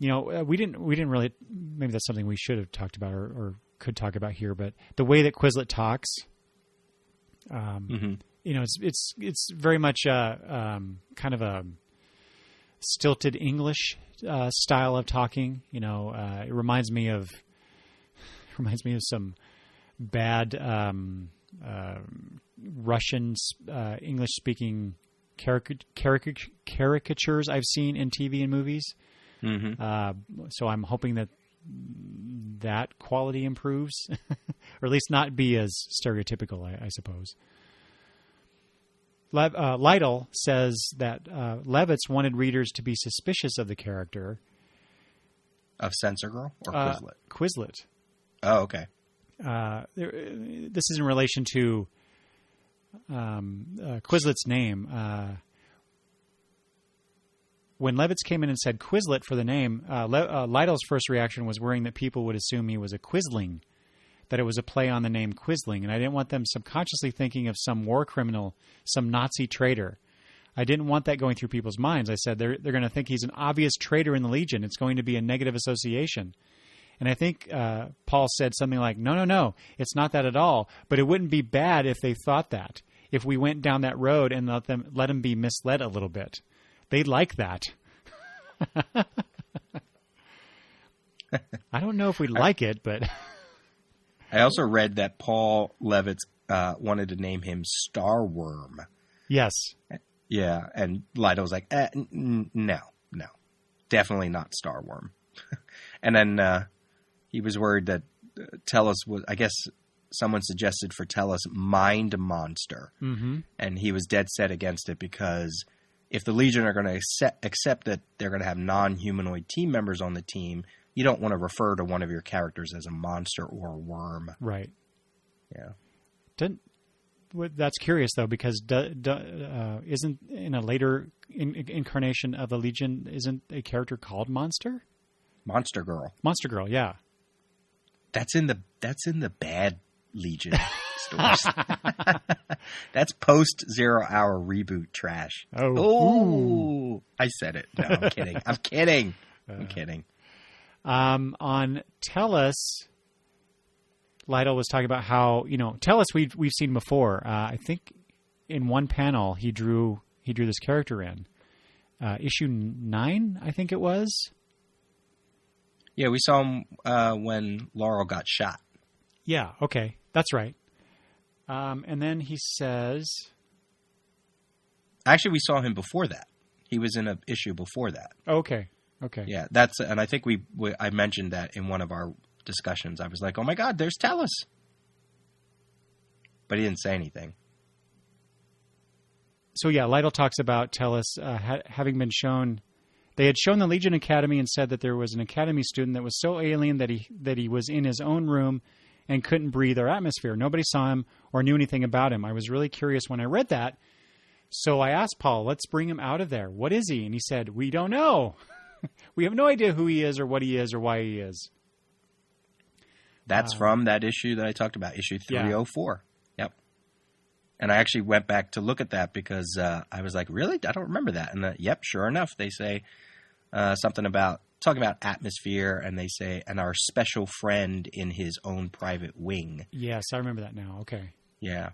B: we didn't really. Maybe that's something we should have talked about or could talk about here. But the way that Quizlet talks, it's very much kind of a stilted English style of talking. It reminds me of some bad Russian English speaking caricatures I've seen in TV and movies.
A: Mm-hmm.
B: So I'm hoping that quality improves, or at least not be as stereotypical, I suppose. Lytle says that Levitz wanted readers to be suspicious of the character.
A: Of Censor Girl or Quizlet?
B: Quizlet.
A: Oh, okay.
B: This is in relation to Quizlet's name. When Levitz came in and said Quizlet for the name, Lytle's first reaction was worrying that people would assume he was a Quisling, that it was a play on the name Quisling, and I didn't want them subconsciously thinking of some war criminal, some Nazi traitor. I didn't want that going through people's minds. I said they're going to think he's an obvious traitor in the Legion. It's going to be a negative association. And I think Paul said something like, no, it's not that at all. But it wouldn't be bad if they thought that, if we went down that road and let them be misled a little bit. They'd like that. I don't know if we'd like it, but...
A: I also read that Paul Levitz wanted to name him Starworm.
B: Yes.
A: Yeah, and Lytle was like, no, definitely not Starworm. And then he was worried that Tellus was, I guess someone suggested for Tellus Mind Monster.
B: Mm-hmm.
A: And he was dead set against it because if the Legion are going to accept that they're going to have non-humanoid team members on the team, you don't want to refer to one of your characters as a monster or a worm.
B: Right.
A: Yeah.
B: That's curious, though, because isn't in a later incarnation of the Legion, isn't a character called Monster?
A: Monster Girl.
B: Monster Girl, yeah.
A: That's in the bad Legion stores. That's post 0 Hour reboot trash.
B: Oh,
A: I said it. No, I'm kidding. I'm kidding.
B: On Tellus, Lytle was talking about how, Tellus we've seen before. I think in one panel he drew this character in issue 9, I think it was.
A: Yeah, we saw him when Laurel got shot.
B: Yeah, okay, that's right. And then he says,
A: actually, we saw him before that. He was in an issue before that.
B: Okay.
A: Yeah, and I think I mentioned that in one of our discussions. I was like, oh my God, there's Tellus. But he didn't say anything. So
B: yeah, Lytle talks about Tellus having been shown. They had shown the Legion Academy and said that there was an Academy student that was so alien that he was in his own room and couldn't breathe our atmosphere. Nobody saw him or knew anything about him. I was really curious when I read that. So I asked Paul, let's bring him out of there. What is he? And he said, we don't know. We have no idea who he is or what he is or why he is.
A: That's from that issue that I talked about, issue 304. Yeah. Yep. And I actually went back to look at that because I was like, really? I don't remember that. And yep, sure enough, they say something about, talking about atmosphere, and they say, and our special friend in his own private wing.
B: Yes, I remember that now. Okay.
A: Yeah.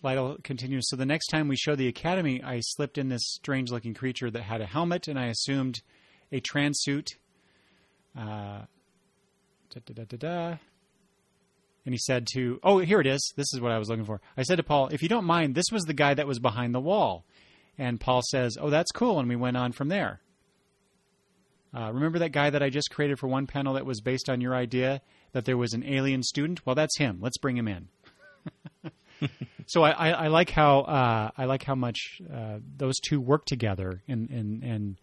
B: Lytle continues, so the next time we show the Academy, I slipped in this strange-looking creature that had a helmet, and I assumed a trans suit. And he said here it is. This is what I was looking for. I said to Paul, if you don't mind, this was the guy that was behind the wall. And Paul says, oh, that's cool, and we went on from there. Remember that guy that I just created for one panel that was based on your idea that there was an alien student? Well, that's him. Let's bring him in. So I like how much those two work together and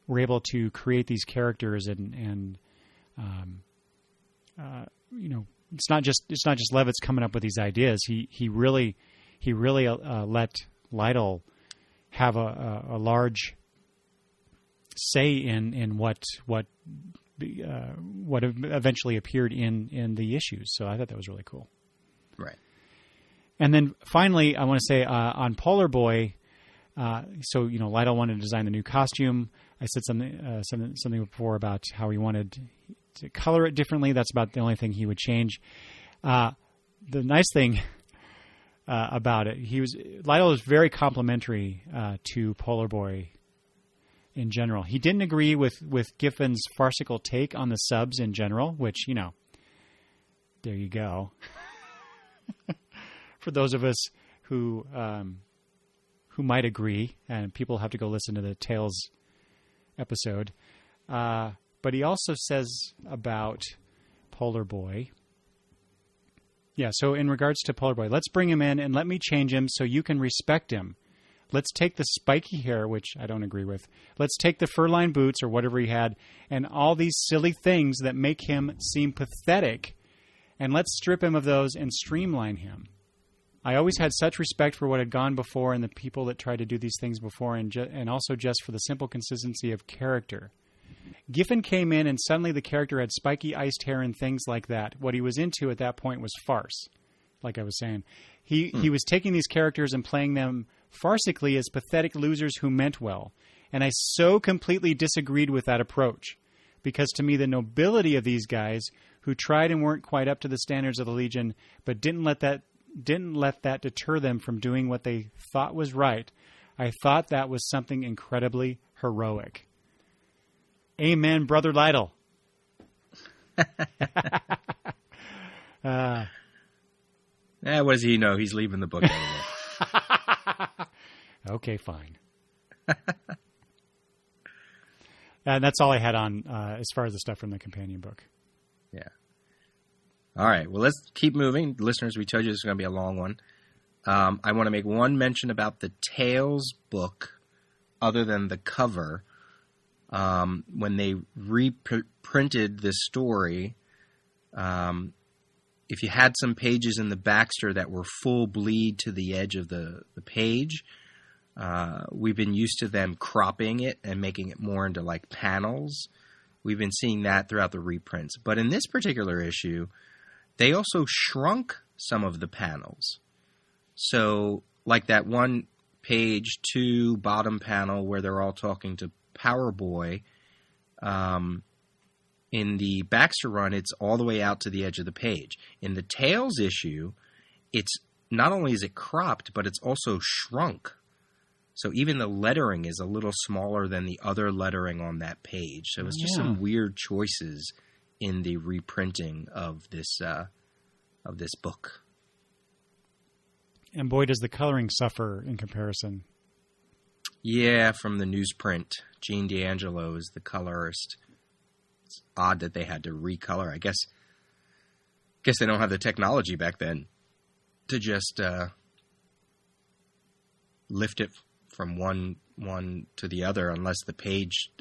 B: we're able to create these characters and it's not just Levitz coming up with these ideas. He really let Lytle have a large say in what eventually appeared in the issues. So I thought that was really cool.
A: Right.
B: And then finally, I want to say on Polar Boy, Lytle wanted to design the new costume. I said something before about how he wanted to color it differently. That's about the only thing he would change. The nice thing about it, Lytle was very complimentary to Polar Boy in general. He didn't agree with Giffen's farcical take on the subs in general, which, there you go. For those of us who might agree, and people have to go listen to the Tales episode. But he also says about Polar Boy, Yeah, so in regards to Polar Boy, let's bring him in and let me change him so you can respect him. Let's take the spiky hair, which I don't agree with. Let's take the fur-lined boots or whatever he had and all these silly things that make him seem pathetic, and let's strip him of those and streamline him. I always had such respect for what had gone before and the people that tried to do these things before, and also just for the simple consistency of character. Giffen came in and suddenly the character had spiky iced hair and things like that. What he was into at that point was farce, like I was saying. He was taking these characters and playing them farcically as pathetic losers who meant well. And I so completely disagreed with that approach. Because to me, the nobility of these guys who tried and weren't quite up to the standards of the Legion, but didn't let that deter them from doing what they thought was right, I thought that was something incredibly heroic. Amen, Brother Lytle.
A: What does he know? He's leaving the book anyway.
B: Okay, fine. And that's all I had on as far as the stuff from the companion book.
A: Yeah. All right. Well, let's keep moving. Listeners, we told you this is going to be a long one. I want to make one mention about the Tales book other than the cover. When they reprinted this story, if you had some pages in the Baxter that were full bleed to the edge of the page, we've been used to them cropping it and making it more into like panels. We've been seeing that throughout the reprints. But in this particular issue, they also shrunk some of the panels. So like that one page 2 bottom panel where they're all talking to Power Boy, in the Baxter run, it's all the way out to the edge of the page. In the Tales issue, it's not only is it cropped, but it's also shrunk. So even the lettering is a little smaller than the other lettering on that page. So it's just some weird choices in the reprinting of this book.
B: And boy, does the coloring suffer in comparison.
A: Yeah, from the newsprint. Gene D'Angelo is the colorist. It's odd that they had to recolor. I guess they don't have the technology back then to just lift it from one to the other, unless the page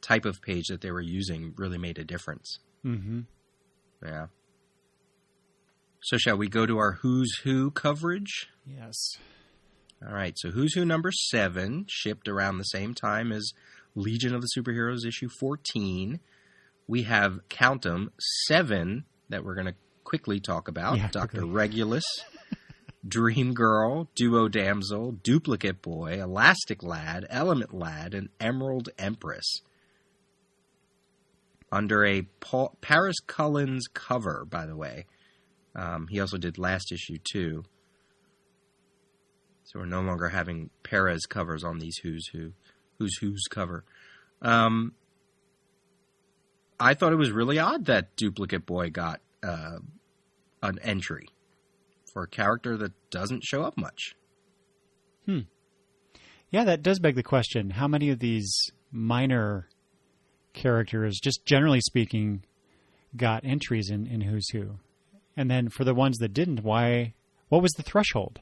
A: type of page that they were using really made a difference.
B: Mm-hmm.
A: Yeah. So shall we go to our Who's Who coverage?
B: Yes.
A: All right, so Who's Who number 7, shipped around the same time as Legion of the Superheroes issue 14. We have, count 'em, 7 that we're going to quickly talk about.
B: Yeah,
A: Dr.
B: quickly.
A: Regulus, Dream Girl, Duo Damsel, Duplicate Boy, Elastic Lad, Element Lad, and Emerald Empress. Under a Paris Cullens cover, by the way. He also did last issue, too. So we're no longer having Perez covers on these Who's Who's cover. I thought it was really odd that Duplicate Boy got an entry for a character that doesn't show up much.
B: Yeah, that does beg the question. How many of these minor characters, just generally speaking, got entries in Who's Who? And then for the ones that didn't, why? What was the threshold?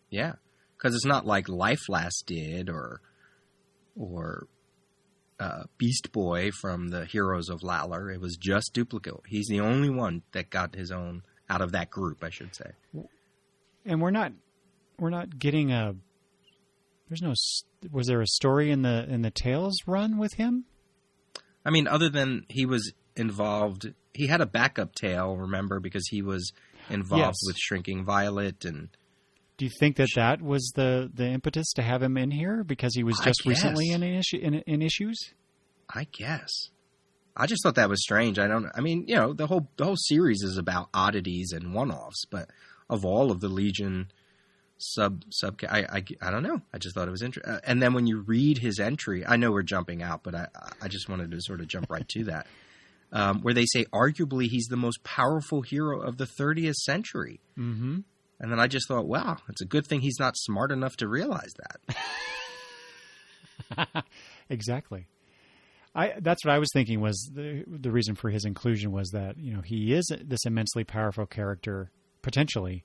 A: Yeah, because it's not like Life Last did or Beast Boy from the Heroes of Lalor. It was just Duplicate. He's the only one that got his own out of that group, I should say.
B: And we're not getting was there a story in the Tales run with him?
A: I mean, other than he was involved, he had a backup tale, remember, because he was involved with Shrinking Violet. And
B: do you think that was the impetus to have him in here because he was just recently in issues?
A: I guess. I just thought that was strange. The whole series is about oddities and one-offs, but of all of the Legion sub I don't know. I just thought it was interesting. And then when you read his entry, I know we're jumping out, but I just wanted to sort of jump right to that. Where they say, arguably, he's the most powerful hero of the 30th century.
B: Mm-hmm.
A: And then I just thought, wow, it's a good thing he's not smart enough to realize that.
B: Exactly. That's what I was thinking was the reason for his inclusion was that, he is this immensely powerful character potentially.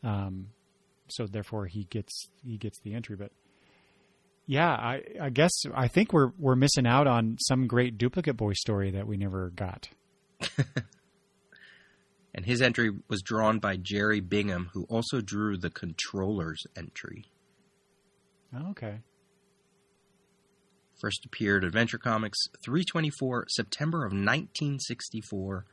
B: So therefore he gets the entry, but yeah, I guess I think we're missing out on some great Duplicate Boy story that we never got.
A: And his entry was drawn by Jerry Bingham, who also drew the Controllers entry.
B: Oh, okay.
A: First appeared Adventure Comics 324, September of 1964,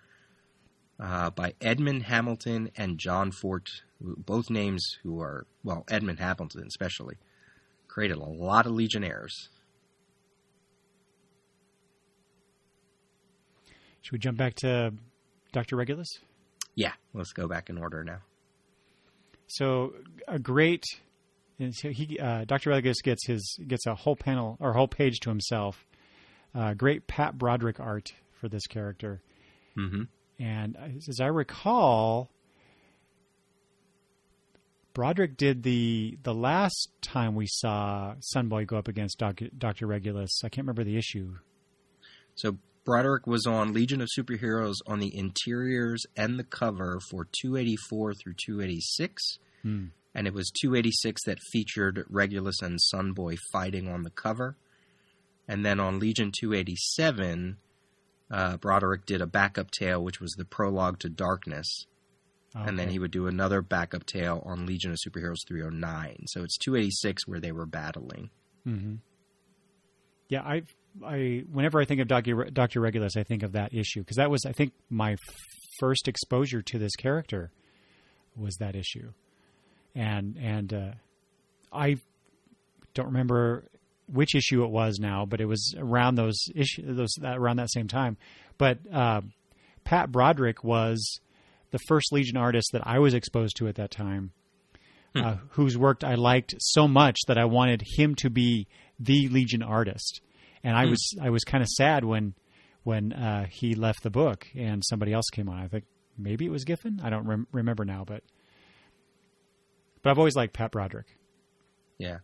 A: by Edmund Hamilton and John Fort, both names who are, well, Edmund Hamilton especially, created a lot of Legionnaires.
B: Should we jump back to Dr. Regulus?
A: Yeah, let's go back in order now.
B: So Dr. Regulus gets a whole panel or whole page to himself. Great Pat Broderick art for this character.
A: Mm-hmm.
B: And as I recall, Broderick did the last time we saw Sunboy go up against Dr. Regulus. I can't remember the issue.
A: So Broderick was on Legion of Superheroes on the interiors and the cover for 284 through 286. And it was 286 that featured Regulus and Sunboy fighting on the cover. And then on Legion 287, Broderick did a backup tale, which was the prologue to Darkness. Okay. And then he would do another backup tale on Legion of Superheroes 309. So it's 286 where they were battling.
B: Mm-hmm. Yeah, I whenever I think of Dr. Regulus, I think of that issue because that was, I think, my first exposure to this character was that issue, and I don't remember which issue it was now, but it was around around that same time. But Pat Broderick was the first Legion artist that I was exposed to at that time, whose work I liked so much that I wanted him to be the Legion artist. And I was kind of sad when he left the book and somebody else came on. I think maybe it was Giffen. I don't remember now, but I've always liked Pat Broderick.
A: Yeah.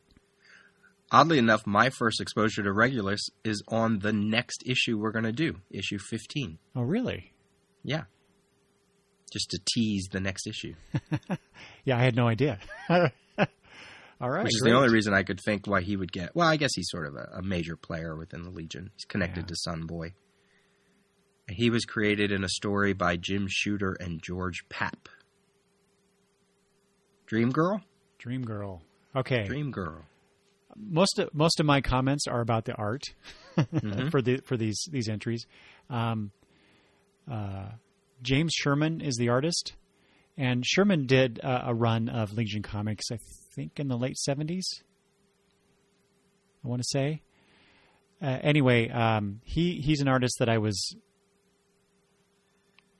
A: Oddly enough, my first exposure to Regulus is on the next issue we're going to do, issue 15.
B: Oh, really?
A: Yeah. Just to tease the next issue.
B: Yeah, I had no idea. All right.
A: Which is the only reason I could think why he would get... Well, I guess he's sort of a major player within the Legion. He's connected to Sunboy. He was created in a story by Jim Shooter and George Papp. Dream Girl?
B: Dream Girl. Okay.
A: Dream Girl.
B: Most of my comments are about the art for these entries. James Sherman is the artist, and Sherman did a run of Legion comics, I think, in the late 70s. I want to say. Anyway, he's an artist that I was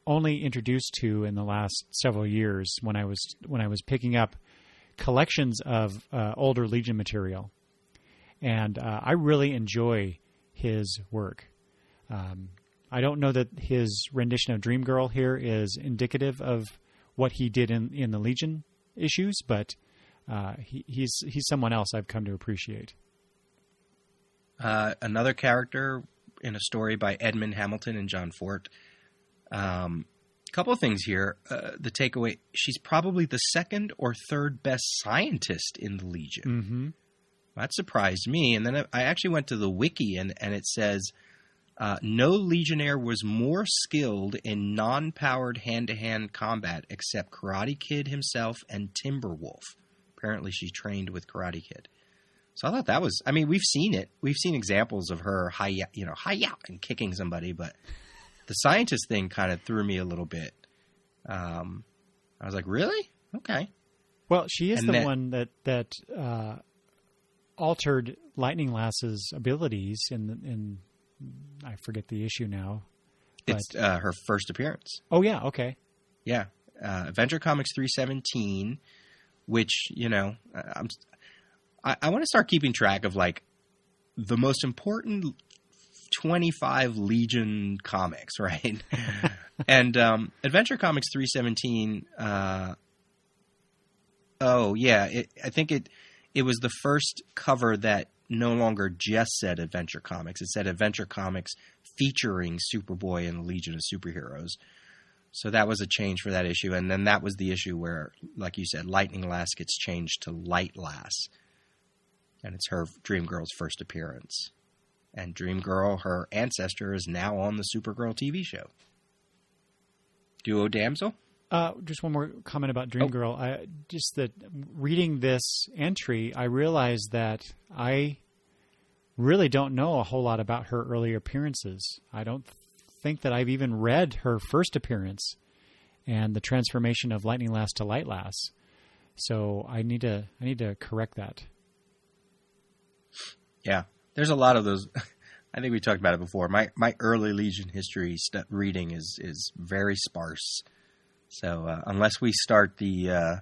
B: only introduced to in the last several years when I was picking up collections of older Legion material, and I really enjoy his work. I don't know that his rendition of Dream Girl here is indicative of what he did in the Legion issues, but he's someone else I've come to appreciate.
A: Another character in a story by Edmund Hamilton and John Fort. Couple of things here. The takeaway, she's probably the second or third best scientist in the Legion.
B: Mm-hmm.
A: That surprised me. And then I actually went to the wiki, and it says, no Legionnaire was more skilled in non-powered hand-to-hand combat except Karate Kid himself and Timberwolf. Apparently she trained with Karate Kid. So I thought that was, I mean, we've seen it. We've seen examples of her hi-ya and kicking somebody, but the scientist thing kind of threw me a little bit. I was like, really? Okay.
B: Well, she is one that altered Lightning Lass's abilities in I forget the issue now.
A: It's her first appearance.
B: Oh, yeah. Okay.
A: Yeah. Adventure Comics 317, which, I want to start keeping track of, like, the most important 25 Legion comics, right? And Adventure Comics 317, I think it was the first cover that no longer just said Adventure Comics. It said Adventure Comics featuring Superboy and the Legion of Superheroes. So that was a change for that issue. And then that was the issue where, like you said, Lightning Lass gets changed to Light Lass. And it's her Dream Girl's first appearance. And Dream Girl, her ancestor, is now on the Supergirl TV show. Duo Damsel?
B: Just one more comment about Dream Girl. Just that reading this entry, I realized that I really don't know a whole lot about her early appearances. I don't think that I've even read her first appearance and the transformation of Lightning Lass to Light Lass. So I need to correct that.
A: Yeah, there's a lot of those. I think we talked about it before. My early Legion history reading is very sparse. So unless we start the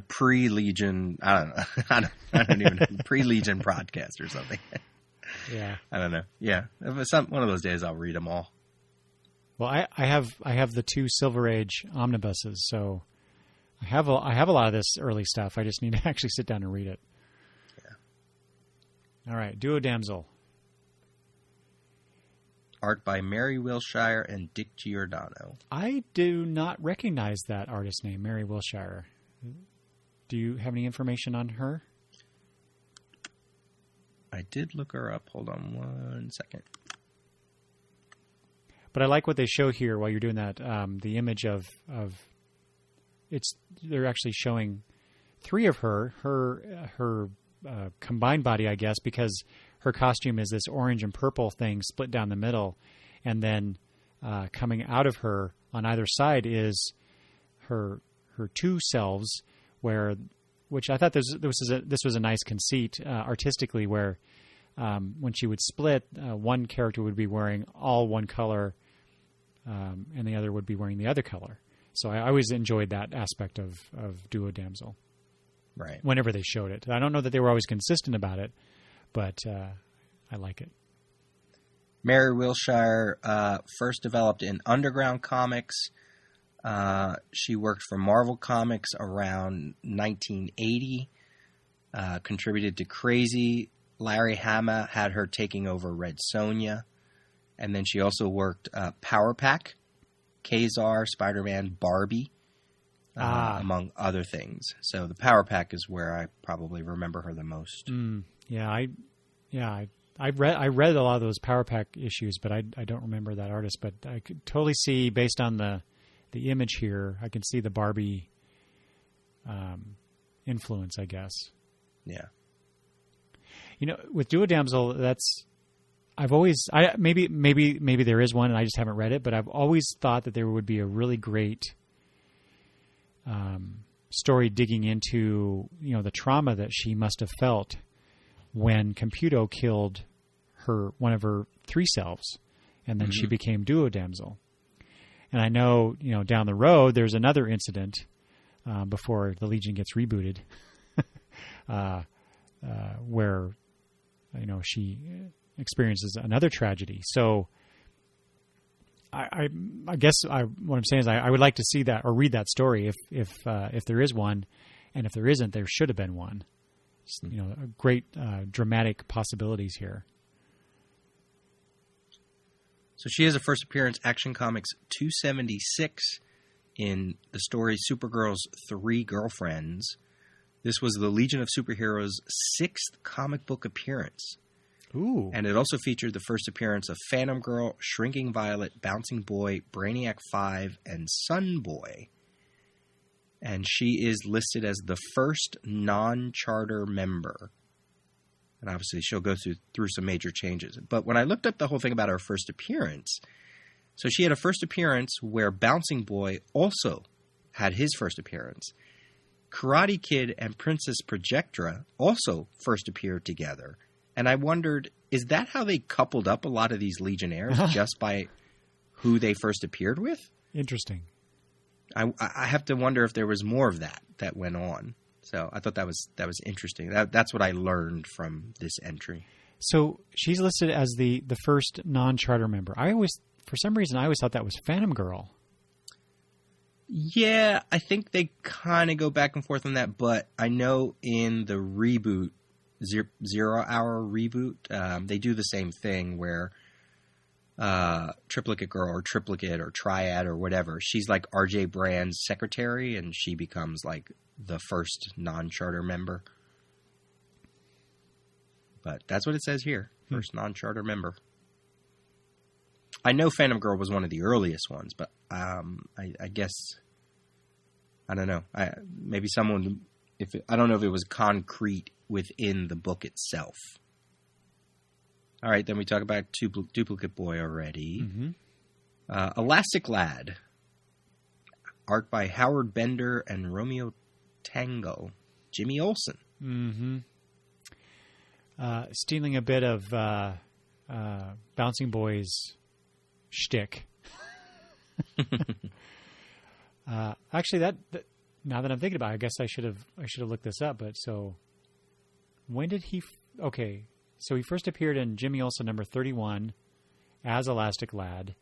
A: pre-Legion, I don't know. I don't even know, pre-Legion podcast or something.
B: Yeah,
A: I don't know. Yeah, if it's one of those days, I'll read them all.
B: Well, I have the 2 Silver Age omnibuses, so I have a lot of this early stuff. I just need to actually sit down and read it. Yeah. All right, Duo Damsel.
A: Art by Mary Wilshire and Dick Giordano.
B: I do not recognize that artist name, Mary Wilshire. Do you have any information on her?
A: I did look her up. Hold on one second.
B: But I like what they show here while you're doing that. The image of they're actually showing 3 of her combined body, I guess, because her costume is this orange and purple thing split down the middle, and then coming out of her on either side is her 2 selves, which I thought this was a nice conceit artistically, where when she would split, one character would be wearing all one color, and the other would be wearing the other color. So I always enjoyed that aspect of Duo Damsel.
A: Right.
B: Whenever they showed it. I don't know that they were always consistent about it, but I like it.
A: Mary Wilshire first developed in Underground Comics. She worked for Marvel Comics around 1980, contributed to Crazy. Larry Hama had her taking over Red Sonja. And then she also worked Power Pack, Kazar, Spider-Man, Barbie, among other things. So the Power Pack is where I probably remember her the most.
B: I read a lot of those Power Pack issues, but I don't remember that artist. But I could totally see, based on the image here, I can see the Barbie influence, I guess.
A: Yeah.
B: You know, with Duo Damsel, maybe there is one and I just haven't read it, but I've always thought that there would be a really great story digging into, the trauma that she must have felt when Computo killed one of her 3 selves, and then she became Duo Damsel. And I know, down the road there's another incident before the Legion gets rebooted, where she experiences another tragedy. So I guess what I'm saying is I would like to see that or read that story if there is one, and if there isn't, there should have been one. Great dramatic possibilities here.
A: So she has a first appearance, Action Comics 276, in the story Supergirl's 3 Girlfriends. This was the Legion of Superheroes' 6th comic book appearance.
B: Ooh.
A: And it also featured the first appearance of Phantom Girl, Shrinking Violet, Bouncing Boy, Brainiac 5, and Sun Boy. And she is listed as the first non-charter member. And obviously she'll go through some major changes. But when I looked up the whole thing about her first appearance, so she had a first appearance where Bouncing Boy also had his first appearance. Karate Kid and Princess Projectra also first appeared together. And I wondered, is that how they coupled up a lot of these Legionnaires, just by who they first appeared with?
B: Interesting.
A: I have to wonder if there was more of that went on. So I thought that was interesting. That's what I learned from this entry.
B: So she's listed as the first non-charter member. For some reason, I always thought that was Phantom Girl.
A: Yeah, I think they kind of go back and forth on that, but I know in the reboot, Zero Hour reboot. They do the same thing where Triplicate Girl or Triplicate or Triad or whatever, she's like RJ Brand's secretary, and she becomes like the first non-charter member. But that's what it says here. First non-charter member. I know Phantom Girl was one of the earliest ones, but I guess, I don't know. Maybe someone, I don't know if it was concrete within the book itself. All right, then we talk about Duplicate Boy already. Mm-hmm. Elastic Lad. Art by Howard Bender and Romeo Tango. Jimmy Olsen.
B: Mm-hmm. Stealing a bit of Bouncing Boy's shtick. Actually, that now that I'm thinking about it, I guess I should have looked this up. But so, when did he? Okay, so he first appeared in Jimmy Olsen number 31 as Elastic Lad.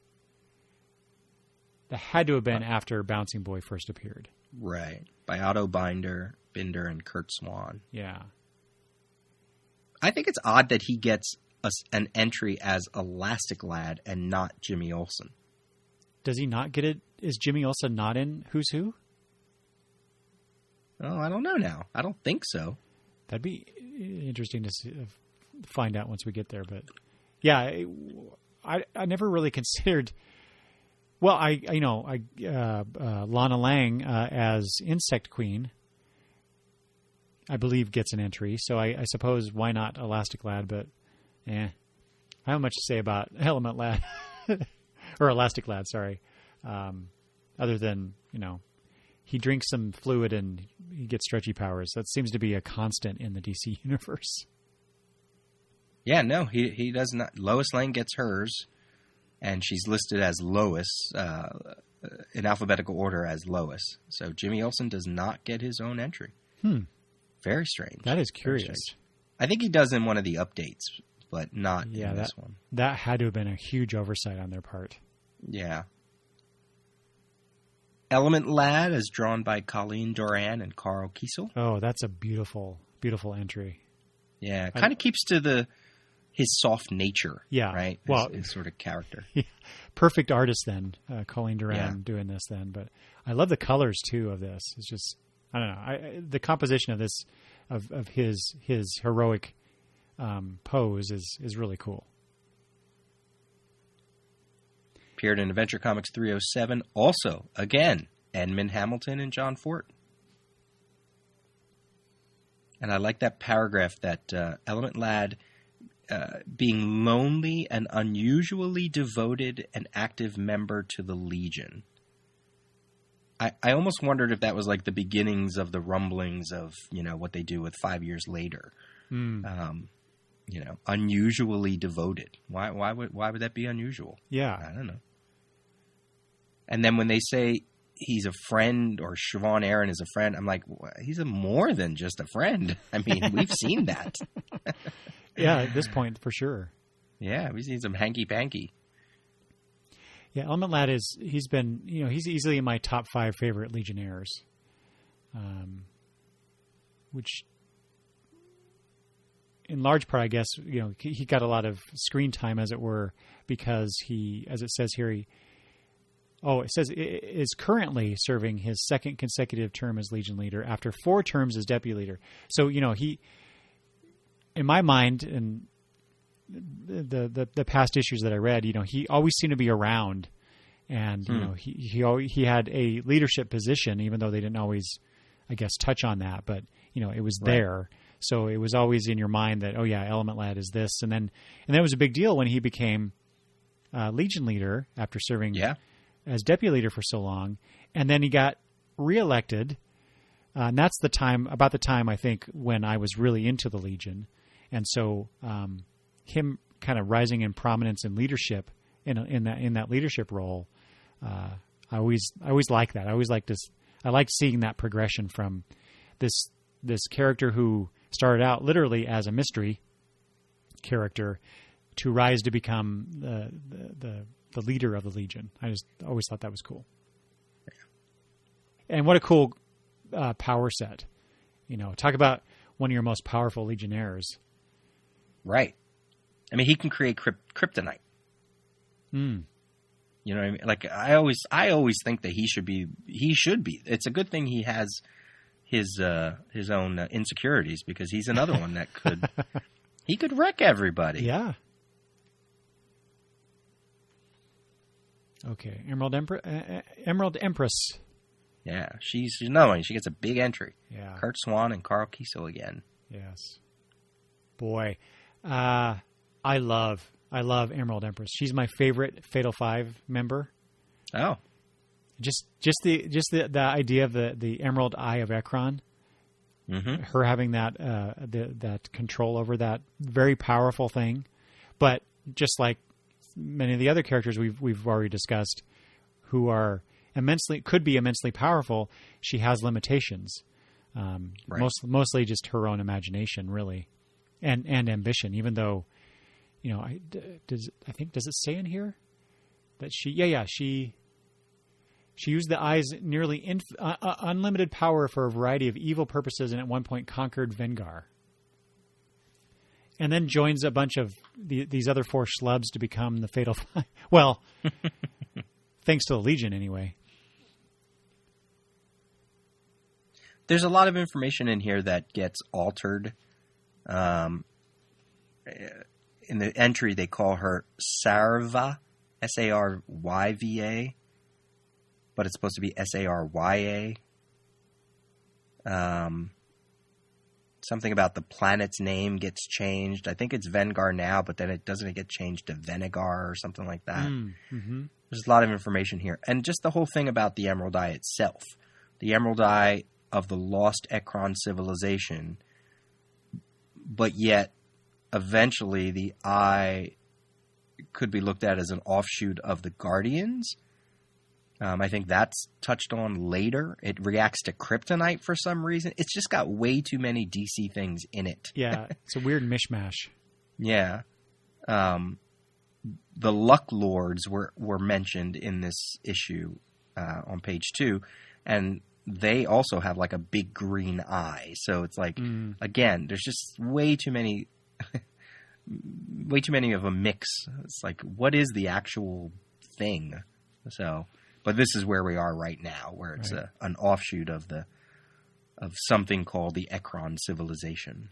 B: That had to have been after Bouncing Boy first appeared,
A: right? By Otto Binder, and Kurt Swan.
B: Yeah.
A: I think it's odd that he gets an entry as Elastic Lad and not Jimmy Olsen.
B: Does he not get it? Is Jimmy Olsen not in Who's Who?
A: Oh, I don't know now. I don't think so.
B: That'd be interesting to find out once we get there. But yeah, I never really considered. Well, Lana Lang as Insect Queen, I believe, gets an entry. So I suppose why not Elastic Lad? But I don't have much to say about Element Lad or Elastic Lad. Sorry, other than he drinks some fluid and he gets stretchy powers. That seems to be a constant in the DC universe.
A: Yeah, no, he does not. Lois Lane gets hers, and she's listed as Lois in alphabetical order as Lois. So Jimmy Olsen does not get his own entry. Very strange.
B: That is curious.
A: I think he does in one of the updates, but not in this one.
B: That had to have been a huge oversight on their part.
A: Yeah. Element Lad is drawn by Colleen Doran and Carl Kiesel.
B: Oh, that's a beautiful, beautiful entry.
A: Yeah, kind of keeps to his soft nature.
B: Yeah.
A: Right?
B: Well,
A: his sort of character.
B: Yeah. Perfect artist then, Colleen Doran doing this then. But I love the colors, too, of this. It's just, I don't know. The composition of this, of his heroic pose is really cool.
A: Appeared in Adventure Comics 307. Also, again, Edmund Hamilton and John Fort. And I like that paragraph that Element Lad, being lonely and unusually devoted and active member to the Legion. I almost wondered if that was like the beginnings of the rumblings of, what they do with 5 years later. Unusually devoted. Why would that be unusual?
B: Yeah.
A: I don't know. And then when they say he's a friend or Siobhan Aaron is a friend, I'm like, he's more than just a friend. I mean, we've seen that.
B: Yeah, at this point, for sure.
A: Yeah, we've seen some hanky-panky.
B: Yeah, Element Lad he's easily in my top 5 favorite Legionnaires. Which, in large part, I guess, he got a lot of screen time, as it were, because he, as it says here, it says is currently serving his second consecutive term as Legion leader after 4 terms as deputy leader. So, he, in my mind, and the past issues that I read, he always seemed to be around, and he had a leadership position, even though they didn't always, I guess, touch on that, but it was there. So it was always in your mind that, Element Lad is this, and then it was a big deal when he became Legion leader after serving as deputy leader for so long, and then he got reelected, and that's about the time I think when I was really into the Legion, and so him kind of rising in prominence and leadership in that leadership role, I always like that. I liked seeing that progression from this character who started out literally as a mystery character to rise to become the leader of the Legion. I just always thought that was cool. And what a cool power set. Talk about one of your most powerful Legionnaires.
A: Right. I mean, he can create kryptonite.
B: Hmm.
A: You know what I mean? Like I always think that he should be. It's a good thing he has his own insecurities, because he's another one that could wreck everybody.
B: Yeah. Okay, Emerald Empress.
A: Yeah, she's another one. She gets a big entry.
B: Yeah.
A: Kurt Swan and Carl Kiesel again.
B: Yes. Boy, I love Emerald Empress. She's my favorite Fatal Five member.
A: Oh.
B: Just the idea of the Emerald Eye of Ekron.
A: Mm-hmm.
B: Her having that that control over that very powerful thing, but just like many of the other characters we've already discussed, who are could be immensely powerful, she has limitations.
A: Right.
B: Mostly just her own imagination, really, and ambition. Even though, does it say in here that she used the eye's nearly unlimited power for a variety of evil purposes, and at one point conquered Vengar. And then joins a bunch of these other four schlubs to become the Fatal Five. Well, thanks to the Legion, anyway.
A: There's a lot of information in here that gets altered. In the entry, they call her Sarva, SarYva, but it's supposed to be Sarya. Something about the planet's name gets changed. I think it's Vengar now, but then it doesn't get changed to Venegar or something like that.
B: Mm-hmm.
A: There's a lot of information here. And just the whole thing about the Emerald Eye itself. The Emerald Eye of the lost Ekron civilization, but yet eventually the Eye could be looked at as an offshoot of the Guardians. I think that's touched on later. It reacts to kryptonite for some reason. It's just got way too many DC things in it.
B: Yeah, it's a weird mishmash.
A: Yeah. The Luck Lords were mentioned in this issue on page 2, and they also have like a big green eye. So it's like, again, there's just way too many of a mix. It's like, what is the actual thing? So... But this is where we are right now, where it's
B: right.
A: An offshoot of something called the Ekron civilization.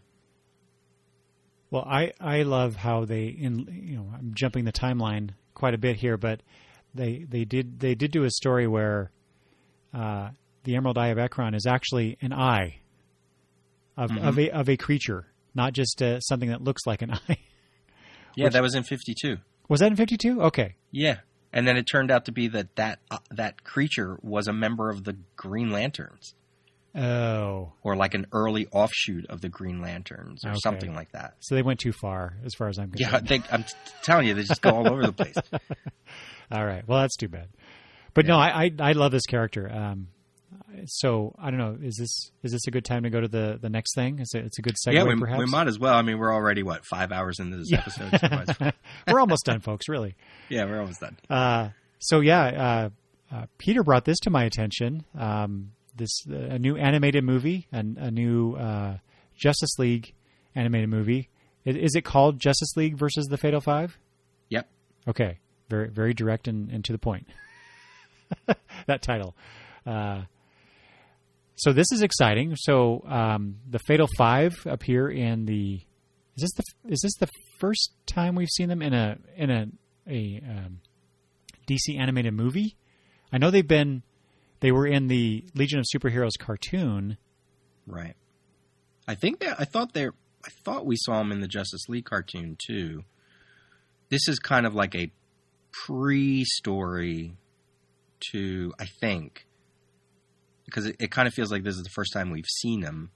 B: Well, I love how I'm jumping the timeline quite a bit here, but they did do a story where the Emerald Eye of Ekron is actually an eye of a creature, not just something that looks like an eye.
A: Yeah, that was in 52.
B: Was that in 52? Okay.
A: Yeah. And then it turned out to be that creature was a member of the Green Lanterns.
B: Oh.
A: Or like an early offshoot of the Green Lanterns or something like that.
B: So they went too far as far as I'm concerned.
A: Yeah, I'm telling you, they just go all over the place.
B: All right. Well, that's too bad. But no, I love this character. So I don't know. Is this a good time to go to the next thing? It's a good segue, perhaps?
A: We might as well. I mean, we're already 5 hours into this episode. So
B: we're almost done, folks. Really.
A: Yeah, we're almost done.
B: Peter brought this to my attention. A new animated movie, and a new Justice League animated movie. Is it called Justice League versus the Fatal Five?
A: Yep.
B: Okay. Very, very direct and to the point. That title. So this is exciting. So the Fatal Five appear in the. Is this the first time we've seen them in a DC animated movie? I know they were in the Legion of Superheroes cartoon.
A: Right. I thought we saw them in the Justice League cartoon too. This is kind of like a pre-story to, I think, because it kind of feels like this is the first time we've seen them.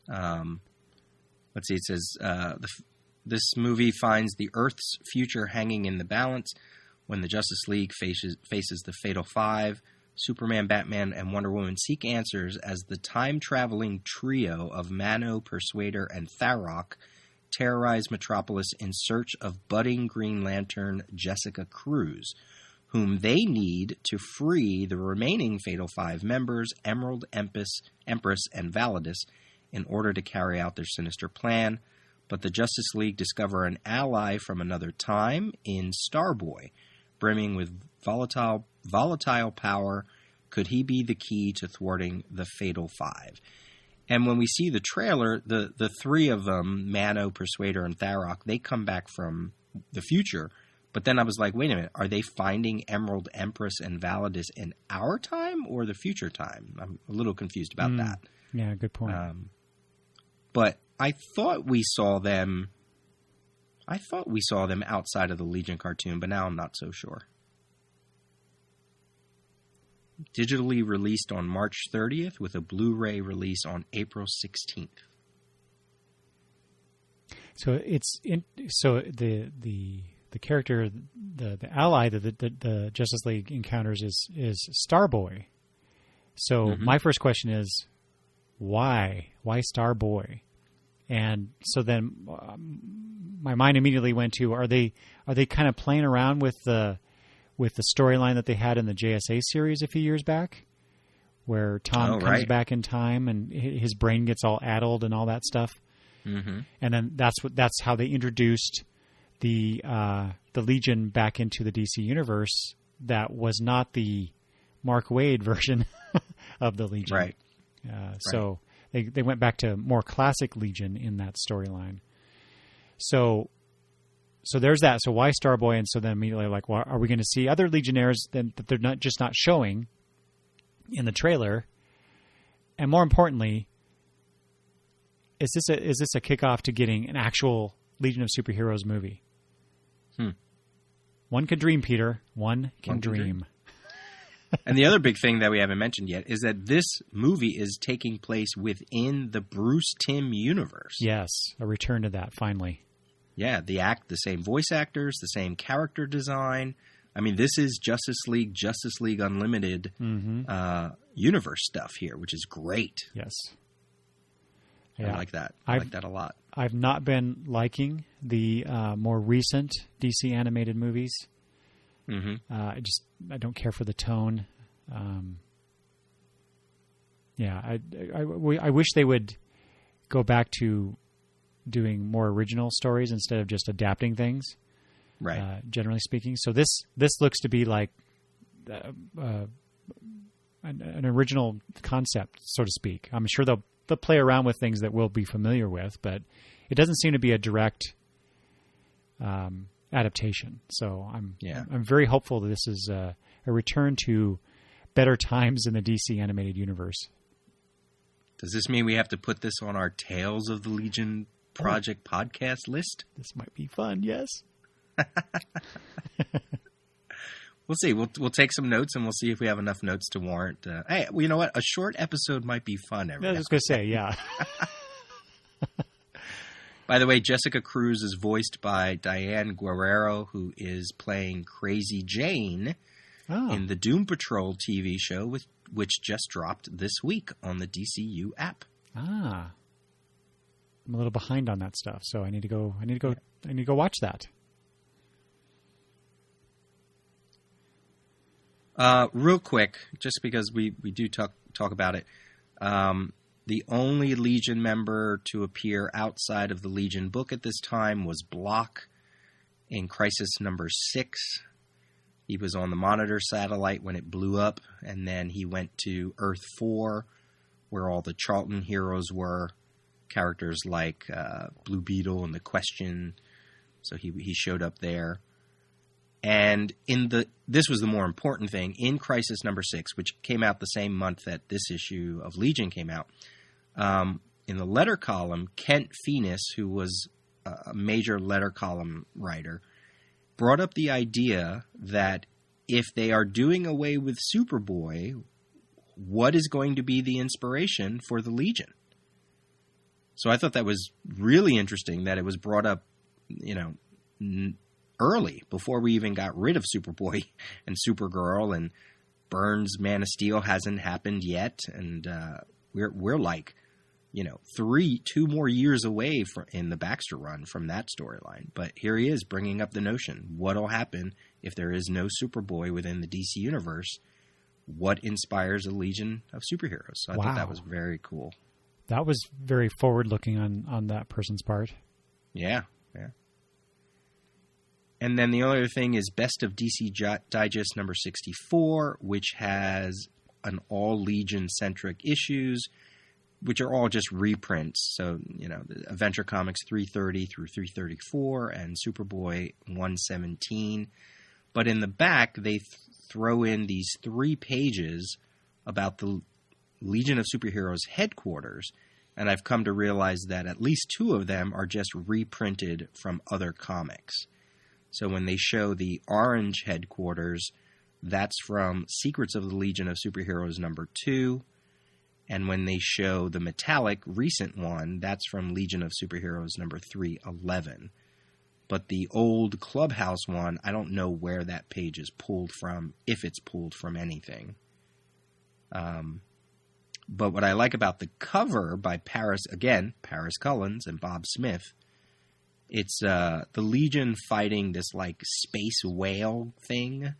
A: Let's see. It says this movie finds the Earth's future hanging in the balance when the Justice League faces the Fatal Five. Superman, Batman, and Wonder Woman seek answers as the time-traveling trio of Mano, Persuader, and Tharok terrorize Metropolis in search of budding Green Lantern Jessica Cruz, whom they need to free the remaining Fatal Five members, Emerald, Empress, and Validus, in order to carry out their sinister plan, but the Justice League discover an ally from another time in Starboy, brimming with volatile power. Could he be the key to thwarting the Fatal Five? And when we see the trailer, the three of them, Mano, Persuader, and Tharok, they come back from the future. But then I was like, wait a minute, are they finding Emerald Empress and Validus in our time or the future time? I'm a little confused about that.
B: Yeah, good point.
A: But I thought we saw them outside of the Legion cartoon, but now I'm not so sure. Digitally released on March 30th with a Blu-ray release on April 16th.
B: So the character, the ally that the Justice League encounters is Starboy. So my first question is, why Starboy? And so then my mind immediately went to, are they kind of playing around with the storyline that they had in the JSA series a few years back, where Tom comes back in time and his brain gets all addled and all that stuff. Mm-hmm. And then that's how they introduced the Legion back into the DC universe. That was not the Mark Waid version of the Legion.
A: Right.
B: So they went back to more classic Legion in that storyline. So there's that. So why Starboy? And so then immediately like, well, are we going to see other Legionnaires that they're not showing in the trailer? And more importantly, is this a kickoff to getting an actual Legion of Superheroes movie? One can dream, Peter. One can dream.
A: And the other big thing that we haven't mentioned yet is that this movie is taking place within the Bruce Timm universe.
B: Yes, a return to that finally.
A: Yeah, the same voice actors, the same character design. I mean, this is Justice League Unlimited universe stuff here, which is great.
B: Yes.
A: Yeah. I like that. I like that a lot.
B: I've not been liking the more recent DC animated movies. Mm-hmm. I don't care for the tone. I wish they would go back to doing more original stories instead of just adapting things.
A: Right.
B: Generally speaking, so this looks to be like an original concept, so to speak. I'm sure they'll play around with things that we'll be familiar with, but it doesn't seem to be a direct adaptation. So I'm very hopeful that this is a return to better times in the DC animated universe.
A: Does this mean we have to put this on our Tales of the Legion Project podcast list?
B: This might be fun, yes.
A: We'll see. We'll take some notes, and we'll see if we have enough notes to warrant. Hey, well, you know what? A short episode might be fun.
B: I was going to say, yeah.
A: By the way, Jessica Cruz is voiced by Diane Guerrero, who is playing Crazy Jane in the Doom Patrol TV show, which just dropped this week on the DCU app.
B: I'm a little behind on that stuff, so I need to go watch that.
A: Real quick, just because we do talk about it, the only Legion member to appear outside of the Legion book at this time was Block in Crisis number 6. He was on the Monitor satellite when it blew up, and then he went to Earth 4, where all the Charlton heroes were, characters like Blue Beetle and The Question. So he showed up there. And this was the more important thing, in Crisis number 6, which came out the same month that this issue of Legion came out, in the letter column, Kent Phoenix, who was a major letter column writer, brought up the idea that if they are doing away with Superboy, what is going to be the inspiration for the Legion? So I thought that was really interesting that it was brought up, early, before we even got rid of Superboy and Supergirl, and Byrne's Man of Steel hasn't happened yet, and we're like, 2 more years away in the Baxter run from that storyline. But here he is bringing up the notion: what'll happen if there is no Superboy within the DC universe? What inspires a Legion of Superheroes? So I thought that was very cool.
B: That was very forward-looking on that person's part.
A: Yeah. And then the other thing is Best of DC Digest number 64, which has an all Legion-centric issues, which are all just reprints. So, the Adventure Comics 330 through 334 and Superboy 117. But in the back, they throw in these 3 pages about the Legion of Superheroes headquarters. And I've come to realize that at least 2 of them are just reprinted from other comics. So when they show the orange headquarters, that's from Secrets of the Legion of Superheroes number 2. And when they show the metallic recent one, that's from Legion of Superheroes number 311. But the old Clubhouse one, I don't know where that page is pulled from, if it's pulled from anything. But what I like about the cover by Paris Cullins and Bob Smith, it's the Legion fighting this like space whale thing,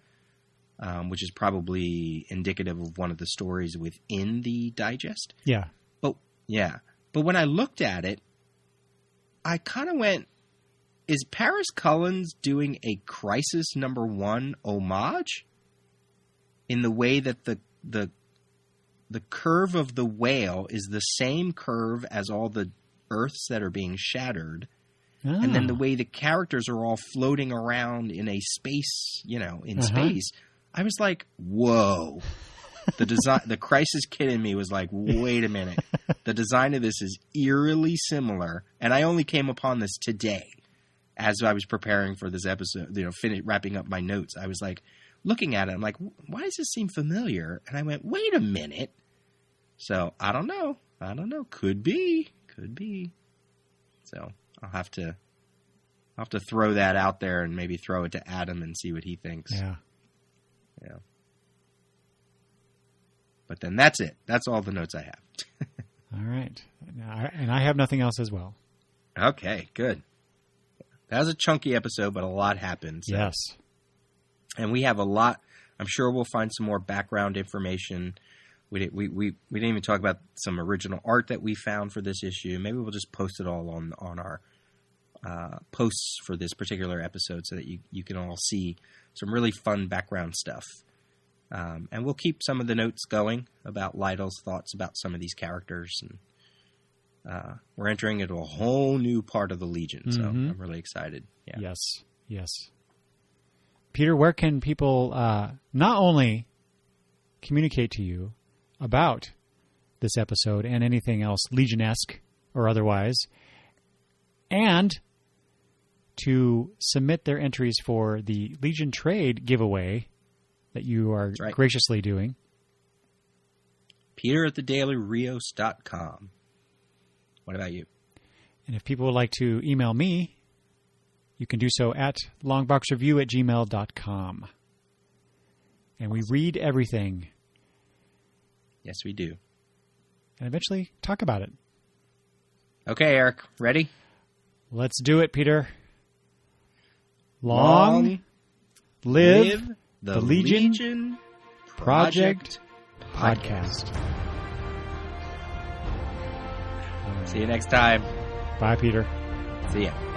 A: which is probably indicative of one of the stories within the digest.
B: Yeah.
A: But when I looked at it, I kind of went, is Paris Cullins doing a Crisis number 1 homage? In the way that the curve of the whale is the same curve as all the Earths that are being shattered. Oh. And then the way the characters are all floating around in a space, space. I was like, whoa. The Crisis kid in me was like, wait a minute. The design of this is eerily similar. And I only came upon this today as I was preparing for this episode, wrapping up my notes. I was like, looking at it, I'm like, why does this seem familiar? And I went, wait a minute. So I don't know. Could be. So I'll have to throw that out there and maybe throw it to Adam and see what he thinks.
B: Yeah.
A: But then that's it. That's all the notes I have.
B: All right. And I have nothing else as well.
A: Okay, good. That was a chunky episode, but a lot happened. So.
B: Yes.
A: And we have a lot. I'm sure we'll find some more background information. We didn't even talk about some original art that we found for this issue. Maybe we'll just post it all on our posts for this particular episode so that you can all see some really fun background stuff. And we'll keep some of the notes going about Lytle's thoughts about some of these characters. And we're entering into a whole new part of the Legion, so I'm really excited. Yeah.
B: Yes. Peter, where can people not only communicate to you about this episode and anything else Legion-esque or otherwise, and to submit their entries for the Legion Trade giveaway that you are graciously doing?
A: Peter at thedailyrios.com. What about you?
B: And if people would like to email me, you can do so at longboxreview@gmail.com. And we read everything.
A: Yes, we do.
B: And eventually talk about it.
A: Okay, Eric. Ready?
B: Let's do it, Peter. Long live the Legion Project Podcast.
A: See you next time.
B: Bye, Peter.
A: See ya.